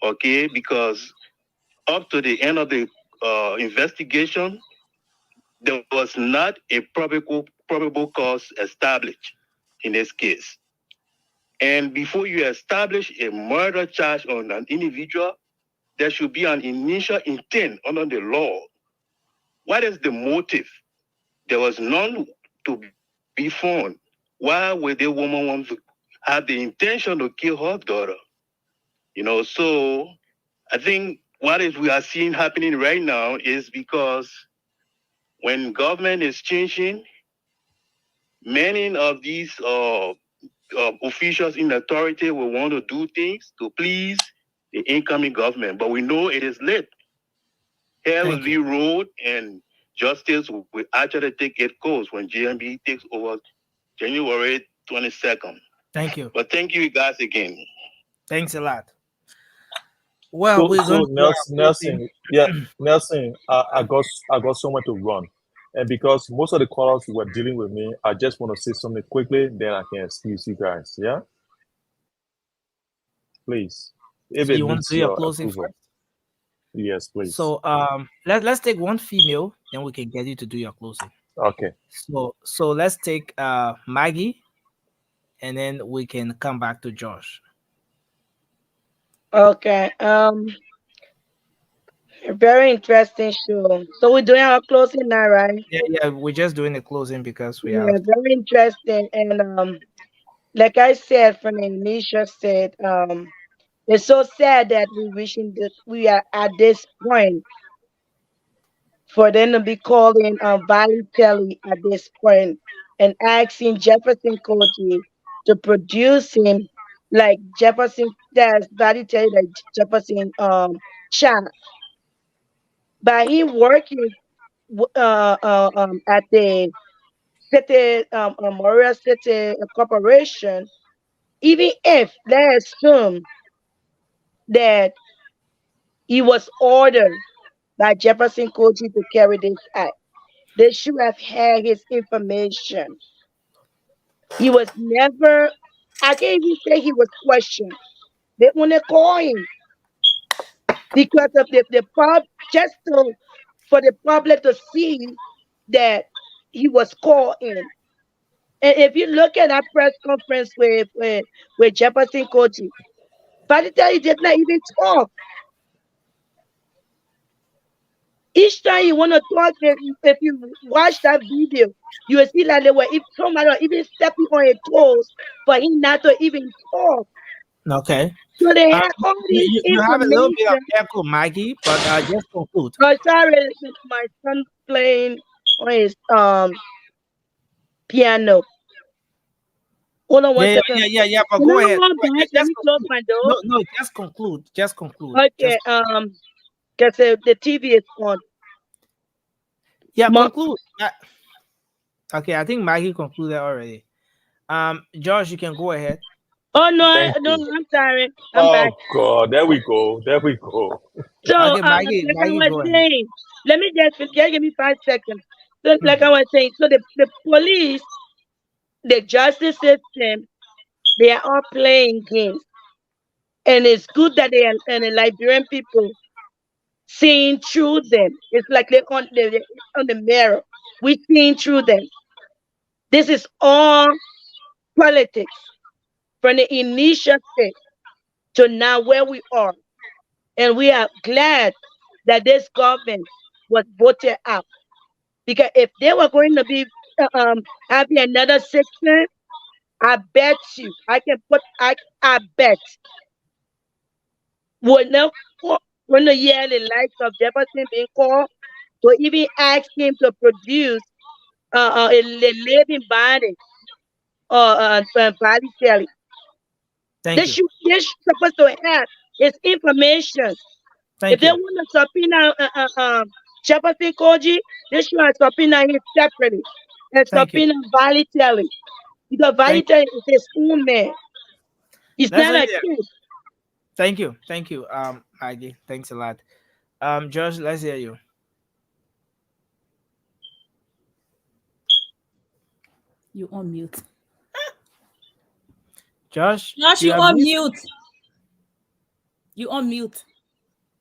Okay, because up to the end of the investigation, there was not a probable cause established in this case. And before you establish a murder charge on an individual, there should be an initial intent under the law. What is the motive there was none to be found. Why would the woman want to have the intention to kill her daughter? So I think we are seeing happening right now is because when government is changing, many of these officials in authority will want to do things to please the incoming government, but we know it is late. Hell will be road, and justice will actually take its course when GMB takes over January 22nd. Thank you. But thank you guys again. Thanks a lot. Well, we're going to Nelson, Nelson, I got somewhere to run, and because most of the callers were dealing with me, I just want to say something quickly, then I can excuse you guys. Yeah, please. If So it you want needs to do your your closing approval. first? Yes, please. So let's take one female, then we can get you to do your closing. Okay. So let's take Maggie, and then we can come back to Josh. Okay. Very interesting show. So we're doing our closing now, right? Yeah, we're just doing the closing because we Yeah, have. very interesting. And like I said, from the initial said, it's so sad that we wishing that we are at this point for them to be calling Valley Telly at this point and asking Jefferson County to produce him like Jefferson, that's Valley Telly, like Jefferson child. By him working at the City Memorial City Corporation, even if let's assume that he was ordered by Jefferson County to carry this act, they should have had his information. He was never, I can't even say he was questioned. They want to call him because of the pub, just to, for the public to see that he was called in. And if you look at that press conference with Jefferson County, by the time he did not even talk. Each time you want to talk, if you watch that video, you will see that they were if somebody even stepping on his toes for him not to even talk. Okay. So they had all these You have a little bit of information. echo, Maggie, but just conclude. Oh, sorry, my son playing on his piano. Hold on one second. Yeah. But Can go I ahead. hold back? Let me close my door. No, just conclude. Just conclude. Okay, because the TV is on. Yeah, conclude. Okay, I think Maggie concluded already. Josh, you can go ahead. Oh no, Thank no, you. I'm sorry. I'm back. God, there we go. So, Okay, Maggie, like I Maggie, was go ahead. saying, let me just give me 5 seconds. So, like I was saying, so the police, the justice system, they are all playing games, and it's good that they are, and the Liberian people seeing through them. It's like they're on the mirror. We're seeing through them. This is all politics from the initial state to now where we are. And we are glad that this government was voted out. Because if they were going to be having another 6 term, I bet you, I bet, would not when the year the likes of Jefferson being called to even ask him to produce a living body or body telly. Thank you. They're supposed to have his information. If Thank they you. want to subpoena Jefferson Koji, they should have subpoena him separately and Thank you. subpoena Valley Telly. Because Valley Telly is his own man. He's Let's not end a there. kid. Thank you, Maggie. Thanks a lot. Josh, let's hear you. You on mute. Josh, you on mute. You on mute.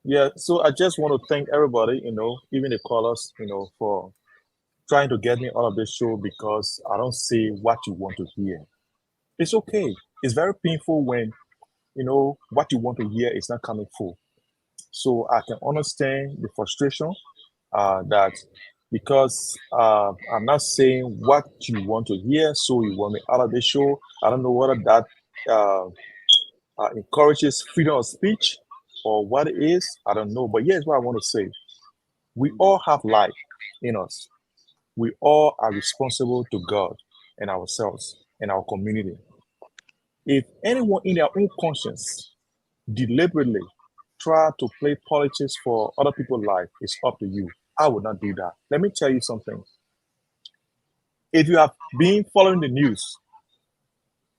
Yeah, so I just want to thank everybody, even the callers, for trying to get me out of this show because I don't say what you want to hear. It's okay. It's very painful when, what you want to hear is not coming full. So I can understand the frustration that because I'm not saying what you want to hear, so you want me out of the show. I don't know whether that uh, encourages freedom of speech or what it is. I don't know. But here's what I want to say: we all have life in us. We all are responsible to God and ourselves and our community. If anyone in their own conscience deliberately try to play politics for other people's life, it's up to you. I would not do that. Let me tell you something. If you have been following the news,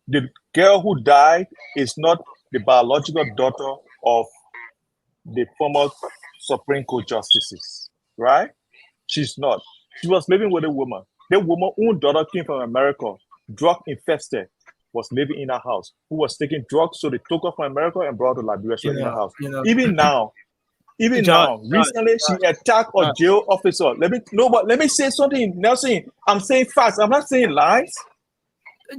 the girl who died is not the biological daughter of the former Supreme Court justices, right? She's not. She was living with a woman. The woman's own daughter came from America, drug infested, was living in her house, who was taking drugs, so they took her from America and brought her to Liberia. She was in her house. Even now, recently she attacked a jail officer. Let me say something, Nelson. I'm saying facts. I'm not saying lies.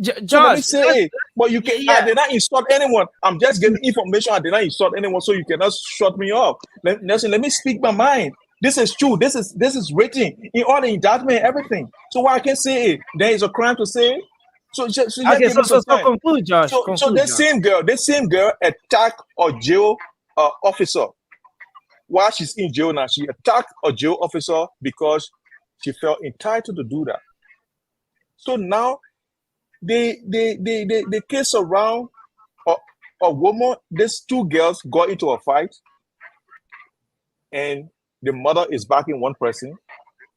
So let me say it. But you can. I did not insult anyone. I'm just giving information. I did not insult anyone, so you cannot shut me up. Nelson, let me speak my mind. This is true. This is written in all the indictment, everything. So why I can say it? There is a crime to say it. So just okay, give me some time. conclude, Josh. So this same girl attacked a jail officer. While she's in jail now, she attacked a jail officer because she felt entitled to do that. So now the case around a woman, these two girls got into a fight, and the mother is backing one person.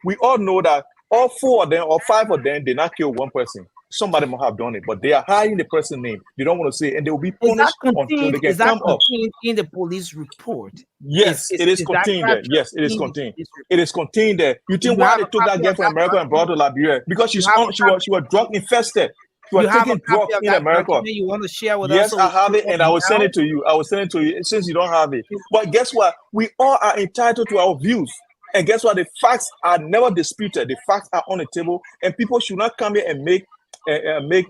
We all know that all four of them or five of them did not kill one person. Somebody might have done it, but they are hiding the person's name. They don't want to say, and they will be punished until they can come up. In the police report? Yes, it is contained there. Yes, it is contained. It is contained there. You think why they took that girl from America and brought her to Liberia? Because she was drug infested. She was taking drugs in America. You want to share with us? Yes, I have it, and I will send it to you. I will send it to you since you don't have it. But guess what? We all are entitled to our views. And guess what? The facts are never disputed. The facts are on the table, and people should not come here and make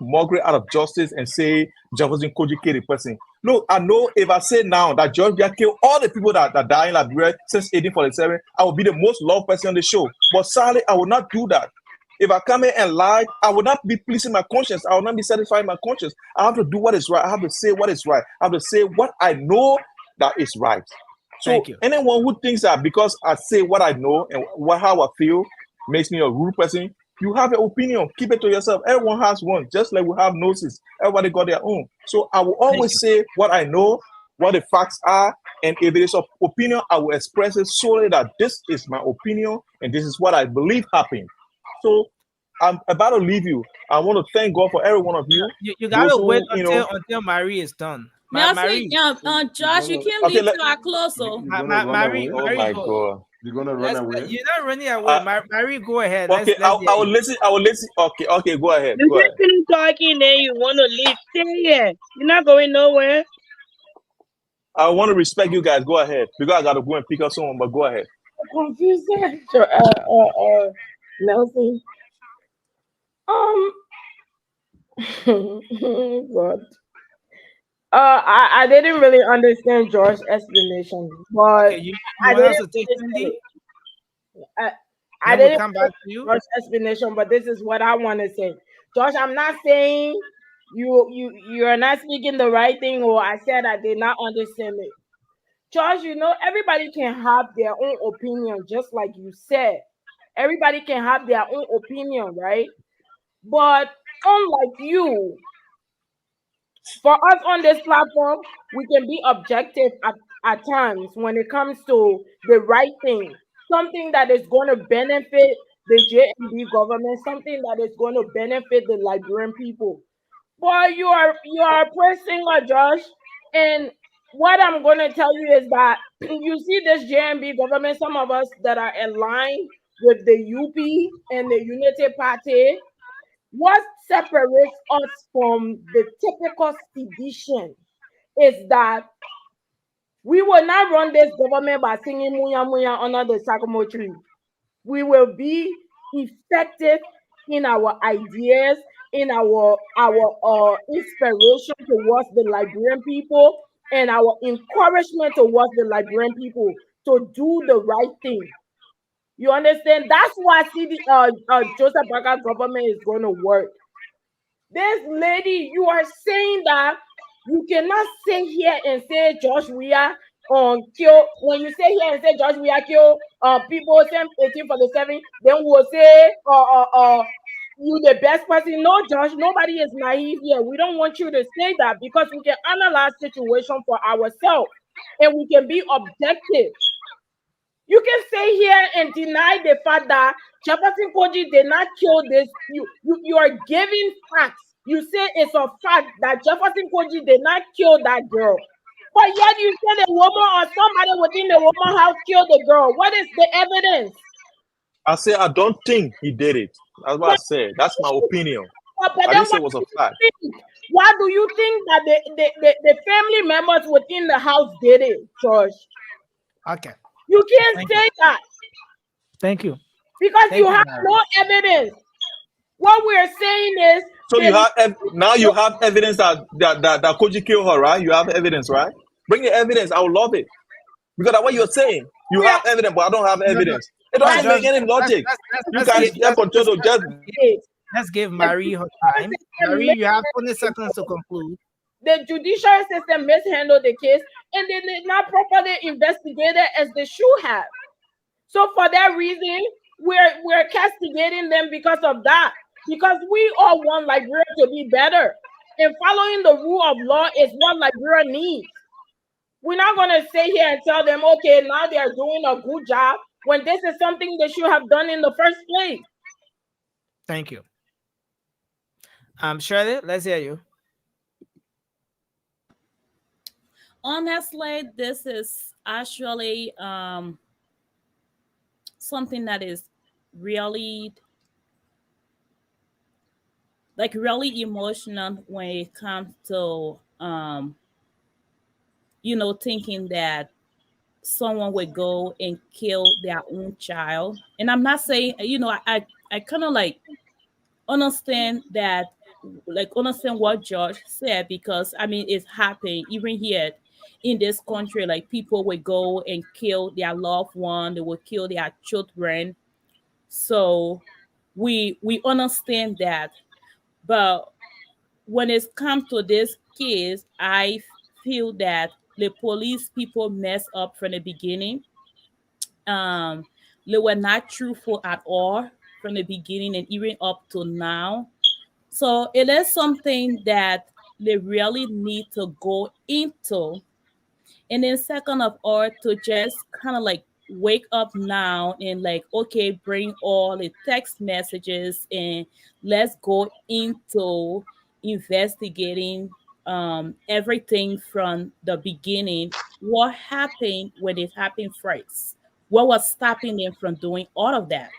mockery out of justice and say Jefferson Koji killed a person. Look, I know if I say now that George Bia killed all the people that died in Liberia since 1847, I will be the most loved person on the show. But sadly, I will not do that. If I come here and lie, I will not be pleasing my conscience. I will not be satisfying my conscience. I have to do what is right. I have to say what is right. I have to say what I know that is right. So anyone who thinks that because I say what I know and how I feel makes me a rude person, you have an opinion. Keep it to yourself. Everyone has one, just like we have noses. Everybody got their own. So I will always say what I know, what the facts are, and if it is an opinion, I will express it solely that this is my opinion and this is what I believe happened. So I'm about to leave you. I want to thank God for every one of you. You gotta wait until Marie is done. Marie, Josh, you can't leave till I close. So Marie, oh my God. You're gonna run away. You're not running away. Marie, go ahead. Okay, I will listen. I will listen. Okay, go ahead. You just finish talking, then you want to leave. Stay here. You're not going nowhere. I want to respect you guys. Go ahead, because I got to go and pick up someone. But go ahead. Confused. Nelson. God. I didn't really understand George's explanation, but you I want us to didn't take Cindy? I didn't come back to you. George's explanation, but this is what I want to say. George, I'm not saying you're not speaking the right thing, or I said I did not understand it. George, everybody can have their own opinion, just like you said. Everybody can have their own opinion, right? But unlike you, for us on this platform, we can be objective at times when it comes to the right thing, something that is going to benefit the JMB government, something that is going to benefit the Liberian people. But you are a person, Josh, and what I'm going to tell you is that you see this JMB government, some of us that are aligned with the UP and the Unity Party. What separates us from the typical sedition is that we will not run this government by singing Muya Muya under the sycamore tree. We will be effective in our ideas, in our inspiration towards the Liberian people, and our encouragement towards the Liberian people to do the right thing. You understand? That's why Joseph Parker government is going to work. This lady, you are saying that you cannot sit here and say Josh Weah kill. When you say here and say Josh Weah kill people 1847, then we'll say you the best person. No, Josh, nobody is naive here. We don't want you to say that because we can analyze situation for ourselves and we can be objective. You can say here and deny the fact that Jefferson Koji did not kill this. You are giving facts. You say it's a fact that Jefferson Koji did not kill that girl. But yet you say the woman or somebody within the woman house killed the girl. What is the evidence? I say I don't think he did it. That's what I said. That's my opinion. But I then didn't say it was a fact. Why do you think that the family members within the house did it, George? Okay. You can't say that. Thank you. Because you have no evidence. What we're saying is so you have now you have evidence that Koji killed her, right? You have evidence, right? Bring the evidence. I would love it. Because that's what you're saying. You have evidence, but I don't have evidence. It doesn't make any logic. You guys have control to just let's give Marie her time. Marie, you have 20 seconds to conclude. The judicial system mishandled the case and they did not properly investigate it as they should have. So for that reason, we're castigating them because of that. Because we all want Liberia to be better. And following the rule of law is what Liberia needs. We're not going to sit here and tell them, okay, now they are doing a good job when this is something they should have done in the first place. Thank you. Shirley, let's hear you. Honestly, this is actually something that is really really emotional when it comes to thinking that someone would go and kill their own child. And I'm not saying, I kind of understand that, understand what George said, because I mean it's happening even here in this country. Like, people would go and kill their loved one, they would kill their children. So we understand that. But when it comes to this case, I feel that the police people messed up from the beginning. They were not truthful at all from the beginning and even up to now. So it is something that they really need to go into. And then second of all, to just kind of wake up now and okay, bring all the text messages and let's go into investigating everything from the beginning. What happened when it happened first? What was stopping them from doing all of that?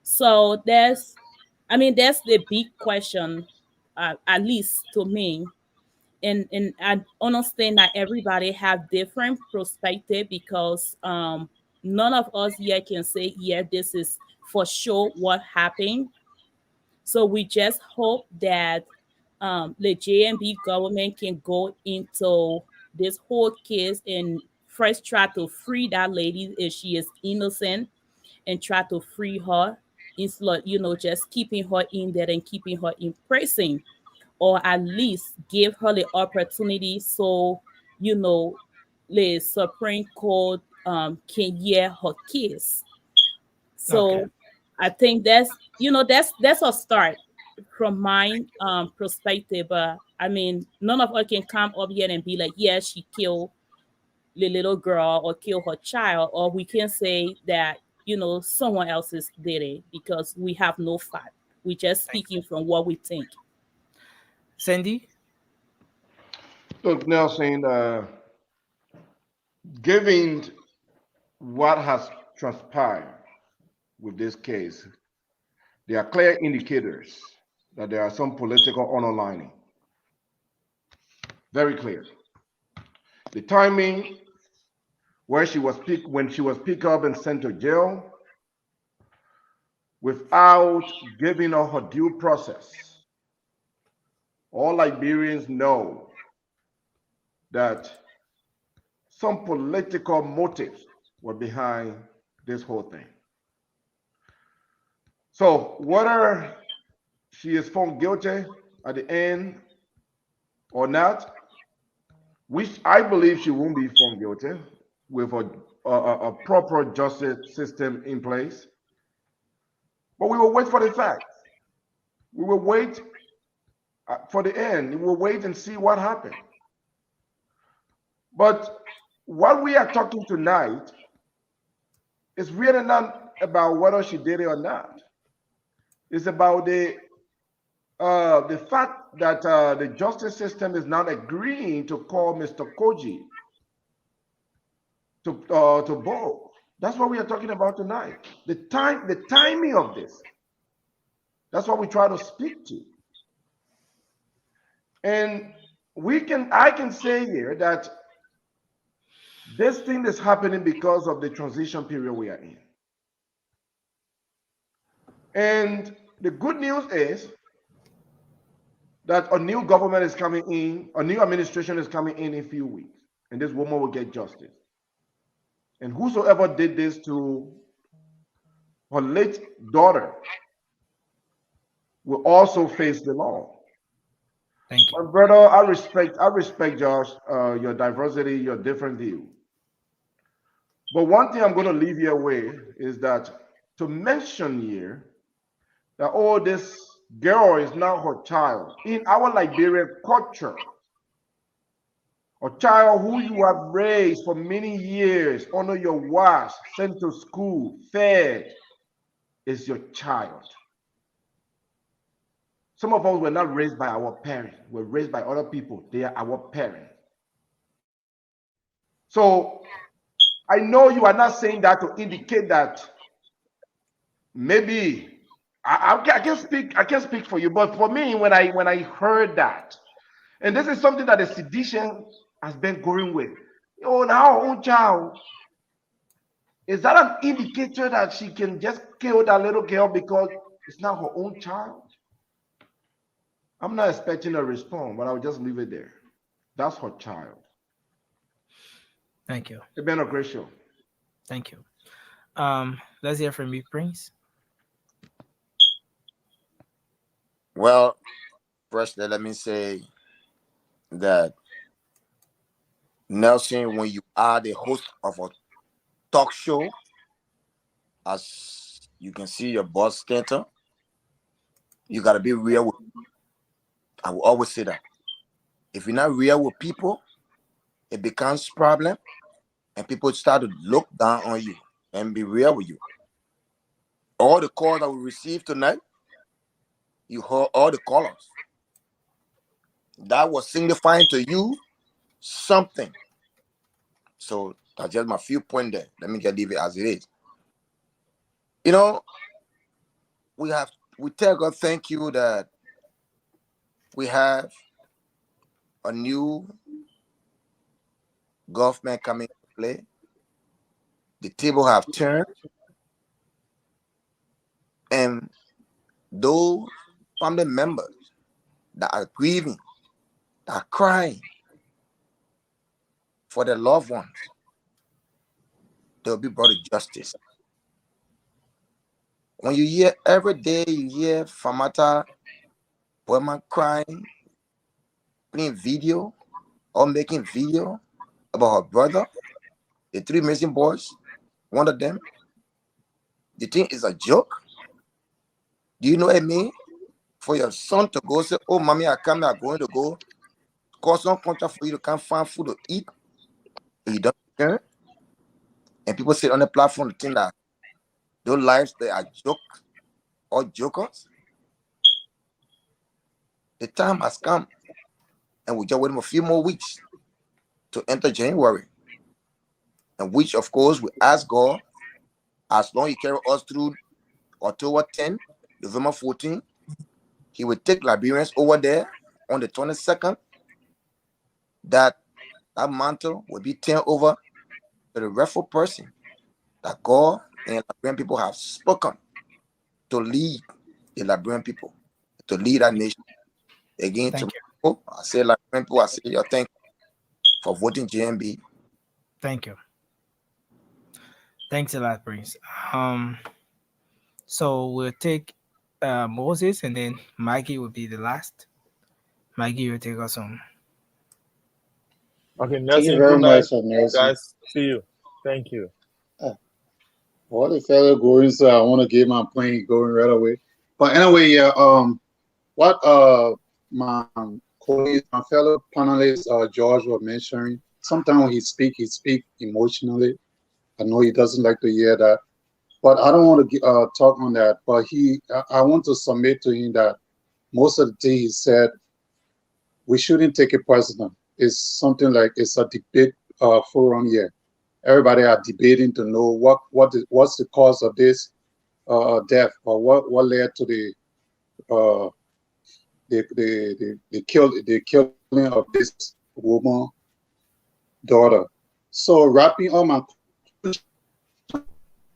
So that's the big question, at least to me. And I understand that everybody have different perspective, because none of us here can say, yeah, this is for sure what happened. So we just hope that the JMB government can go into this whole case and first try to free that lady if she is innocent, and try to free her instead of, just keeping her in there and keeping her in prison, or at least give her the opportunity so the Supreme Court can hear her case. So I think that's a start from my perspective. But I mean, none of us can come up here and be like, yeah, she killed the little girl or killed her child, or we can say that someone else did it, because we have no fact. We're just speaking from what we think. Sandy? Look, Nelson, given what has transpired with this case, there are clear indicators that there are some political underlining. Very clear. The timing when she was picked up and sent to jail without giving her her due process. All Liberians know that some political motives were behind this whole thing. So whether she is found guilty at the end or not, which I believe she won't be found guilty with a proper justice system in place. But we will wait for the facts. We will wait for the end. We will wait and see what happened. But what we are talking tonight is really not about whether she did it or not. It's about the fact that the justice system is not agreeing to call Mr. Koji to bowl. That's what we are talking about tonight. The timing of this. That's what we try to speak to. And I can say here that this thing is happening because of the transition period we are in. And the good news is that a new government is coming in, a new administration is coming in a few weeks, and this woman will get justice. And whosoever did this to her late daughter will also face the law. Thank you. My brother, I respect Josh, your diversity, your different view. But one thing I'm going to leave you away is that to mention here that this girl is not her child. In our Liberian culture, a child who you have raised for many years under your watch, sent to school, fed, is your child. Some of us were not raised by our parents. We're raised by other people. They are our parents. So I know you are not saying that to indicate that maybe I can't speak for you, but for me, when I heard that, and this is something that the sedition has been going with. Oh, now our own child. Is that an indicator that she can just kill that little girl because it's not her own child? I'm not expecting a response, but I'll just leave it there. That's her child. Thank you. It's been a great show. Thank you. Let's hear from you, Prince. Well, firstly, let me say that Nelson, when you are the host of a talk show, as you can see your boss Stanton, you got to be real with, I will always say that. If you're not real with people, it becomes problem, and people start to look down on you and be real with you. All the calls that we received tonight, you heard all the callers. That was signifying to you something. So that's just my few point there. Let me just leave it as it is. You know, we tell God thank you that we have a new government coming to play. The table have turned, and those family members that are grieving, that are crying for their loved ones, they'll be brought to justice. When you hear every day, you hear Famata woman crying, playing video or making video about her brother, the three missing boys, one of them. The thing is a joke. Do you know what I mean? For your son to go say, "Oh, mommy, I'm going to go call some contract for you to come find food to eat," and you don't care. And people sit on the platform to think that those lives they are jokes or jokers. The time has come, and we're just waiting a few more weeks to enter January, and which, of course, we ask God, as long as He carry us through October 10, November 14, He will take Liberians over there on the 22nd. That mantle will be turned over to the rightful person that God and Liberian people have spoken to lead the Liberian people, to lead our nation. Again, Thank to you. people, I say Liberian people, I say your thank you for voting JMB. Thank you. Thanks a lot, Prince. So we'll take Moses, and then Maggie will be the last. Maggie will take us home. Okay, Thank you Nelson, very good night, much, Nelson. guys. See you. Thank you. What the fellow going, so I want to get my plane going right away. But anyway, yeah, what my colleague, my fellow panelist, George was mentioning, sometimes when he speak emotionally. I know he doesn't like to hear that, but I don't want to talk on that. But I want to submit to him that most of the thing he said, we shouldn't take it personal. It's something like it's a debate forum here. Everybody are debating to know what's the cause of this death, or what led to the killing of this woman daughter. So wrapping up my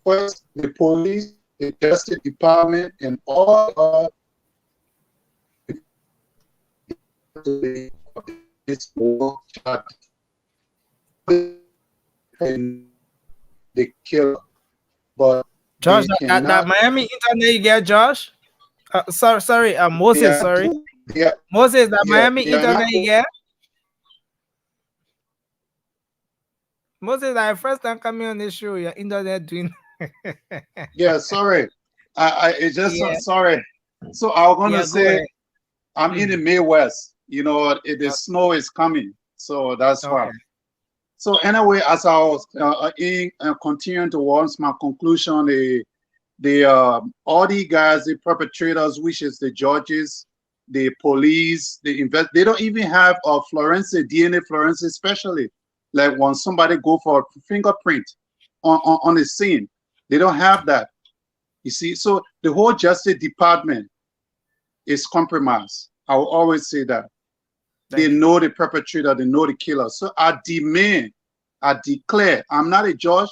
first, the police, the justice department, and all this war charge and the killer, but Josh, they that cannot. Miami internet you get, Josh? Sorry, Moses, sorry. Moses, that Miami internet you get? Moses, that first time coming on this show, your internet doing. Yeah, sorry. It's just sorry. So I was gonna say I'm in the Midwest. You know, the snow is coming, so that's why. So anyway, as I was continuing towards my conclusion, all the guys, the perpetrators, which is the judges, the police, they don't even have a forensic DNA forensic specialist. Like when somebody go for a fingerprint on the scene, they don't have that. You see, so the whole justice department is compromised. I will always say that. They know the perpetrator, they know the killer. So I demand, I declare, I'm not a judge,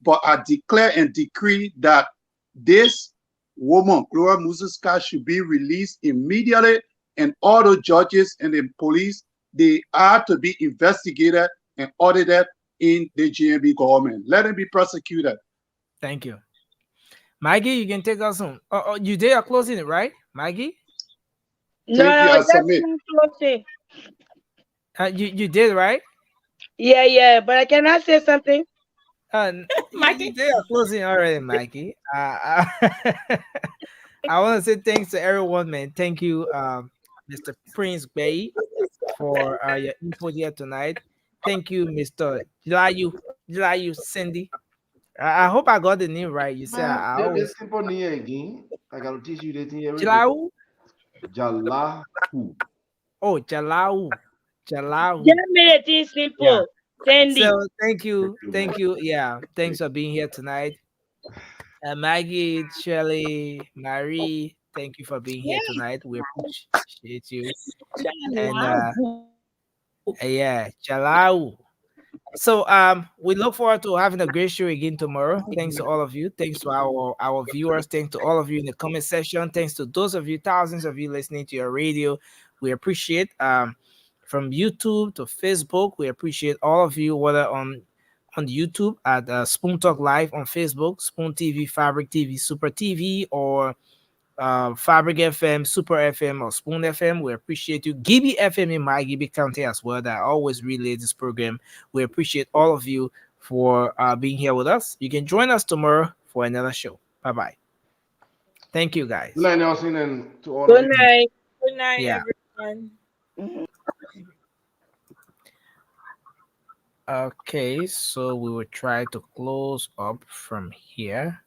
but I declare and decree that this woman, Gloria Muzuska, should be released immediately, and all the judges and the police, they are to be investigated and audited in the GMB government. Let them be prosecuted. Thank you. Maggie, you can take us home. You did a closing it, right, Maggie? No, just closing. You did, right? Yeah, but I cannot say something. Mikey, they are closing already, Mikey. I want to say thanks to everyone, man. Thank you, Mr. Prince Bay, for your input here tonight. Thank you, Mr. Jilayu Cindy. I hope I got the name right. You said I always simple name again. I gotta teach you the thing every Jalau. Jalahu. Oh, Jalau. Jalau. Just made it simple. Yeah. Sandy. So thank you. Yeah, thanks for being here tonight. Maggie, Shirley, Marie, thank you for being here tonight. We appreciate you. And Jalau. So we look forward to having a great show again tomorrow. Thanks to all of you. Thanks to our viewers. Thanks to all of you in the comment section. Thanks to those of you, thousands of you listening to your radio. We appreciate from YouTube to Facebook. We appreciate all of you, whether on YouTube at Spoon Talk Live, on Facebook, Spoon TV, Fabric TV, Super TV, or Fabric FM, Super FM, or Spoon FM. We appreciate you. Gibby FM in my Gibby County as well, that always relay this program. We appreciate all of you for being here with us. You can join us tomorrow for another show. Bye-bye. Thank you, guys. Good night, Nelson, and to all Good of you. night. Good night, everyone. Okay, so we will try to close up from here.